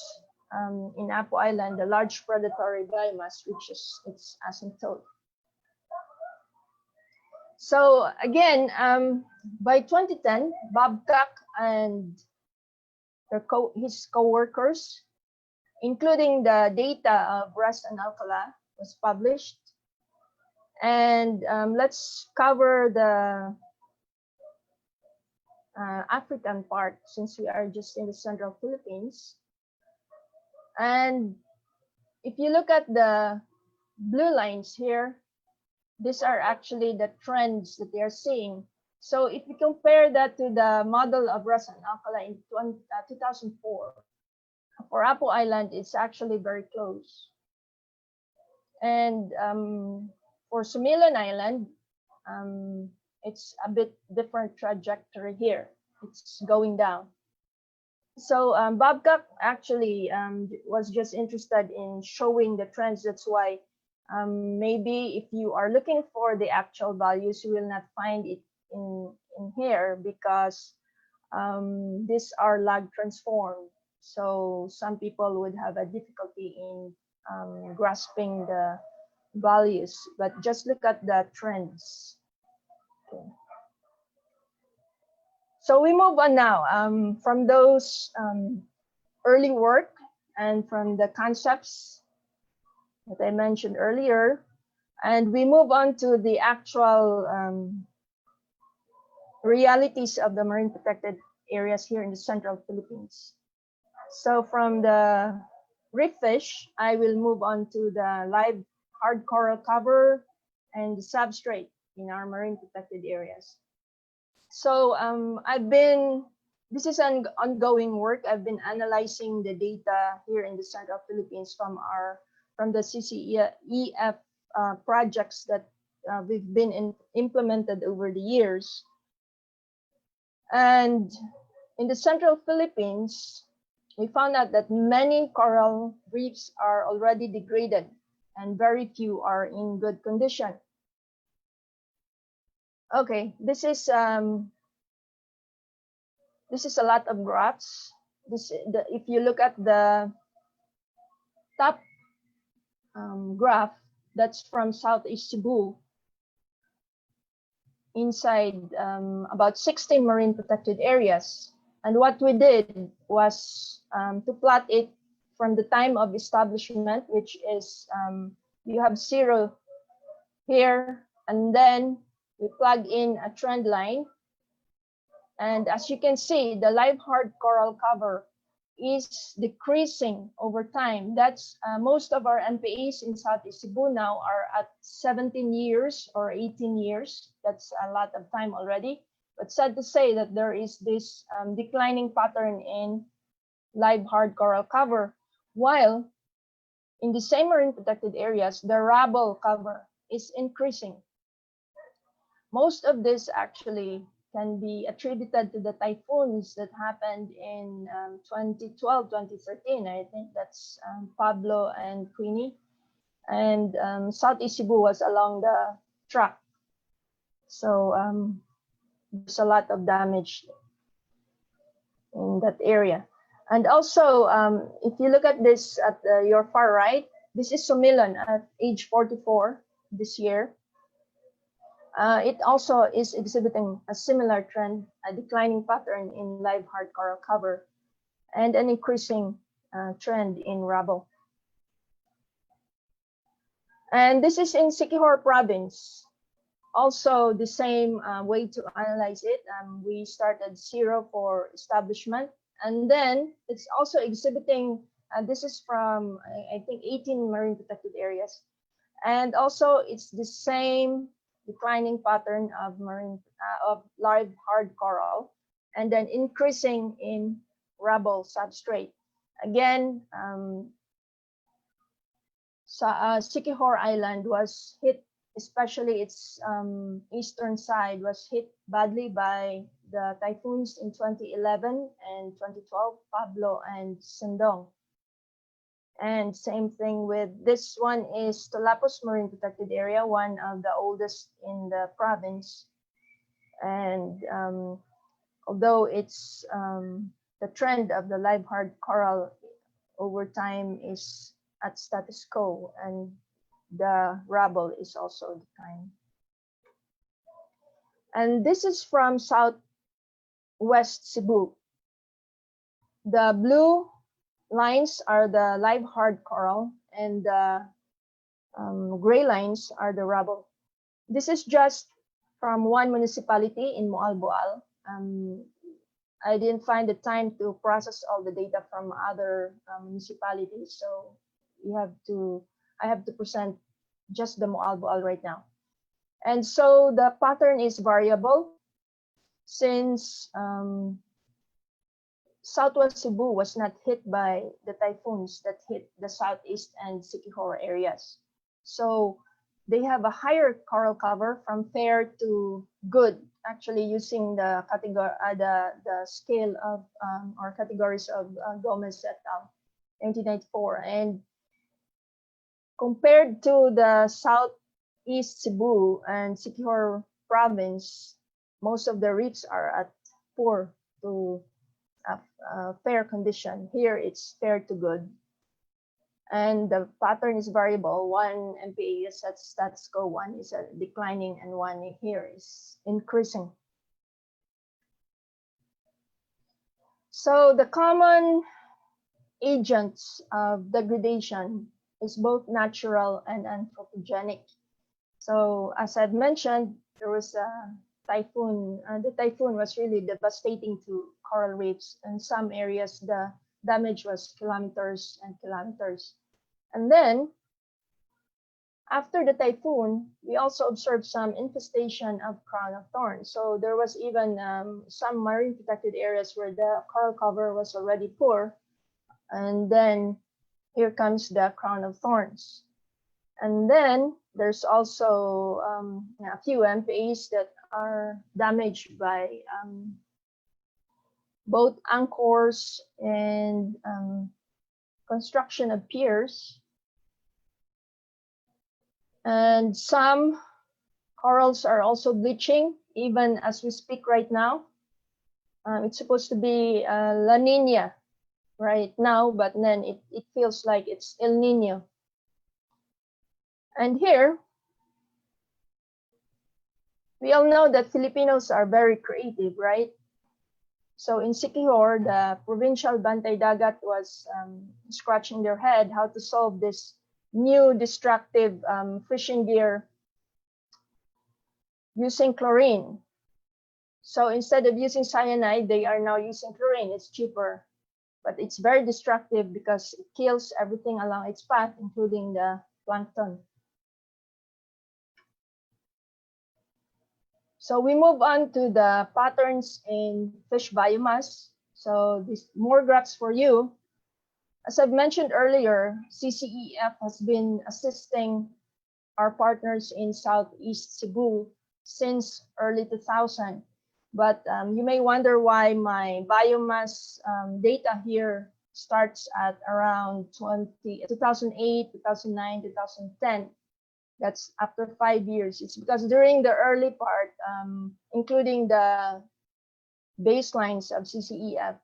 in Apo Island, the large predatory biomass reaches its asymptote. So again, by 2010, Babcock and his co-workers, including the data of Ras and Alcala, was published. And let's cover the African part, since we are just in the central Philippines. And if you look at the blue lines here, these are actually the trends that they are seeing. So if we compare that to the model of Ras and Alcala in 2004, for Apo Island, it's actually very close. And for Sumilan Island, it's a bit different trajectory here. It's going down. So Babcock actually was just interested in showing the trends. That's why maybe if you are looking for the actual values, you will not find it in here, because these are lag transformed. So some people would have a difficulty in grasping the values, but just look at the trends. Okay. So we move on now from those early work and from the concepts that I mentioned earlier, and we move on to the actual realities of the marine protected areas here in the central Philippines. So from the reef fish, I will move on to the live hard coral cover and the substrate in our marine protected areas. So this is an ongoing work. I've been analyzing the data here in the central Philippines from the CCEF projects that we've been implemented over the years. And in the central Philippines, we found out that many coral reefs are already degraded and very few are in good condition. Okay, this is a lot of graphs. If you look at the top graph, that's from Southeast Cebu, inside about 16 marine protected areas. And what we did was to plot it from the time of establishment, which is you have 0 here, and then we plug in a trend line. And as you can see, the live hard coral cover is decreasing over time. That's most of our MPAs in Southeast Cebu now are at 17 years or 18 years. That's a lot of time already. But sad to say that there is this declining pattern in live hard coral cover, while in the same marine protected areas, the rubble cover is increasing. Most of this actually can be attributed to the typhoons that happened in 2012, 2013. I think that's Pablo and Queenie. And Southeast Cebu was along the track. So there's a lot of damage in that area. And also, if you look at this at your far right, this is Sumilan at age 44 this year. It also is exhibiting a similar trend, a declining pattern in live hard coral cover, and an increasing trend in rubble. And this is in Siquijor province. Also the same way to analyze it. We started 0 for establishment, and then it's also exhibiting, this is from, I think, 18 marine protected areas. And also it's the same declining pattern of of live hard coral, and then increasing in rubble substrate. Again, Siquijor Island was hit, especially its eastern side was hit badly by the typhoons in 2011 and 2012, Pablo and Sindong. And same thing with this one is Tolapos Marine Protected Area, one of the oldest in the province. And although it's the trend of the live hard coral over time is at status quo, and the rubble is also declining. And this is from southwest Cebu. The blue lines are the live hard coral, and the gray lines are the rubble. This is just from one municipality in Moalboal. I didn't find the time to process all the data from other municipalities, so I have to present just the Moalboal right now. And so the pattern is variable since Southwest Cebu was not hit by the typhoons that hit the southeast and Siquijor areas. So they have a higher coral cover from fair to good, actually using the category, the scale of or categories of Gomez et al. 1994. And compared to the southeast Cebu and Siquijor province, most of the reefs are at poor to fair condition. Here it's fair to good. And the pattern is variable. One MPA is at status quo, one is declining, and one here is increasing. So the common agents of degradation is both natural and anthropogenic. So as I've mentioned, there was a typhoon. The typhoon was really devastating to coral reefs. In some areas, the damage was kilometers and kilometers. And then, after the typhoon, we also observed some infestation of crown of thorns. So there was even some marine protected areas where the coral cover was already poor. And then here comes the crown of thorns. And then there's also a few MPAs that are damaged by both anchors and construction of piers. And some corals are also bleaching, even as we speak right now. It's supposed to be La Nina right now, but then it feels like it's El Nino. And here, we all know that Filipinos are very creative, right? So in Siquijor, the provincial Bantay Dagat was scratching their head how to solve this new destructive fishing gear using chlorine. So instead of using cyanide, they are now using chlorine. It's cheaper, but it's very destructive because it kills everything along its path, including the plankton. So we move on to the patterns in fish biomass. So this more graphs for you. As I've mentioned earlier, CCEF has been assisting our partners in Southeast Cebu since early 2000. But you may wonder why my biomass data here starts at around 2008, 2009, 2010. That's after 5 years. It's because during the early part, including the baselines of CCEF,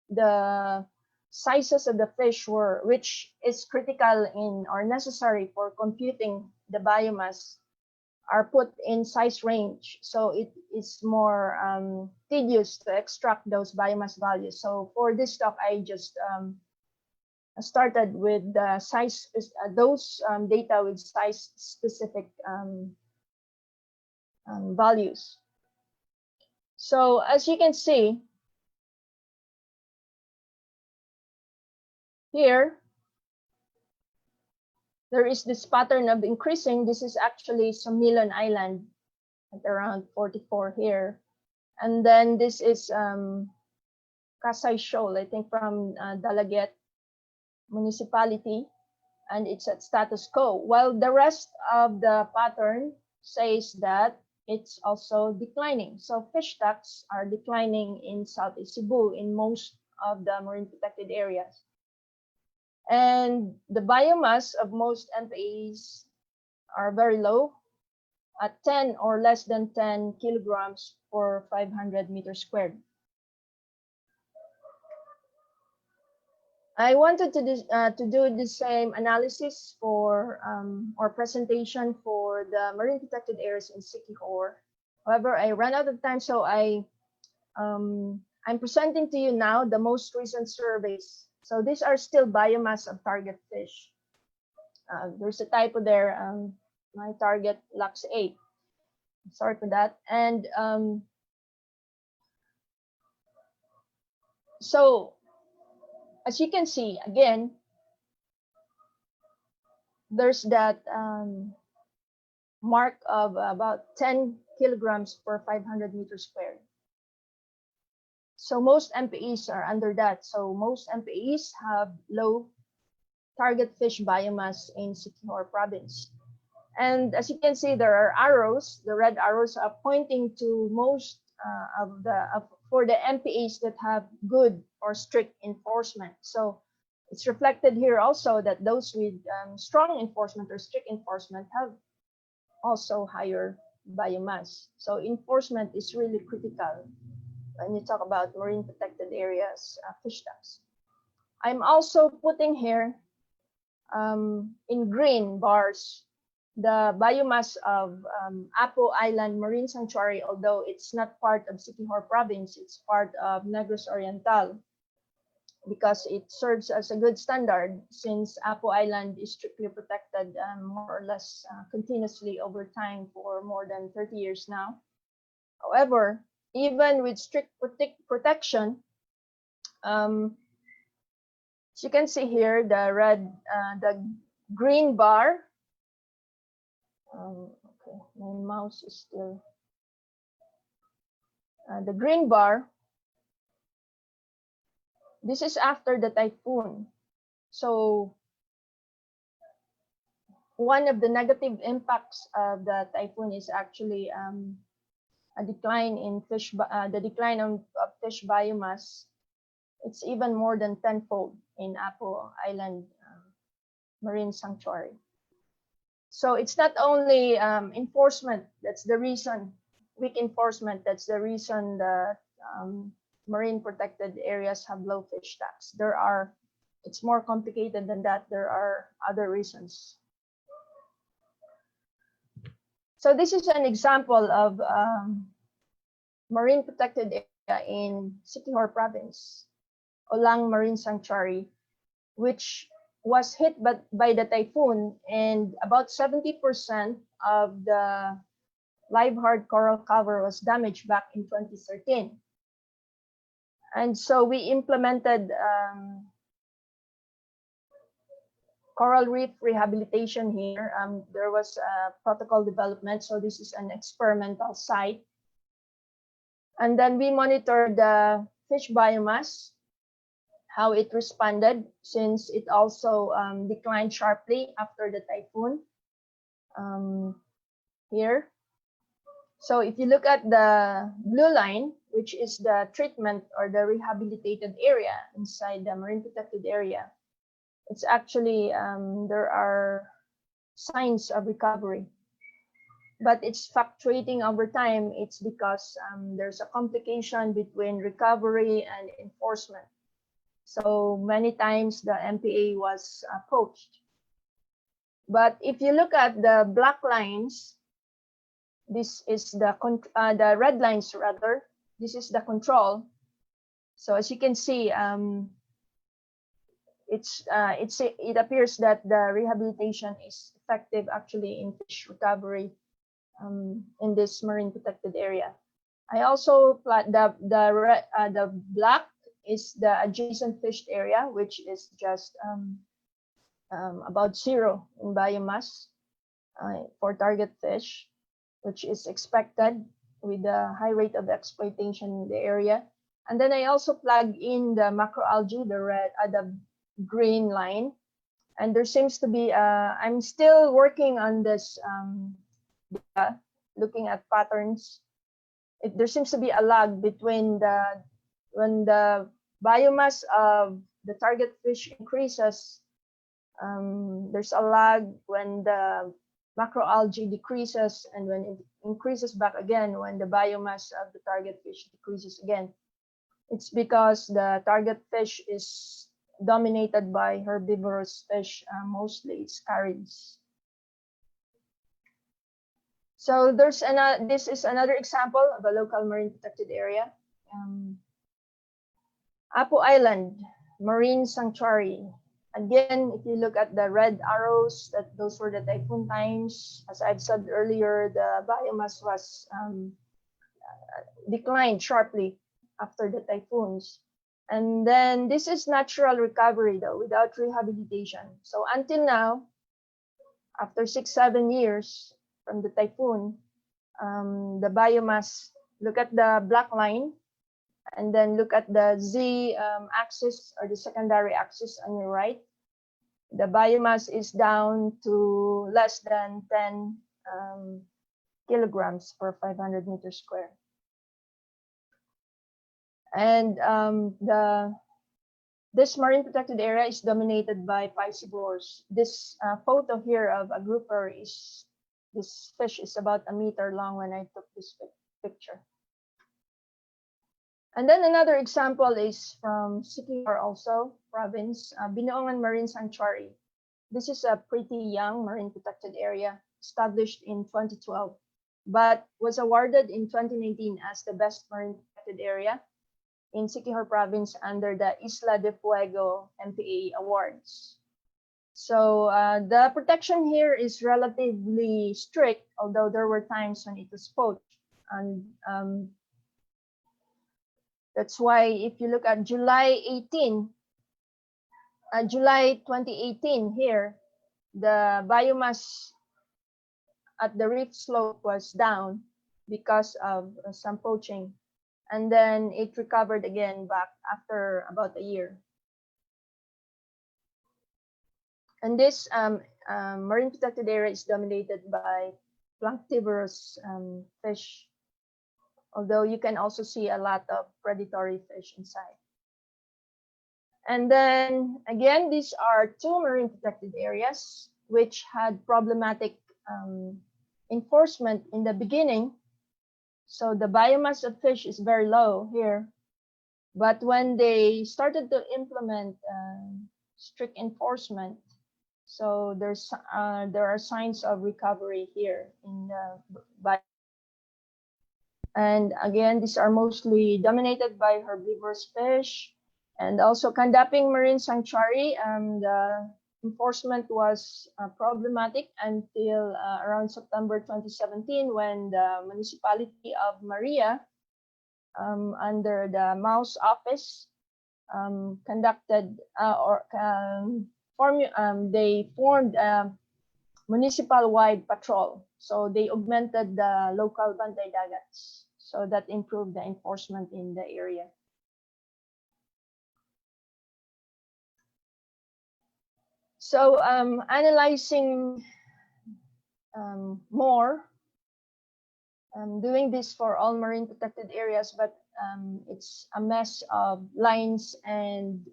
the sizes of the fish were, which is critical in or necessary for computing the biomass, are put in size range. So it is more tedious to extract those biomass values. So for this talk, I just started with the size, those data with size specific values. So as you can see here, there is this pattern of increasing. This is actually Sumilon Island at around 44 here. And then this is Kasay Shoal, I think from Dalaget municipality, and it's at status quo. While the rest of the pattern says that it's also declining. So fish stocks are declining in Southeast Cebu in most of the marine protected areas. And the biomass of most MPAs are very low at 10 or less than 10 kilograms per 500 meters squared. I wanted to do the same analysis for or presentation for the marine protected areas in Siquijor. However, I ran out of time, so I'm presenting to you now the most recent surveys. So these are still biomass of target fish. There's a typo there. My target lacks 8. Sorry for that. And so as you can see, again, there's that mark of about 10 kilograms per 500 meters squared. So most MPAs are under that. So most MPAs have low target fish biomass in Siquijor province. And as you can see, there are arrows. The red arrows are pointing to most for the MPAs that have good or strict enforcement. So it's reflected here also that those with strong enforcement or strict enforcement have also higher biomass. So enforcement is really critical when you talk about marine protected areas, fish stocks. I'm also putting here in green bars the biomass of Apo Island Marine Sanctuary, although it's not part of Siquijor province, it's part of Negros Oriental, because it serves as a good standard since Apo Island is strictly protected more or less continuously over time for more than 30 years now. However, even with strict protection, as you can see here, the green bar. Okay, my mouse is still. The green bar. This is after the typhoon. So one of the negative impacts of the typhoon is actually a decline in fish, the decline of fish biomass. It's even more than tenfold in Apo Island Marine Sanctuary. So it's not only enforcement, that's the reason, weak enforcement, that's the reason that marine protected areas have low fish stocks. It's more complicated than that. There are other reasons. So this is an example of marine protected area in Siquijor province, Olang Marine Sanctuary, which was hit by the typhoon, and about 70% of the live hard coral cover was damaged back in 2013. And so we implemented coral reef rehabilitation here. There was a protocol development, so this is an experimental site. And then we monitored the fish biomass, how it responded, since it also declined sharply after the typhoon here. So if you look at the blue line, which is the treatment or the rehabilitated area inside the marine protected area, it's actually, there are signs of recovery, but it's fluctuating over time. It's because there's a complication between recovery and enforcement. So many times the MPA was poached. But if you look at the black lines, this is the red lines rather, this is the control. So as you can see, it appears that the rehabilitation is effective actually in fish recovery in this marine protected area. I also plot the black is the adjacent fished area, which is just about 0 in biomass for target fish, which is expected with the high rate of exploitation in the area. And then I also plug in the macroalgae, the green line. And there seems to be, I'm still working on this, looking at patterns. There seems to be a lag between when the biomass of the target fish increases, there's a lag when the macroalgae decreases, and when it increases back again when the biomass of the target fish decreases again. It's because the target fish is dominated by herbivorous fish, mostly it's carids. So this is another example of a local marine protected area. Apo Island Marine Sanctuary. Again, if you look at the red arrows, those were the typhoon times. As I've said earlier, the biomass was declined sharply after the typhoons. And then this is natural recovery though, without rehabilitation. So until now, after 6-7 years from the typhoon, the biomass, look at the black line, and then look at the Z axis or the secondary axis on your right. The biomass is down to less than 10 kilograms per 500 meters square. And this marine protected area is dominated by piscivores. This photo here of a grouper this fish is about 1 meter long when I took this picture. And then another example is from Siquijor also, province, Binoongan Marine Sanctuary. This is a pretty young marine protected area established in 2012, but was awarded in 2019 as the best marine protected area in Siquijor province under the Isla de Fuego MPA awards. So the protection here is relatively strict, although there were times when it was poached. And that's why if you look at July 2018 here, the biomass at the reef slope was down because of some poaching. And then it recovered again back after about a year. And this marine protected area is dominated by planktivorous fish, although you can also see a lot of predatory fish inside. And then again, these are 2 marine protected areas which had problematic enforcement in the beginning. So the biomass of fish is very low here, but when they started to implement strict enforcement, so there are signs of recovery here in the and again, these are mostly dominated by herbivorous fish. And also Kandaping Marine Sanctuary, the enforcement was problematic until around September 2017, when the municipality of Maria, under the Mouse office, they formed a municipal-wide patrol. So they augmented the local Bantay Dagats. So that improved the enforcement in the area. So analyzing more, doing this for all marine protected areas, but it's a mess of lines and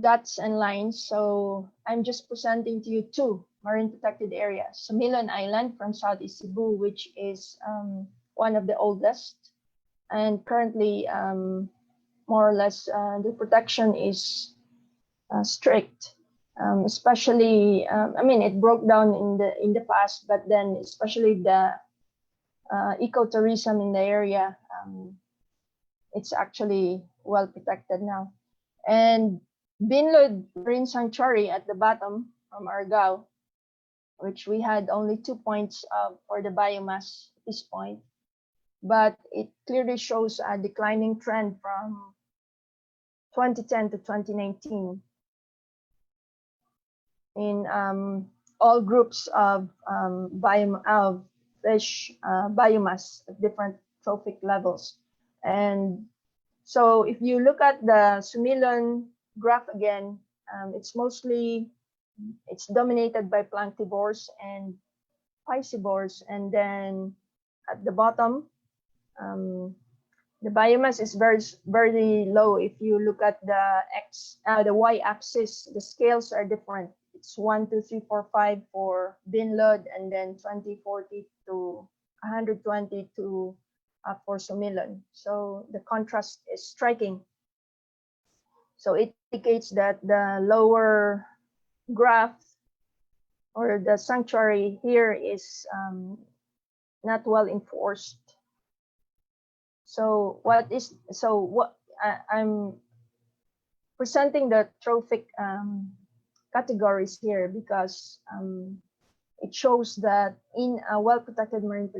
dots and lines. So I'm just presenting to you 2 marine protected areas. Milon Island from Southeast Cebu, which is one of the oldest, and currently more or less the protection is strict, especially I mean, it broke down in the past, but then especially the ecotourism in the area, it's actually well protected now. And Binlod Marine Sanctuary at the bottom from Argao, which we had only 2 points for the biomass at this point, but it clearly shows a declining trend from 2010 to 2019 in all groups of fish biomass at different trophic levels. And so if you look at the Sumilon graph again, it's dominated by planktivores and piscivores, and then at the bottom, the biomass is very low. If you look at the y-axis, the scales are different. It's 1, 2, 3, 4, 5 for Binlod, and then 20, 40 to 120 to for Sumilon. So the contrast is striking. So it indicates that the lower graph or the sanctuary here is not well enforced. So I'm presenting the trophic categories here because it shows that in a well-protected marine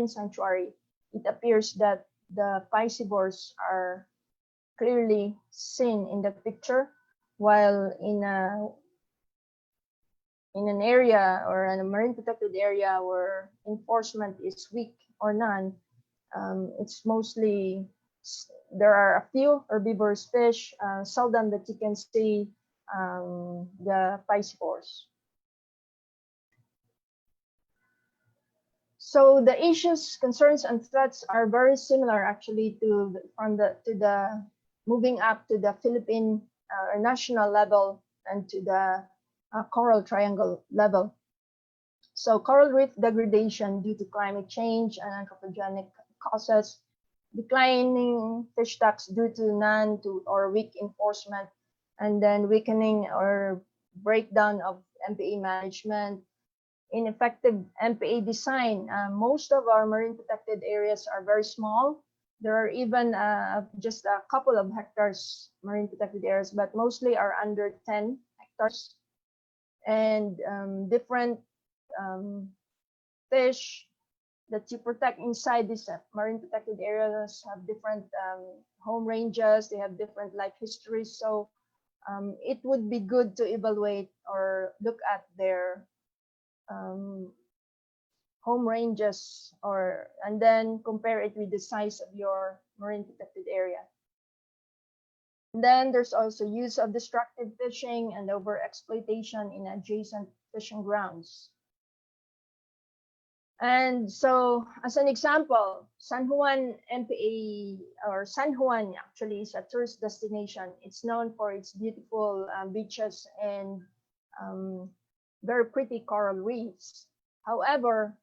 sanctuary, it appears that the piscivores are clearly seen in the picture, while in an area or in a marine protected area where enforcement is weak or none, it's mostly, there are a few herbivorous fish, seldom that you can see the piscivores. So the issues, concerns, and threats are very similar actually to the moving up to the Philippine or national level and to the coral triangle level. So coral reef degradation due to climate change and anthropogenic causes, declining fish stocks due to none to or weak enforcement, and then weakening or breakdown of MPA management, ineffective MPA design. Most of our marine protected areas are very small. There are even just a couple of hectares marine protected areas, but mostly are under 10 hectares. And different fish that you protect inside these marine protected areas have different home ranges, they have different life histories. So it would be good to evaluate or look at their home ranges and then compare it with the size of your marine protected area. And then there's also use of destructive fishing and overexploitation in adjacent fishing grounds. And so as an example, San Juan MPA, or San Juan actually is a tourist destination. It's known for its beautiful beaches and very pretty coral reefs. However,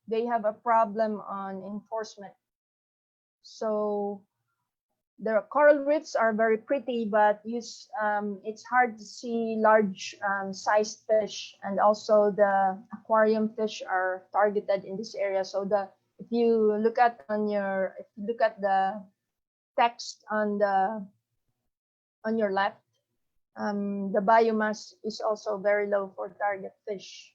they have a problem on enforcement. So the coral reefs are very pretty, but it's hard to see large sized fish, and also the aquarium fish are targeted in this area. So if you look at the text on your left, the biomass is also very low for target fish.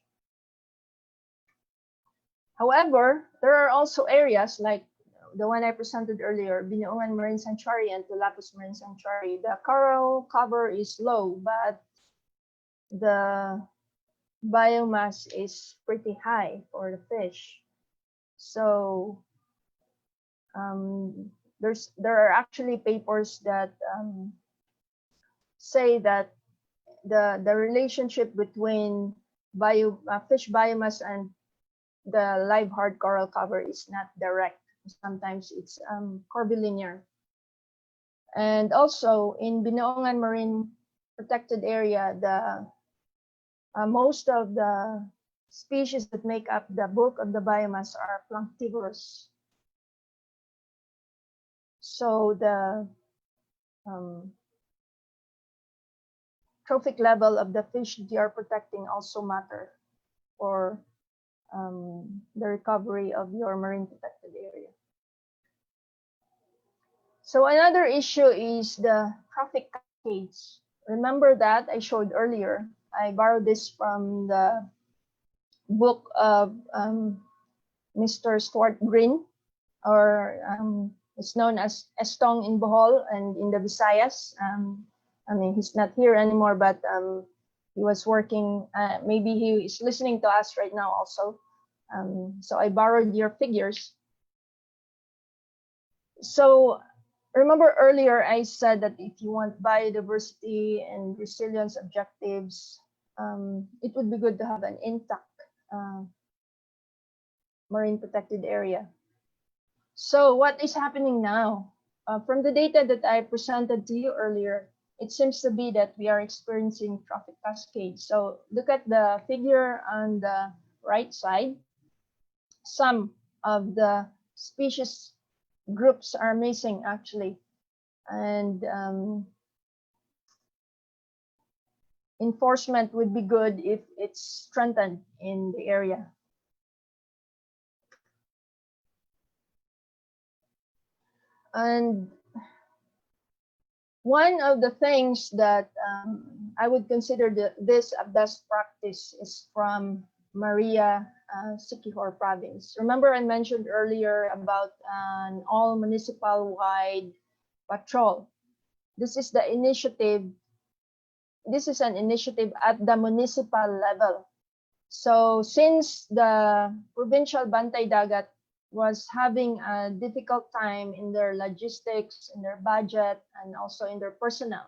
However, there are also areas like the one I presented earlier, Binoongan Marine Sanctuary and Tulapos Marine Sanctuary. The coral cover is low, but the biomass is pretty high for the fish. So there are actually papers that say that the relationship between fish biomass and the live hard coral cover is not direct. Sometimes it's curvilinear. And also in Binoongan Marine Protected Area, most of the species that make up the bulk of the biomass are planktivorous. So the trophic level of the fish that you are protecting also matter for the recovery of your marine protected area. So another issue is the traffic cascades. Remember that I showed earlier. I borrowed this from the book of Mr. Stuart Green, or it's known as Estong in Bohol and in the Visayas. I mean, he's not here anymore, but he was working. Maybe he is listening to us right now also. So I borrowed your figures. So remember earlier I said that if you want biodiversity and resilience objectives, it would be good to have an intact marine protected area. So what is happening now? From the data that I presented to you earlier, it seems to be that we are experiencing traffic cascades. So look at the figure on the right side. Some of the species groups are missing actually, and enforcement would be good if it's strengthened in the area. And one of the things that I would consider this a best practice is from Maria Siquijor province. Remember I mentioned earlier about an all municipal wide patrol. This is the initiative. This is an initiative at the municipal level. So since the provincial Bantay Dagat was having a difficult time in their logistics, in their budget, and also in their personnel,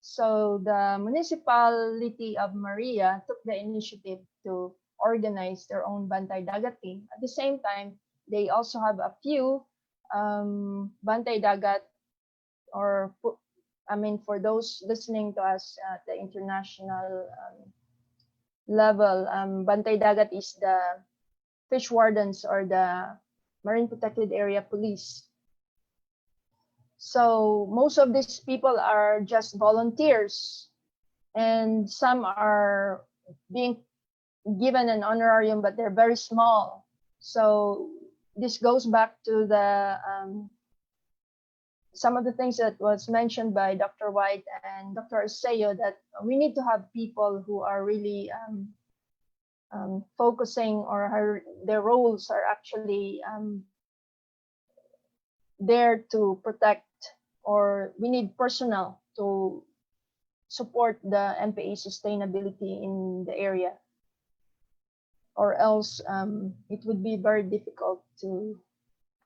so the municipality of Maria took the initiative to organize their own Bantay Dagat team. At the same time, they also have a few Bantay Dagat, or I mean, for those listening to us at the international level, Bantay Dagat is the fish wardens or the marine protected area police. So most of these people are just volunteers, and some are being given an honorarium, but they're very small. So this goes back to the some of the things that was mentioned by Dr. White and Dr. Arceo, that we need to have people who are really focusing, or their roles are actually there to protect, or we need personnel to support the MPA sustainability in the area, or else it would be very difficult to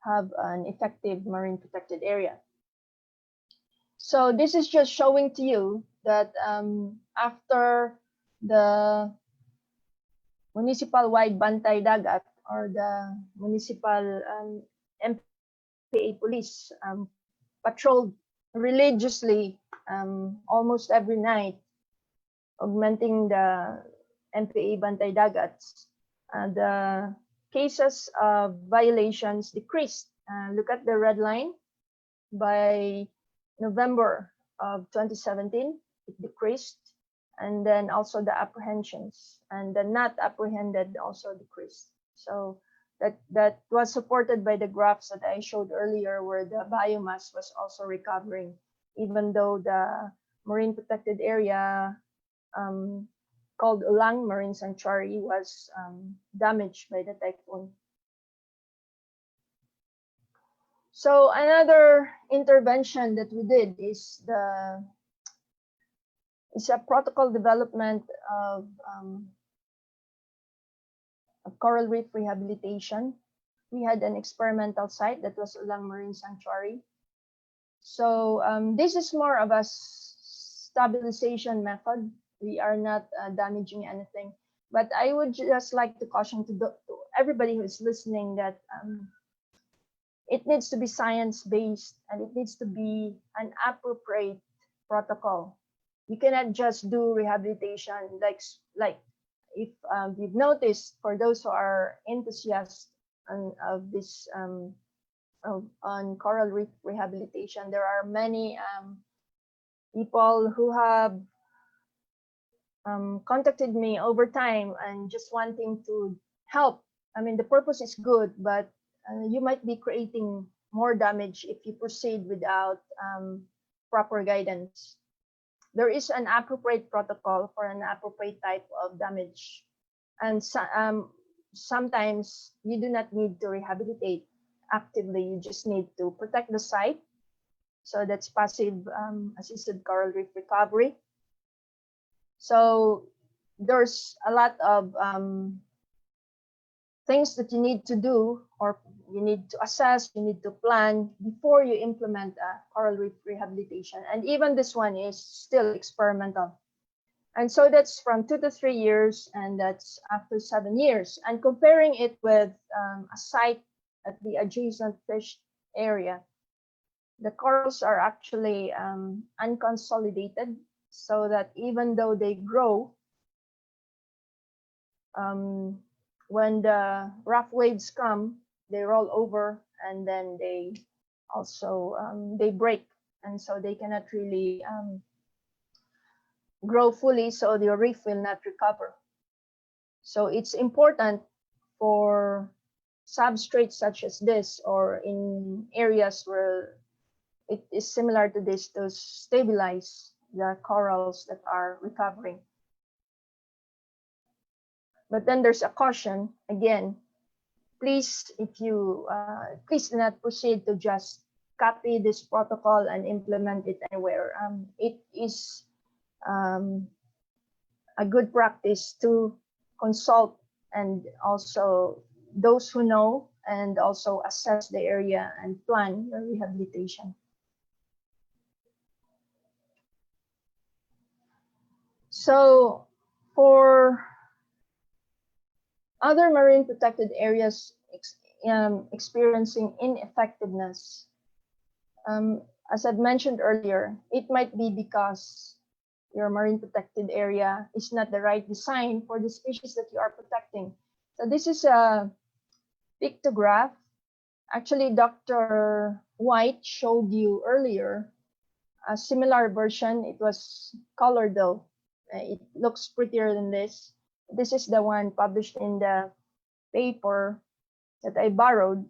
have an effective marine protected area. So this is just showing to you that after the municipal-wide Bantay Dagat, or the municipal MPA police patrolled religiously almost every night, augmenting the MPA Bantay Dagats, the cases of violations decreased. Look at the red line. By November of 2017, it decreased. And then also the apprehensions and the not apprehended also decreased. So that was supported by the graphs that I showed earlier, where the biomass was also recovering, even though the marine protected area called Ulang Marine Sanctuary was damaged by the typhoon. So another intervention that we did is a protocol development of coral reef rehabilitation. We had an experimental site that was Ulang Marine Sanctuary. So this is more of a stabilization method. We are not damaging anything, but I would just like to caution to everybody who is listening that it needs to be science-based, and it needs to be an appropriate protocol. You cannot just do rehabilitation like if you've noticed, for those who are enthusiasts of this on coral reef rehabilitation, there are many people who have contacted me over time and just wanting to help. I mean, the purpose is good, but you might be creating more damage if you proceed without proper guidance. There is an appropriate protocol for an appropriate type of damage. And sometimes you do not need to rehabilitate actively, you just need to protect the site. So that's passive assisted coral reef recovery. So there's a lot of things that you need to do, or you need to assess, you need to plan before you implement a coral reef rehabilitation. And even this one is still experimental. And so that's from 2 to 3 years, and that's after 7 years. And comparing it with a site at the adjacent fish area, the corals are actually unconsolidated, so that even though they grow, when the rough waves come, they roll over, and then they also they break, and so they cannot really grow fully, so the reef will not recover. So it's important for substrates such as this, or in areas where it is similar to this, to stabilize the corals that are recovering. But then there's a caution again. Please, if you please do not proceed to just copy this protocol and implement it anywhere. It is a good practice to consult, and also those who know, and also assess the area and plan your rehabilitation. So for other marine protected areas experiencing ineffectiveness, as I'd mentioned earlier, it might be because your marine protected area is not the right design for the species that you are protecting. So this is a pictograph. Actually, Dr. White showed you earlier a similar version. It was colored though. It looks prettier than this. This is the one published in the paper that I borrowed.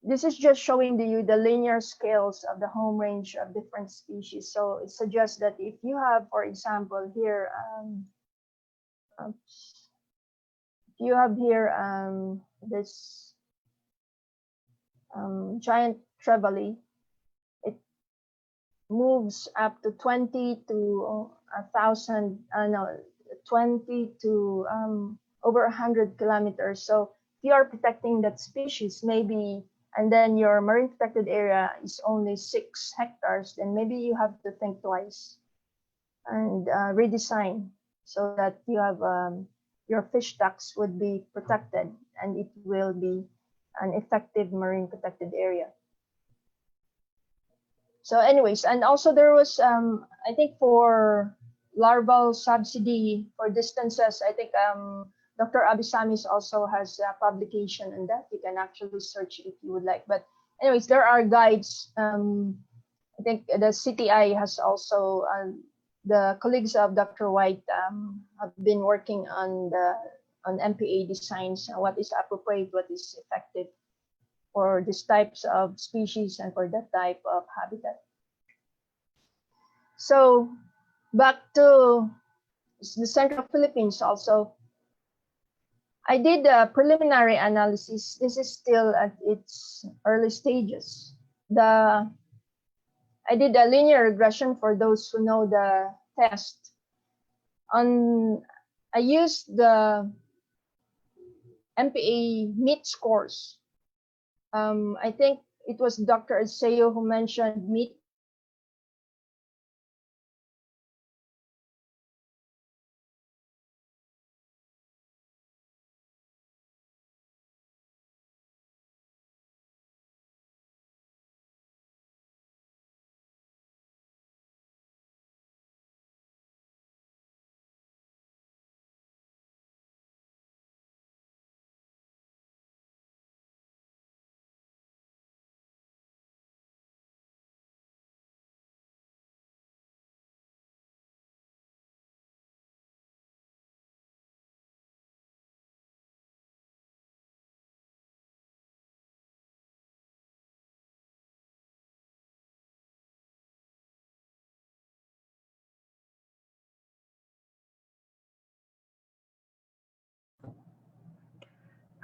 This is just showing you the linear scales of the home range of different species. So it suggests that if you have, for example, here, if you have here this giant trevally, it moves up to 20 to 1,000, no, 20 to over 100 kilometers. So if you are protecting that species, maybe, and then your marine protected area is only 6 hectares, then maybe you have to think twice and redesign so that you have your fish stocks would be protected, and it will be an effective marine protected area. So anyways, and also there was, I think for larval subsidy for distances, I think Dr. Abisamis also has a publication on that. You can actually search if you would like. But anyways, there are guides. I think the CTI has also, the colleagues of Dr. White have been working on MPA designs, what is appropriate, what is effective for these types of species and for that type of habitat. So back to the Central Philippines also, I did a preliminary analysis. This is still at its early stages. I did a linear regression for those who know the test. I used the MPA meet scores. I think it was Dr. Arceo who mentioned meet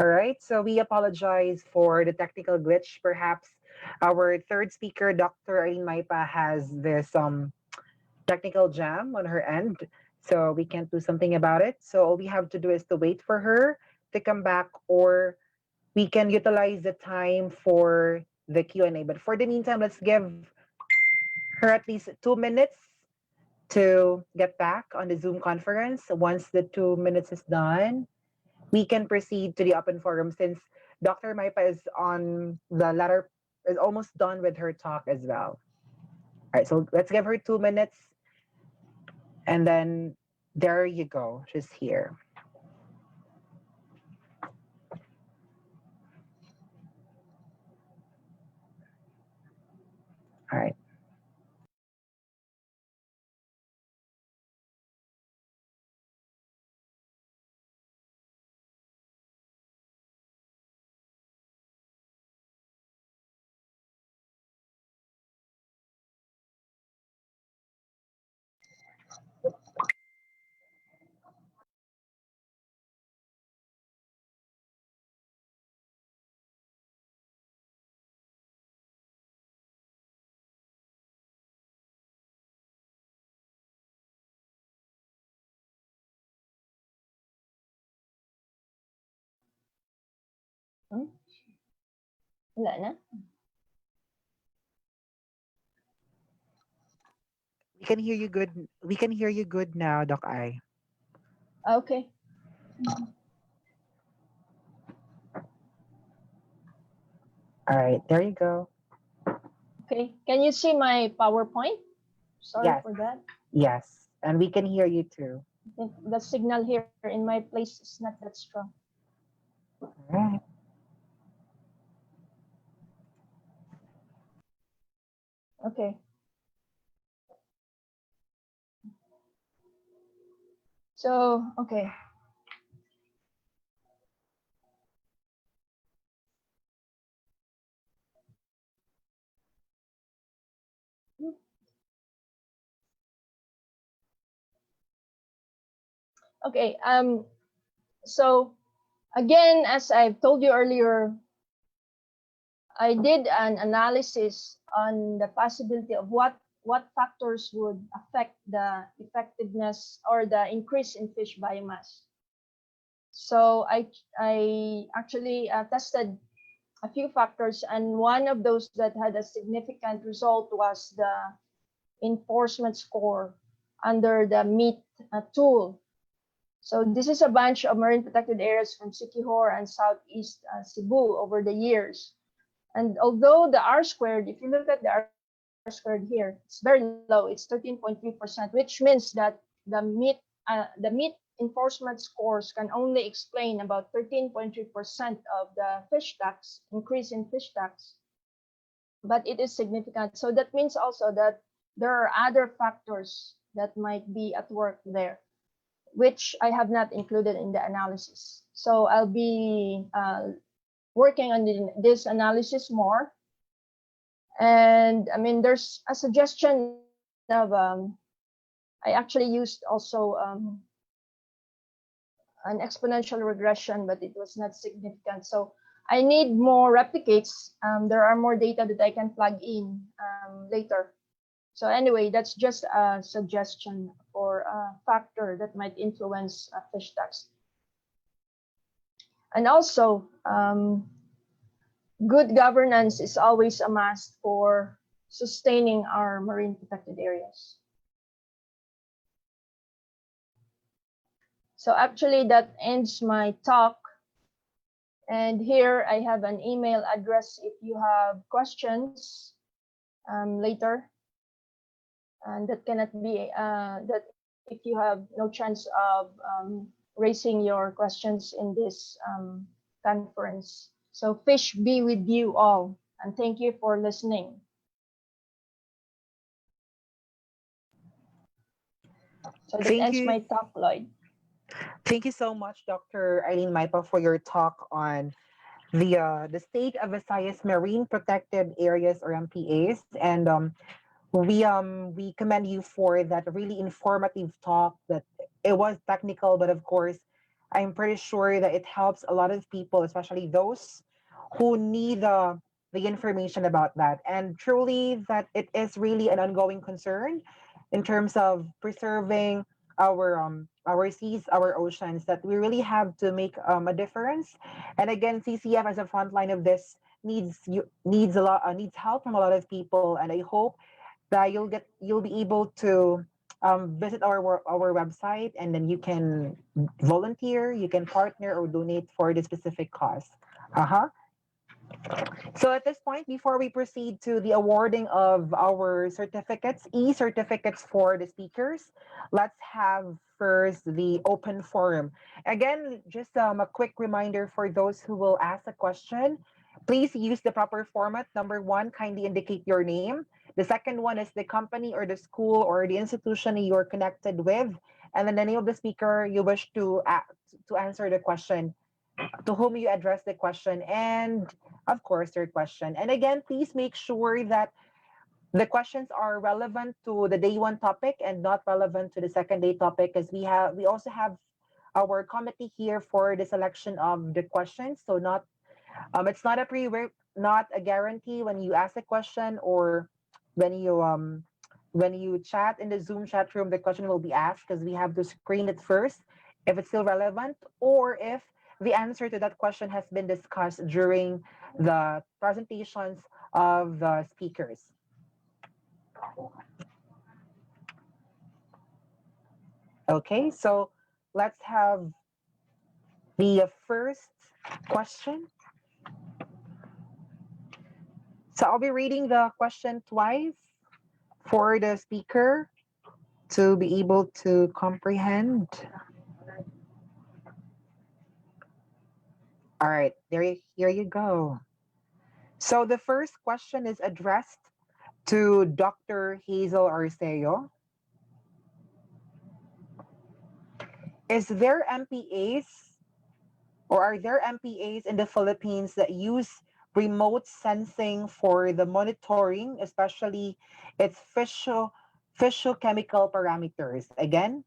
All right, so we apologize for the technical glitch. Perhaps our third speaker, Dr. Aileen Maypa, has this technical jam on her end, so we can't do something about it. So all we have to do is to wait for her to come back, or we can utilize the time for the Q&A. But for the meantime, let's give her at least 2 minutes to get back on the Zoom conference. Once the 2 minutes is done, we can proceed to the open forum since Dr. Maypa is on the latter, is almost done with her talk as well. All right, so let's give her 2 minutes, and then there you go. She's here. All right. Hmm? Wala na? We can hear you good. We can hear you good now, Doc I. Okay. All right, there you go. Okay. Can you see my PowerPoint? Sorry Yes. for that. Yes, and we can hear you too. I think the signal here in my place is not that strong. All right. Okay. So, okay. Okay. So again, as I've told you earlier, I did an analysis on the possibility of what factors would affect the effectiveness or the increase in fish biomass. So I actually tested a few factors, and one of those that had a significant result was the enforcement score under the meat tool. So this is a bunch of marine protected areas from Siquijor and Southeast Cebu over the years. And although the R squared, if you look at the R squared here, it's very low. It's 13.3%, which means that the meat enforcement scores can only explain about 13.3% of the fish tax increase in fish tax. But it is significant. So that means also that there are other factors that might be at work there, which I have not included in the analysis. So I'll be working on this analysis more. And I mean, there's a suggestion of, I actually used also an exponential regression, but it was not significant. So I need more replicates. There are more data that I can plug in later. So anyway, that's just a suggestion for a factor that might influence fish tax. And also, good governance is always a must for sustaining our marine protected areas. So actually that ends my talk. And here I have an email address if you have questions later. And that cannot be, that if you have no chance of raising your questions in this conference. So fish be with you all, and thank you for listening. So that Thank ends you. my talk, Lloyd. Thank you so much, Dr. Aileen Maypa, for your talk on the state of Visayas marine protected areas, or MPAs, and we commend you for that really informative talk. That it was technical, but of course, I'm pretty sure that it helps a lot of people, especially those who need the information about that. And truly, that it is really an ongoing concern in terms of preserving our seas, our oceans. That we really have to make a difference. And again, CCF as a front line of this needs help from a lot of people. And I hope that you'll be able to visit our website, and then you can volunteer, you can partner or donate for the specific cause. Uh-huh. So at this point, before we proceed to the awarding of our certificates, e-certificates for the speakers, let's have first the open forum. Again, just a quick reminder for those who will ask a question. Please use the proper format. Number one, kindly indicate your name. The second one is the company or the school or the institution you're connected with, and then the name of the speaker you wish to answer the question, to whom you address the question, and of course your question. And again, please make sure that the questions are relevant to the day one topic and not relevant to the second day topic, because we also have our committee here for the selection of the questions. So not it's not a not a guarantee when you ask a question, or when you chat in the Zoom chat room, the question will be asked, because we have to screen it first if it's still relevant, or if the answer to that question has been discussed during the presentations of the speakers. Okay, so let's have the first question. So I'll be reading the question twice for the speaker to be able to comprehend. All right, here you go. So the first question is addressed to Dr. Hazel Arceo. Is there MPAs, or are there MPAs in the Philippines that use remote sensing for the monitoring, especially its physiochemical parameters? Again,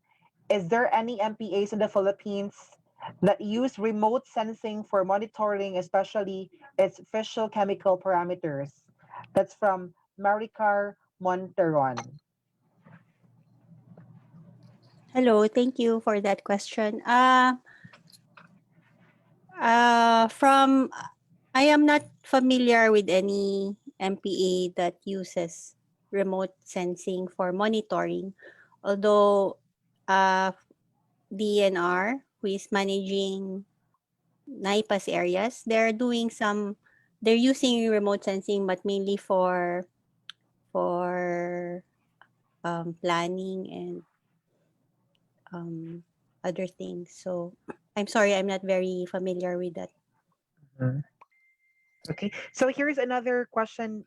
is there any MPAs in the Philippines that use remote sensing for monitoring, especially its physiochemical parameters? That's from Maricar Monteron. Hello, thank you for that question. From I am not familiar with any MPA that uses remote sensing for monitoring, although DNR, who is managing Maypa's areas, they're using remote sensing, but mainly for planning and other things. So I'm sorry, I'm not very familiar with that. Mhm. Okay, so here's another question,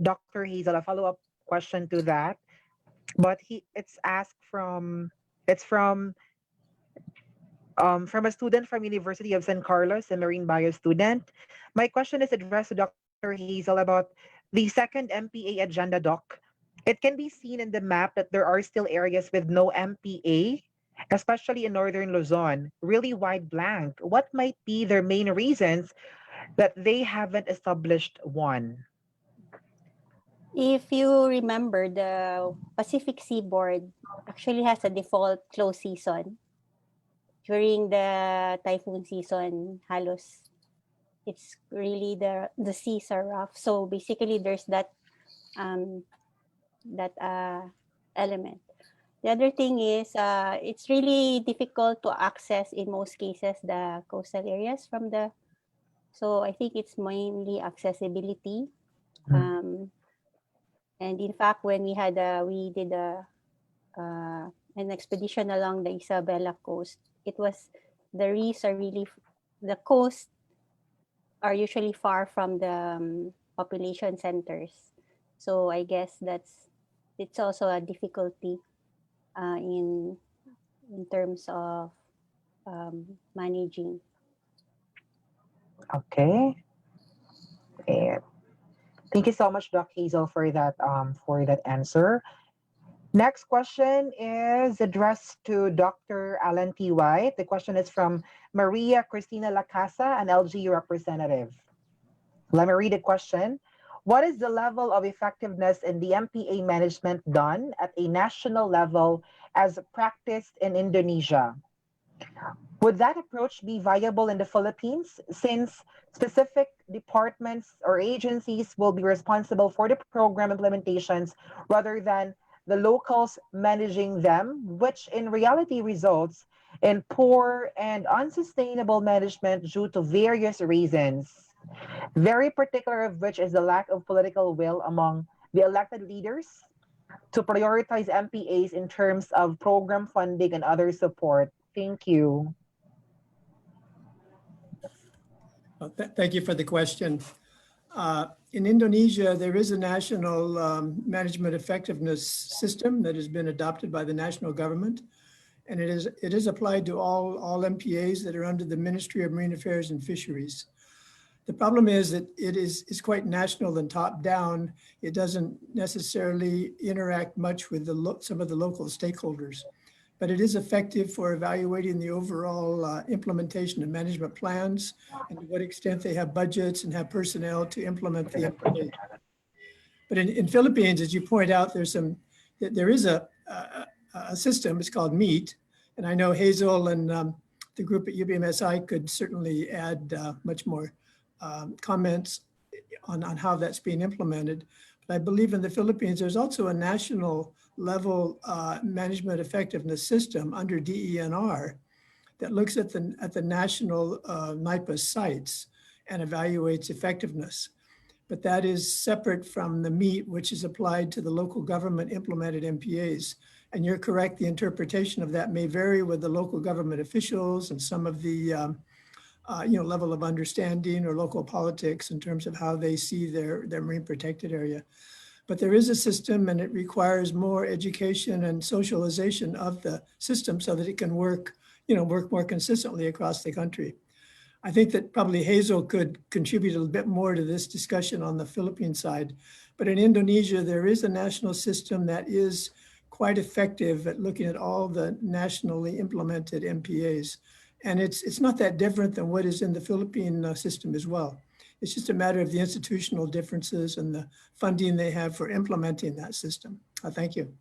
Dr. Hazel, a follow-up question to that. But it's from a student from University of San Carlos, a marine bio student. My question is addressed to Dr. Hazel about the second MPA agenda, doc. It can be seen in the map that there are still areas with no MPA, especially in northern Luzon, really wide blank. What might be their main reasons that they haven't established one? If you remember, the Pacific Seaboard actually has a default close season. During the typhoon season, halos it's really the seas are rough. So basically, there's that um, element. The other thing is it's really difficult to access in most cases the coastal areas from the. So I think it's mainly accessibility. And in fact, when we did an expedition along the Isabela coast, it was the reefs are really the coast are usually far from the population centers. So I guess it's also a difficulty in terms of managing. Okay. And thank you so much, Doc Hazel, for that answer. Next question is addressed to Dr. Alan T. White. The question is from Maria Cristina Lacasa, an LGU representative. Let me read the question. What is the level of effectiveness in the MPA management done at a national level as practiced in Indonesia? Would that approach be viable in the Philippines since specific departments or agencies will be responsible for the program implementations rather than the locals managing them, which in reality results in poor and unsustainable management due to various reasons, very particular of which is the lack of political will among the elected leaders to prioritize MPAs in terms of program funding and other support? Thank you. Thank you for the question. In Indonesia, there is a national management effectiveness system that has been adopted by the national government, and it is applied to all MPAs that are under the Ministry of Marine Affairs and Fisheries. The problem is that it's quite national and top down. It doesn't necessarily interact much with some of the local stakeholders, but it is effective for evaluating the overall implementation of management plans and to what extent they have budgets and have personnel to implement the MPA. But in Philippines, as you point out, there is a system. It's called MEET, and I know Hazel and the group at UBMSI could certainly add much more comments on how that's being implemented. But I believe in the Philippines, there's also a national level management effectiveness system under DENR that looks at the national Maypa sites and evaluates effectiveness. But that is separate from the MEET, which is applied to the local government implemented MPAs. And you're correct, the interpretation of that may vary with the local government officials and some of the level of understanding or local politics in terms of how they see their marine protected area. But there is a system, and it requires more education and socialization of the system so that it can work more consistently across the country. I think that probably Hazel could contribute a bit more to this discussion on the Philippine side. But in Indonesia, there is a national system that is quite effective at looking at all the nationally implemented MPAs. And it's not that different than what is in the Philippine system as well. It's just a matter of the institutional differences and the funding they have for implementing that system. Thank you.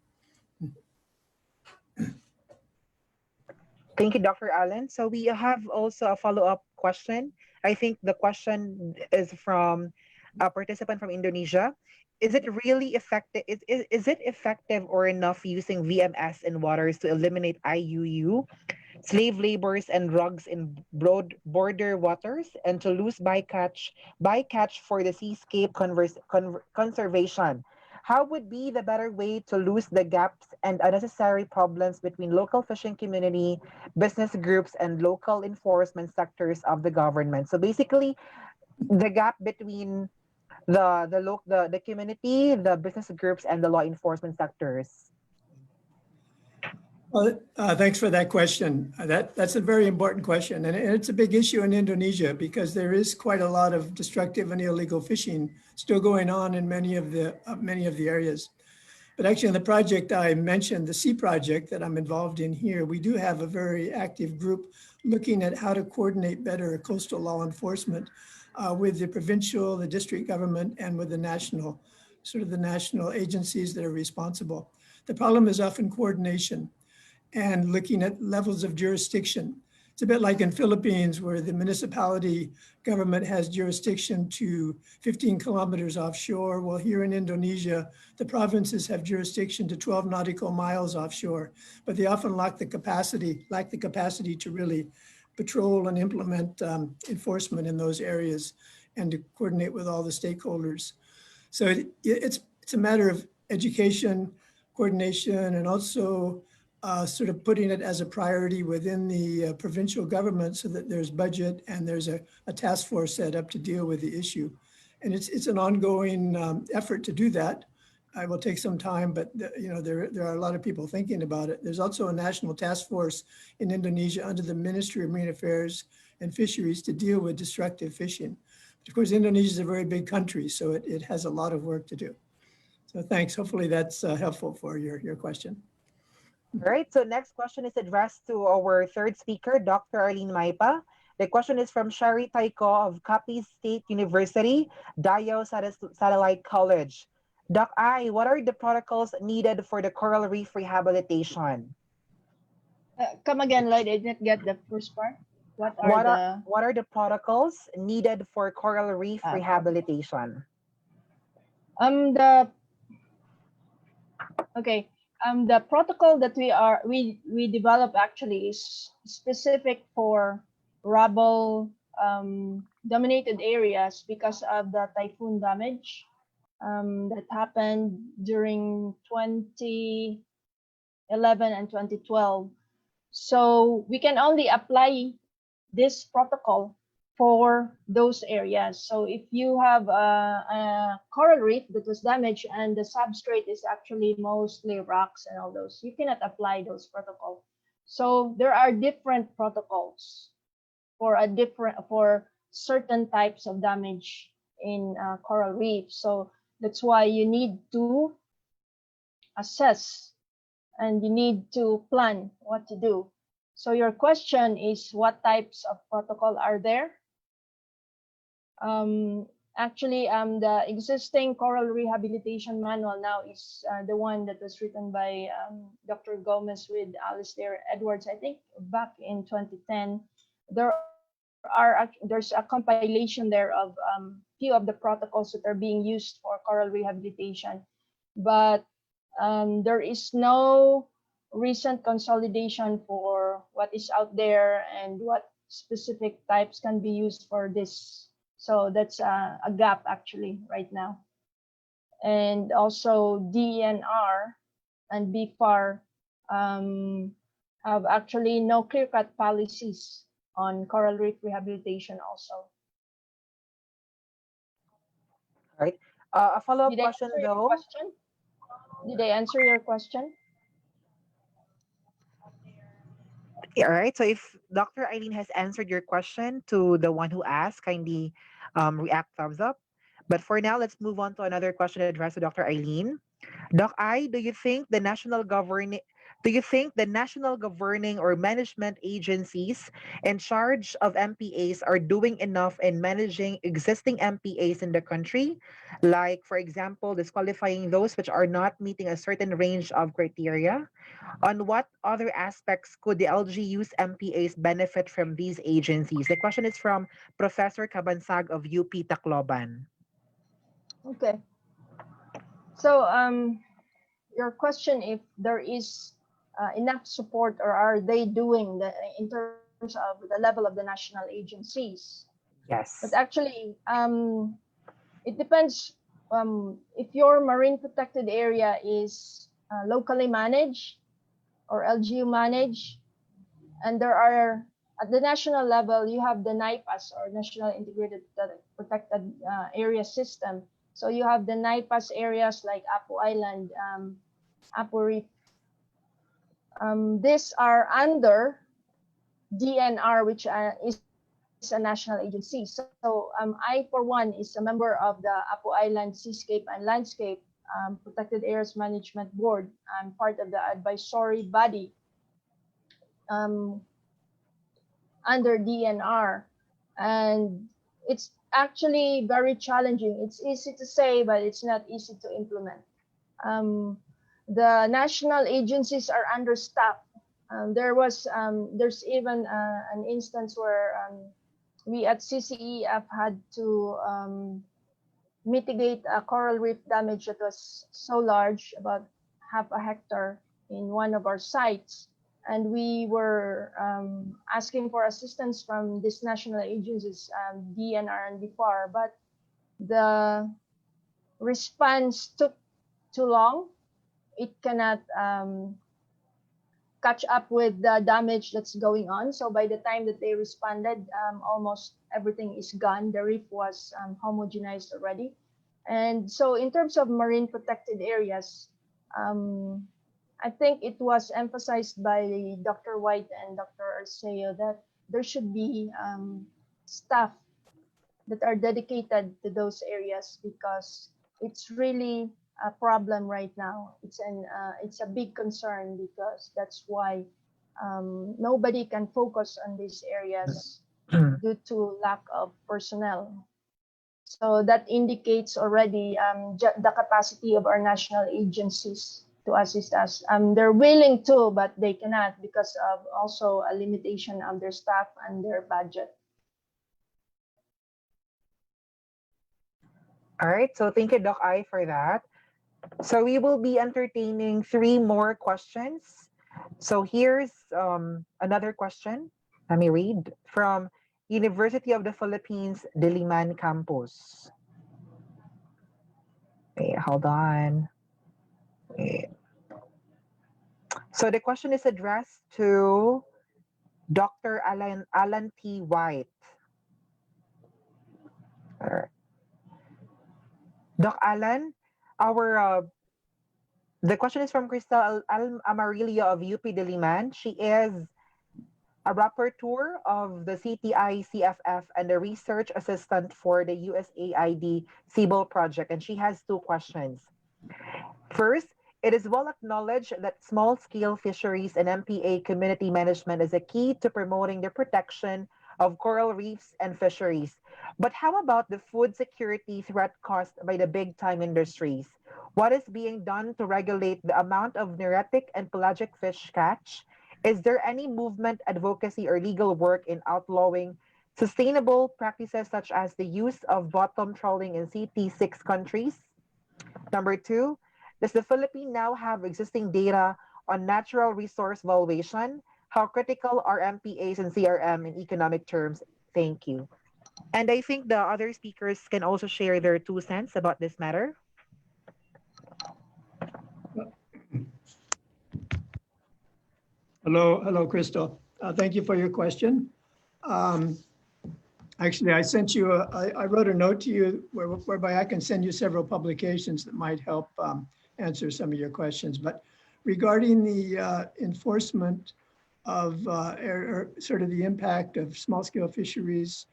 Thank you, Dr. Allen. So we have also a follow-up question. I think the question is from a participant from Indonesia. Is it really effective? Is it effective or enough using VMS in waters to eliminate IUU, slave labors, and drugs in broad border waters, and to lose bycatch for the seascape conservation? How would be the better way to lose the gaps and unnecessary problems between local fishing community, business groups, and local enforcement sectors of the government? So basically, the gap between the community, the business groups, and the law enforcement sectors. Well, thanks for that question. That's a very important question, and it's a big issue in Indonesia because there is quite a lot of destructive and illegal fishing still going on in many of the areas. But actually, in the project I mentioned, the Sea Project that I'm involved in here, we do have a very active group looking at how to coordinate better coastal law enforcement with the provincial, the district government, and with the national agencies that are responsible. The problem is often coordination and looking at levels of jurisdiction. It's a bit like in Philippines where the municipality government has jurisdiction to 15 kilometers offshore. Well, here in Indonesia, the provinces have jurisdiction to 12 nautical miles offshore, but they often lack the capacity to really patrol and implement enforcement in those areas and to coordinate with all the stakeholders. So it's a matter of education, coordination, and also sort of putting it as a priority within the provincial government so that there's budget and there's a task force set up to deal with the issue. And it's an ongoing effort to do that. It will take some time, but there are a lot of people thinking about it. There's also a national task force in Indonesia under the Ministry of Marine Affairs and Fisheries to deal with destructive fishing. Of course, Indonesia is a very big country, so it has a lot of work to do. So thanks. Hopefully that's helpful for your question. All right, so next question is addressed to our third speaker, Dr. Arlene Maypa. The question is from Shari Taiko of Capiz State University, Dayo Satellite College. Doc I, what are the protocols needed for the coral reef rehabilitation? Come again, Lloyd. I didn't get the first part. What are the protocols needed for coral reef rehabilitation? The protocol that we develop actually is specific for rubble dominated areas because of the typhoon damage that happened during 2011 and 2012. So we can only apply this protocol for those areas. So if you have a coral reef that was damaged and the substrate is actually mostly rocks and all those, you cannot apply those protocols. So there are different protocols for certain types of damage in coral reef. So that's why you need to assess and you need to plan what to do. So your question is, what types of protocol are there? Actually, the existing coral rehabilitation manual now is the one that was written by Dr. Gomez with Alistair Edwards, I think, back in 2010. There's a compilation there of few of the protocols that are being used for coral rehabilitation, but there is no recent consolidation for what is out there and what specific types can be used for this. So that's a gap actually right now. And also DNR and BFAR have actually no clear-cut policies on coral reef rehabilitation also. All right. A follow-up question though. Did I answer your question? All right. So if Dr. Aileen has answered your question to the one who asked, kindly react thumbs up. But for now, let's move on to another question addressed to Dr. Aileen. Doc I, do you think the national governing or management agencies in charge of MPAs are doing enough in managing existing MPAs in the country? Like, for example, disqualifying those which are not meeting a certain range of criteria? On what other aspects could the LGU's MPAs benefit from these agencies? The question is from Professor Cabansag of UP Tacloban. Okay. So your question, if there is enough support, or are they doing in terms of the level of the national agencies? Yes. But actually, it depends. If your marine protected area is locally managed or LGU managed, and there are at the national level, you have the NIPAS or National Integrated Protected Area System. So you have the NIPAS areas like Apo Island, Apo Reef. These are under DNR, which is a national agency. So I, for one, is a member of the Apo Island Seascape and Landscape Protected Areas Management Board. I'm part of the advisory body under DNR, and it's actually very challenging. It's easy to say, but it's not easy to implement. The national agencies are understaffed. There's even an instance where we at CCEF had to mitigate a coral reef damage that was so large, about half a hectare, in one of our sites. And we were asking for assistance from these national agencies, DNR and BFAR, but the response took too long. It cannot catch up with the damage that's going on. So by the time that they responded, almost everything is gone. The reef was homogenized already. And so in terms of marine protected areas, I think it was emphasized by Dr. White and Dr. Arceo that there should be staff that are dedicated to those areas, because it's really a problem right now. It's a big concern because that's why nobody can focus on these areas due to lack of personnel. So that indicates already the capacity of our national agencies to assist us. They're willing to, but they cannot because of also a limitation of their staff and their budget. All right, so thank you, Doc I, for that. So we will be entertaining 3 more questions. So here's another question. Let me read from University of the Philippines, Diliman campus. Wait, hold on. Wait. So the question is addressed to Dr. Alan T. White. Doc Alan, the question is from Crystal Amarillo of UP Diliman. She is a rapporteur of the CTI CFF and a research assistant for the USAID CBOL project, and she has 2 questions. First, it is well acknowledged that small-scale fisheries and MPA community management is a key to promoting the protection of coral reefs and fisheries. But how about the food security threat caused by the big-time industries? What is being done to regulate the amount of neurotic and pelagic fish catch? Is there any movement, advocacy, or legal work in outlawing sustainable practices such as the use of bottom trawling in CT6 countries? Number 2, does the Philippines now have existing data on natural resource valuation? How critical are MPAs and CRM in economic terms? Thank you. And I think the other speakers can also share their 2 cents about this matter. Hello, Crystal. Thank you for your question. Actually, I sent you, I wrote a note to you whereby I can send you several publications that might help answer some of your questions. But regarding the enforcement of sort of the impact of small-scale fisheries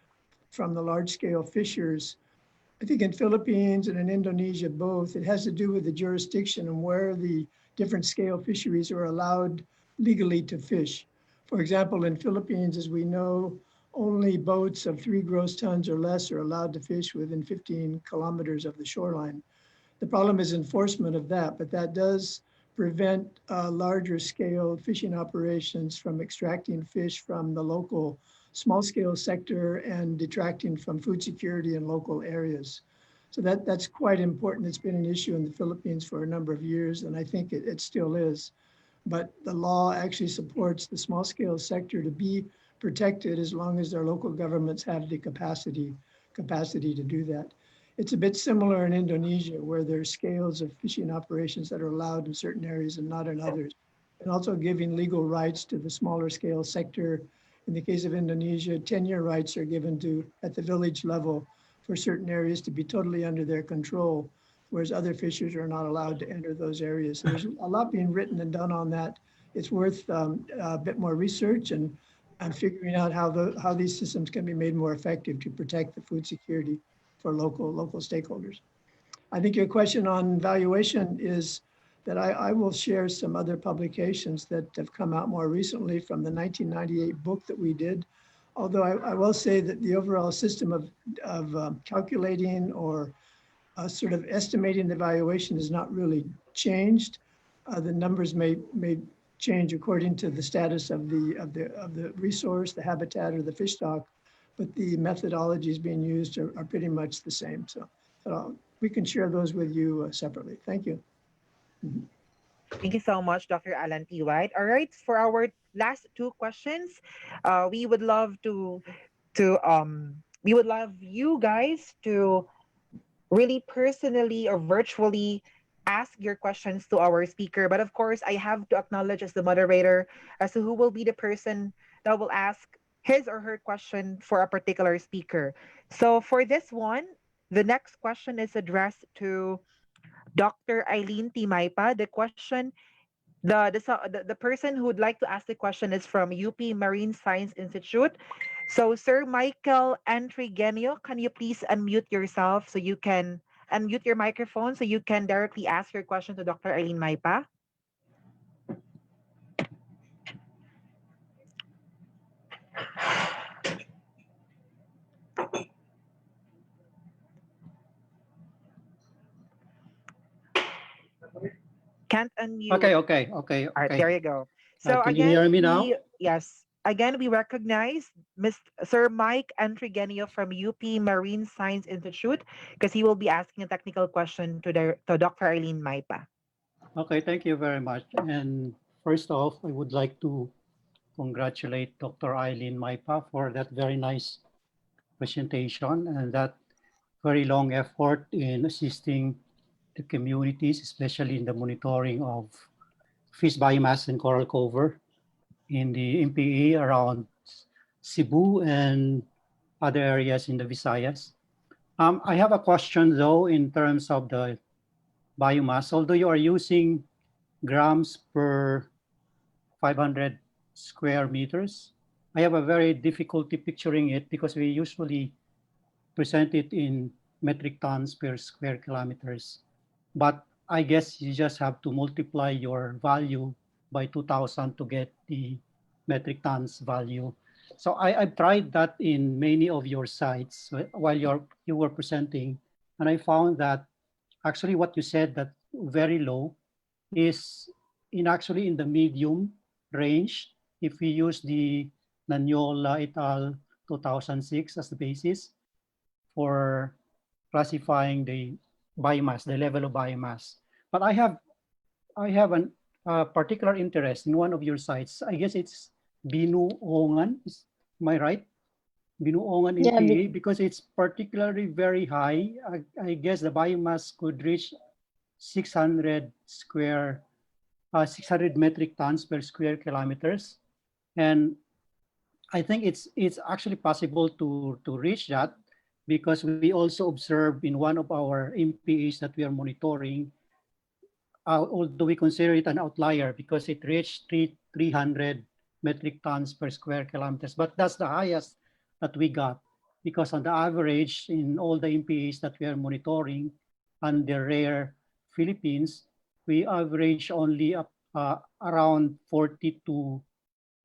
from the large-scale fishers, I think in Philippines and in Indonesia both, it has to do with the jurisdiction and where the different scale fisheries are allowed legally to fish. For example, in Philippines, as we know, only boats of 3 gross tons or less are allowed to fish within 15 kilometers of the shoreline. The problem is enforcement of that, but that does prevent larger scale fishing operations from extracting fish from the local small scale sector and detracting from food security in local areas. So that's quite important. It's been an issue in the Philippines for a number of years, and I think it still is. But the law actually supports the small scale sector to be protected as long as their local governments have the capacity to do that. It's a bit similar in Indonesia, where there's scales of fishing operations that are allowed in certain areas and not in others. And also giving legal rights to the smaller scale sector. In the case of Indonesia, 10-year rights are given to, at the village level, for certain areas to be totally under their control, whereas other fishers are not allowed to enter those areas. So there's a lot being written and done on that. It's worth a bit more research and figuring out how these systems can be made more effective to protect the food security for local stakeholders. I think your question on valuation is that I will share some other publications that have come out more recently from the 1998 book that we did. Although I will say that the overall system of calculating or sort of estimating the valuation has not really changed. The numbers may change according to the status of the resource, the habitat, or the fish stock, but the methodologies being used are pretty much the same. So we can share those with you separately. Thank you. Thank you so much, Dr. Alan T. White. All right, for our last 2 questions, we would love you guys to really personally or virtually ask your questions to our speaker. But of course, I have to acknowledge as the moderator as to who will be the person that will ask his or her question for a particular speaker. So for this one, the next question is addressed to Dr. Aileen T. Maypa. The question, the person who would like to ask the question is from UP Marine Science Institute. So Sir Michael Antrigenio, can you please unmute yourself so you can unmute your microphone so you can directly ask your question to Dr. Aileen Maypa. Can't unmute. Okay. All right, there you go. So Can you again, hear me now? again, we recognize Sir Mike Antrigenio from UP Marine Science Institute because he will be asking a technical question to Dr. Aileen Maypa. Okay, thank you very much. And first off, I would like to congratulate Dr. Aileen Maypa for that very nice presentation and that very long effort in assisting the communities, especially in the monitoring of fish biomass and coral cover in the MPA around Cebu and other areas in the Visayas. I have a question though in terms of the biomass. Although you are using grams per 500 square meters, I have a very difficulty picturing it because we usually present it in metric tons per square kilometers. But I guess you just have to multiply your value by 2,000 to get the metric tons value. So I've tried that in many of your sites while you were presenting, and I found that actually what you said that very low is actually in the medium range if we use the Nanyola et al. 2006 as the basis for classifying the biomass, the level of biomass. But I have a particular interest in one of your sites. I guess it's Binuongan. Am I right? Binuongan MPA, because it's particularly very high. I guess the biomass could reach 600 metric tons per square kilometers. And I think it's actually possible to reach that because we also observed in one of our MPAs that we are monitoring, although we consider it an outlier because it reached 300 metric tons per square kilometers, but that's the highest that we got because on the average in all the MPAs that we are monitoring and the rare Philippines, we average only up around 40 to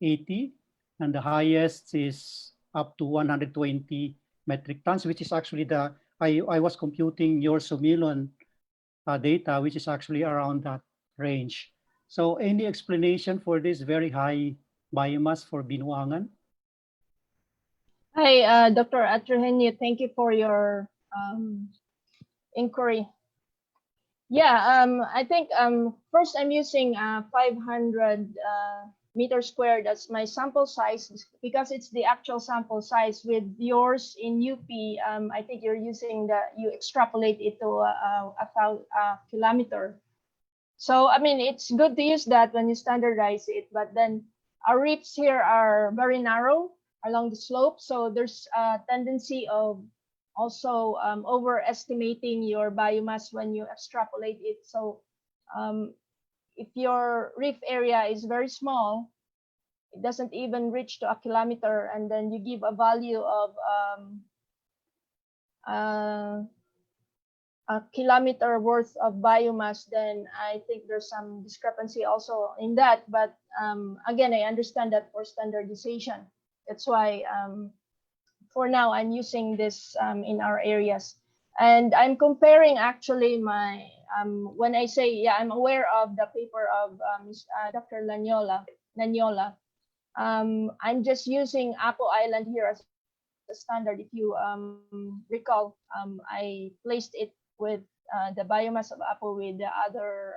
80, and the highest is up to 120 metric tons, which is actually I was computing your Sumilon data, which is actually around that range. So any explanation for this very high biomass for Binuangan? Hi, Dr. Atrahenio. Thank you for your inquiry. Yeah, I think first I'm using 500 meters squared as my sample size because it's the actual sample size. With yours in UP, I think you're using you extrapolate it to a kilometer. So, I mean, it's good to use that when you standardize it, but then our reefs here are very narrow along the slope. So there's a tendency of also overestimating your biomass when you extrapolate it. So if your reef area is very small, it doesn't even reach to a kilometer, and then you give a value of a kilometer worth of biomass, then I think there's some discrepancy also in that. But again, I understand that for standardization. That's why for now I'm using this in our areas. And I'm comparing actually my, when I say, yeah, I'm aware of the paper of Dr. Nanyola. I'm just using Apo Island here as a standard. If you recall, I placed it with the biomass of Apo with the other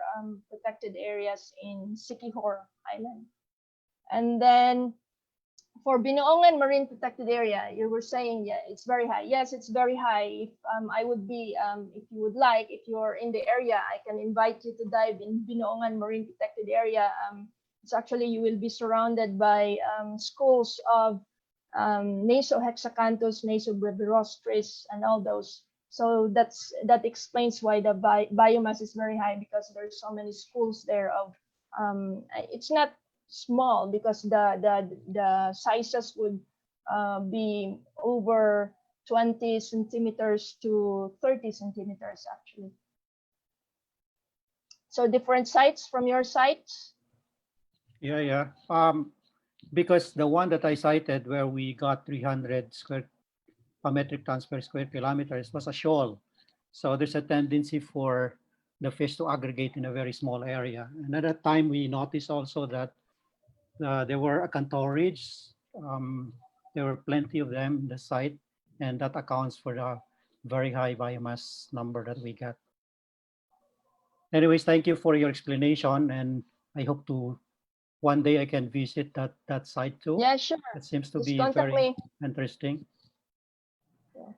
protected areas in Siquijor Island. And then for Binuongan Marine Protected Area, you were saying, yeah, it's very high. Yes, it's very high. If I would be, if you would like, if you're in the area, I can invite you to dive in Binuongan Marine Protected Area. It's actually, you will be surrounded by schools of Nasohexacanthus, Nasobrevirostris, and all those. So that explains why the biomass is very high, because there's so many schools there of, it's not small because the sizes would be over 20 centimeters to 30 centimeters actually. So different sites from your sites? Yeah. Because the one that I cited where we got 300 metric tons per square kilometers was a shoal. So there's a tendency for the fish to aggregate in a very small area. And at that time, we noticed also that there were acanthoids. There were plenty of them in the site, and that accounts for the very high biomass number that we got. Anyways, thank you for your explanation, and I hope to one day I can visit that site too. Yeah, sure. It seems to Just be contact very me. interesting. All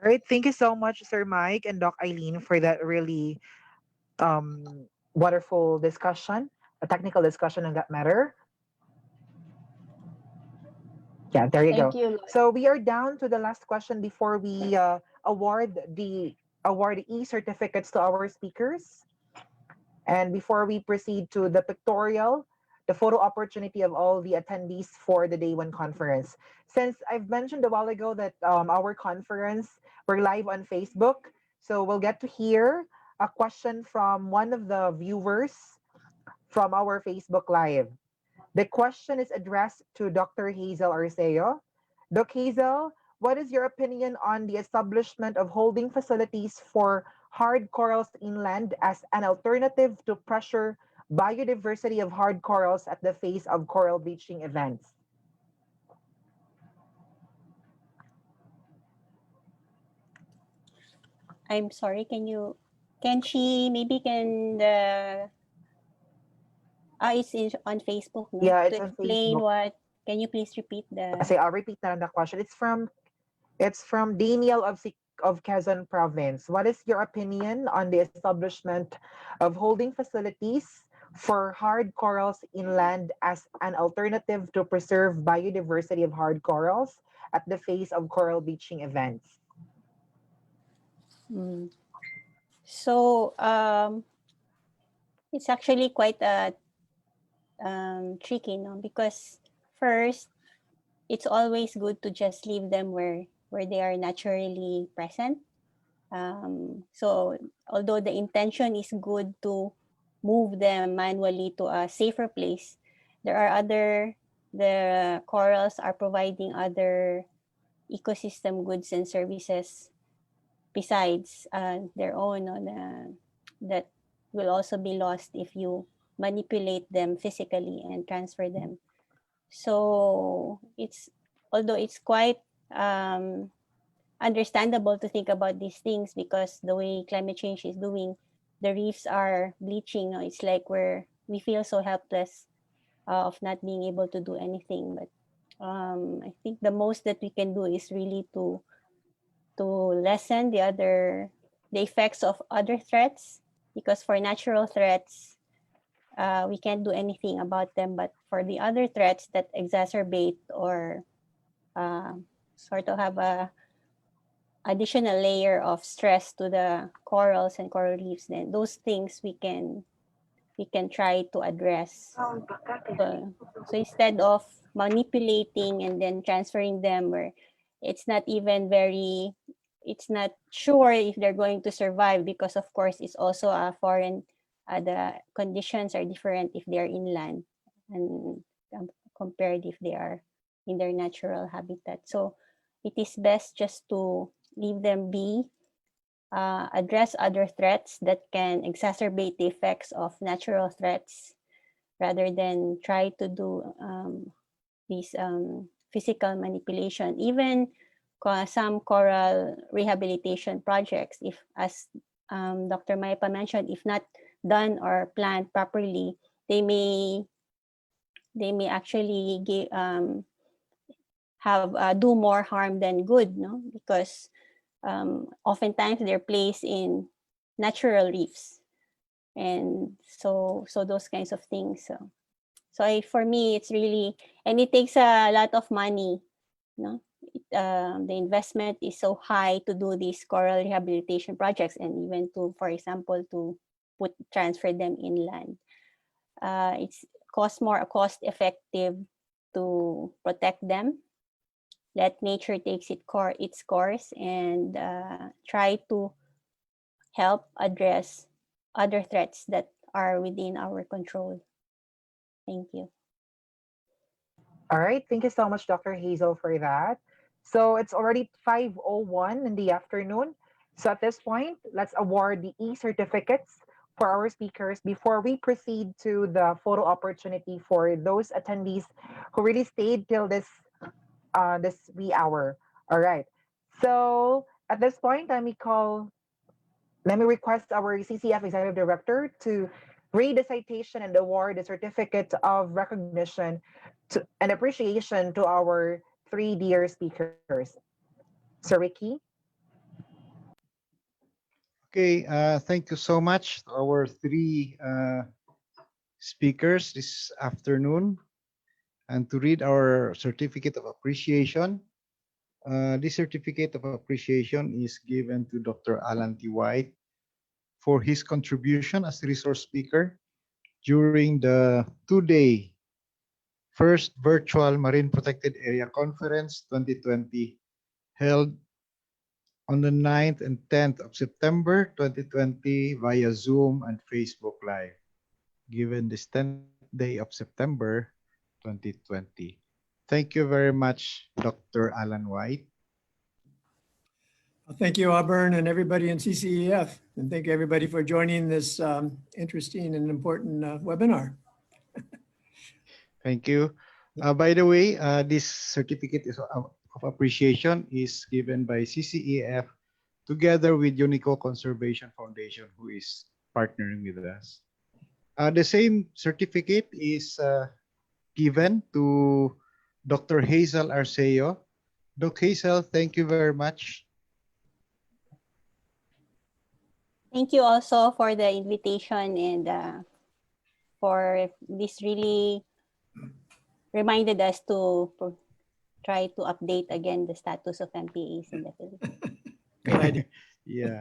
right. Thank you so much, Sir Mike and Doc Aileen, for that really wonderful discussion, a technical discussion on that matter. Yeah, there you Thank go. you, Lloyd. So we are down to the last question before we award the certificates to our speakers. And before we proceed to the pictorial, the photo opportunity of all the attendees for the Day 1 conference. Since I've mentioned a while ago that our conference, we're live on Facebook, so we'll get to hear a question from one of the viewers from our Facebook Live. The question is addressed to Dr. Hazel Arceo. Doc Hazel, what is your opinion on the establishment of holding facilities for hard corals inland as an alternative to pressure biodiversity of hard corals at the face of coral bleaching events? I'm sorry, can she, maybe can the, it's on Facebook, no? Yeah, To it's on explain Facebook. what, can you please repeat the, Say, I'll repeat that on the question. It's from Daniel of Quezon Province. What is your opinion on the establishment of holding facilities for hard corals inland as an alternative to preserve biodiversity of hard corals at the face of coral bleaching events? So, it's actually quite tricky, no? Because first, it's always good to just leave them where they are naturally present. So although the intention is good to move them manually to a safer place, the corals are providing other ecosystem goods and services besides their own that will also be lost if you manipulate them physically and transfer them. So although it's quite understandable to think about these things, because the way climate change is doing, the reefs are bleaching. It's like we feel so helpless of not being able to do anything. But I think the most that we can do is really to lessen the effects of other threats, because for natural threats, we can't do anything about them. But for the other threats that exacerbate or sort of have a additional layer of stress to the corals and coral reefs, then those things we can try to address. So instead of manipulating and then transferring them, where it's not sure if they're going to survive, because of course it's also a foreign, the conditions are different if they're inland and compared if they are in their natural habitat. So it is best just to leave them be, address other threats that can exacerbate the effects of natural threats, rather than try to do these physical manipulation. Even some coral rehabilitation projects, if, as Dr. Maypa mentioned, if not done or planned properly, they may actually do more harm than good, no? Because oftentimes they're placed in natural reefs, and so those kinds of things. So for me, it's really, and it takes a lot of money, no? The investment is so high to do these coral rehabilitation projects, and even to, for example, to transfer them inland. It's cost effective to protect them let nature takes its course and try to help address other threats that are within our control. Thank you. All right. Thank you so much, Dr. Hazel, for that. So it's already 5:01 in the afternoon. So at this point, let's award the e-certificates for our speakers before we proceed to the photo opportunity for those attendees who really stayed till this wee hour. All right. So at this point, let me request our CCF Executive Director to read the citation and award the certificate of recognition and appreciation to our three dear speakers. Sir Ricky? Okay, thank you so much to our three speakers this afternoon. And to read our certificate of appreciation, this certificate of appreciation is given to Dr. Alan T. White for his contribution as resource speaker during the two-day first virtual Marine Protected Area Conference 2020 held on the 9th and 10th of September 2020 via Zoom and Facebook Live, given this 10th day of September 2020. Thank you very much, Dr. Alan White. Thank you, Auburn, and everybody in CCEF. And thank you, everybody, for joining this interesting and important webinar. Thank you. By the way, this certificate of appreciation is given by CCEF together with Unico Conservation Foundation, who is partnering with us. The same certificate is given to Dr. Hazel Arceo. Dr. Hazel, thank you very much. Thank you also for the invitation and for this really reminded us to try to update again the status of MPAs in the Philippines. Good idea. Yeah.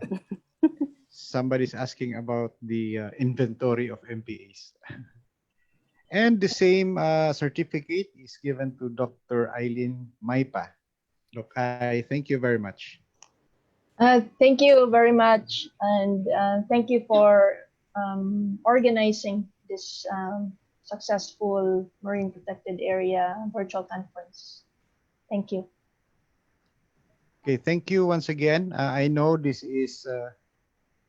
Somebody's asking about the inventory of MPAs. And the same certificate is given to Dr. Aileen Maypa. Doc, I thank you very much. Thank you very much, and thank you for organizing this successful Marine Protected Area virtual conference. Thank you. Okay, thank you once again. I know this is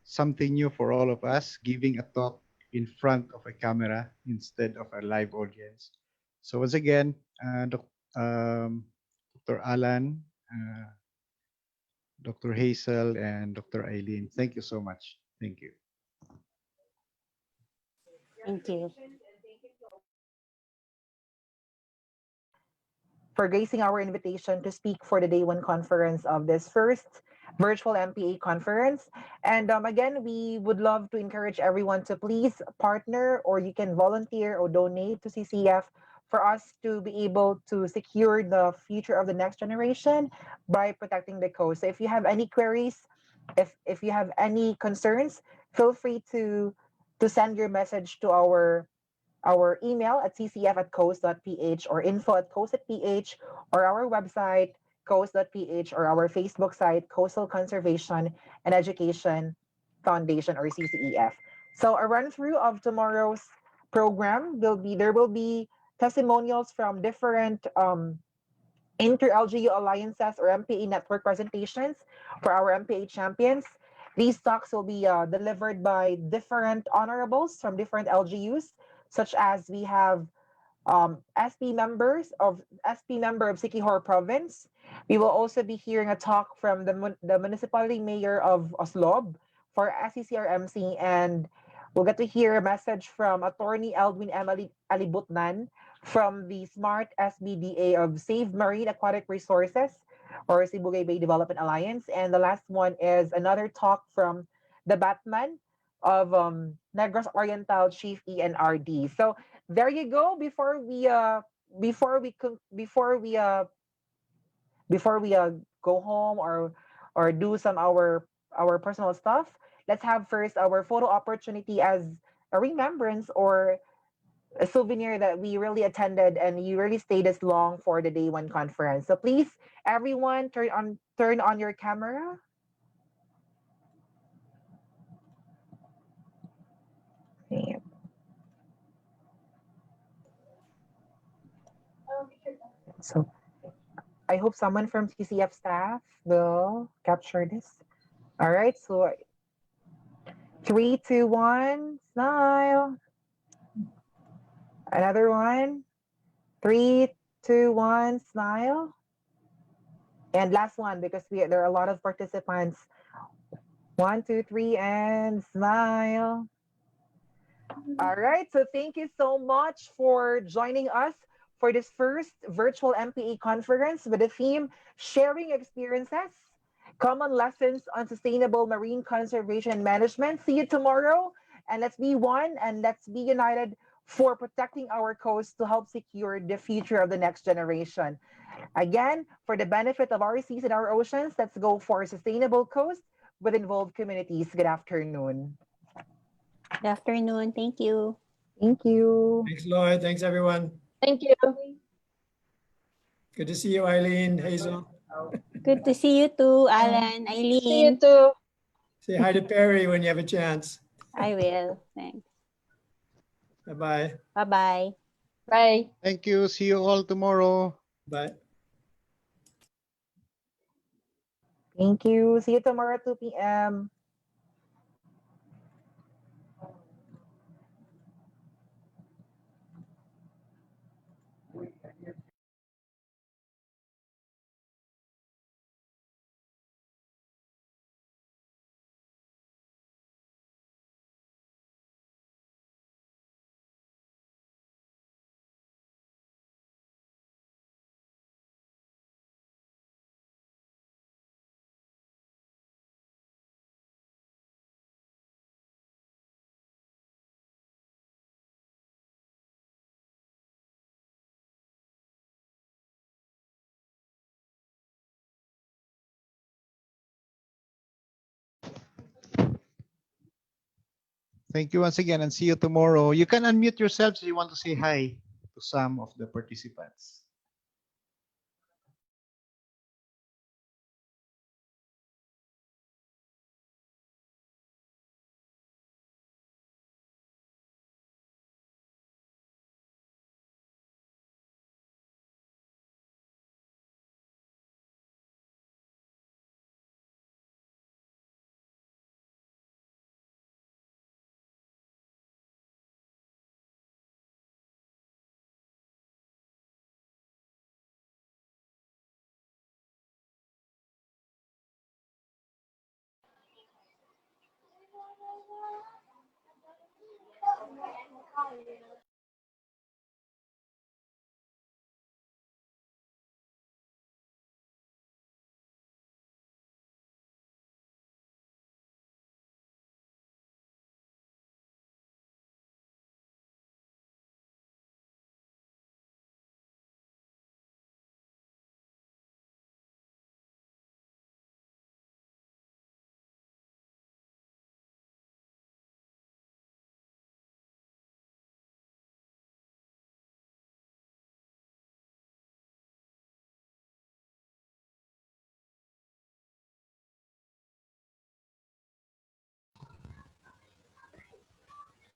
something new for all of us, giving a talk in front of a camera instead of a live audience. So once again, Dr. Alan, Dr. Hazel, and Dr. Aileen, thank you so much. Thank you. Thank you. For gracing our invitation to speak for the Day 1 conference of this first virtual MPA conference. And again, we would love to encourage everyone to please partner, or you can volunteer or donate to CCF for us to be able to secure the future of the next generation by protecting the coast. So if you have any queries, if you have any concerns, feel free to send your message to our email at ccf@coast.ph or info@coast.ph, or our website coast.ph, or our Facebook site Coastal Conservation and Education Foundation, or CCEF. So a run through of tomorrow's program there will be testimonials from different inter-LGU alliances or MPA network presentations for our MPA champions. These talks will be delivered by different honorables from different LGUs, such as we have SP member of Siquijor Province. We will also be hearing a talk from the municipality mayor of Oslob for SCCRMC, and we'll get to hear a message from Attorney Eldwin Emily Alibutnan from the Smart SBDA of Save Marine Aquatic Resources, or Sibugay Bay Development Alliance. And the last one is another talk from the Batman of Negros Oriental Chief ENRD. So there you go. Before we go home or do some our personal stuff, let's have first our photo opportunity as a remembrance, or a souvenir that we really attended and you really stayed as long for the day one conference. So please, everyone, turn on your camera. Okay. So I hope someone from CCF staff will capture this. All right, so 3, 2, 1, smile. Another one. 3, 2, 1, smile. And last one, because there are a lot of participants. 1, 2, 3, and smile. All right, so thank you so much for joining us for this first virtual MPA conference with the theme Sharing Experiences, Common Lessons on Sustainable Marine Conservation and Management. See you tomorrow, and let's be one and let's be united for protecting our coast to help secure the future of the next generation. Again, for the benefit of our seas and our oceans, let's go for a sustainable coast with involved communities. Good afternoon. Good afternoon. Thank you. Thank you. Thanks, Lloyd. Thanks, everyone. Thank you. Good to see you, Aileen, Hazel. Good to see you too, Alan, See you Aileen. too. Say hi to Perry when you have a chance. I will. Thanks. Bye-bye. Bye-bye. Bye. Thank you. See you all tomorrow. Bye. Thank you. See you tomorrow at 2 p.m. Thank you once again and see you tomorrow. You can unmute yourselves if you want to say hi to some of the participants.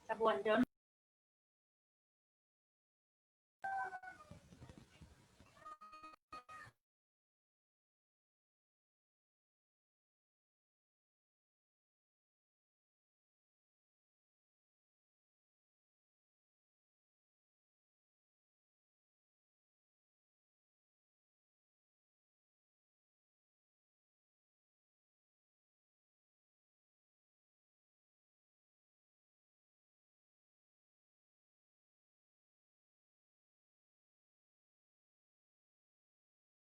Sa buwan doon.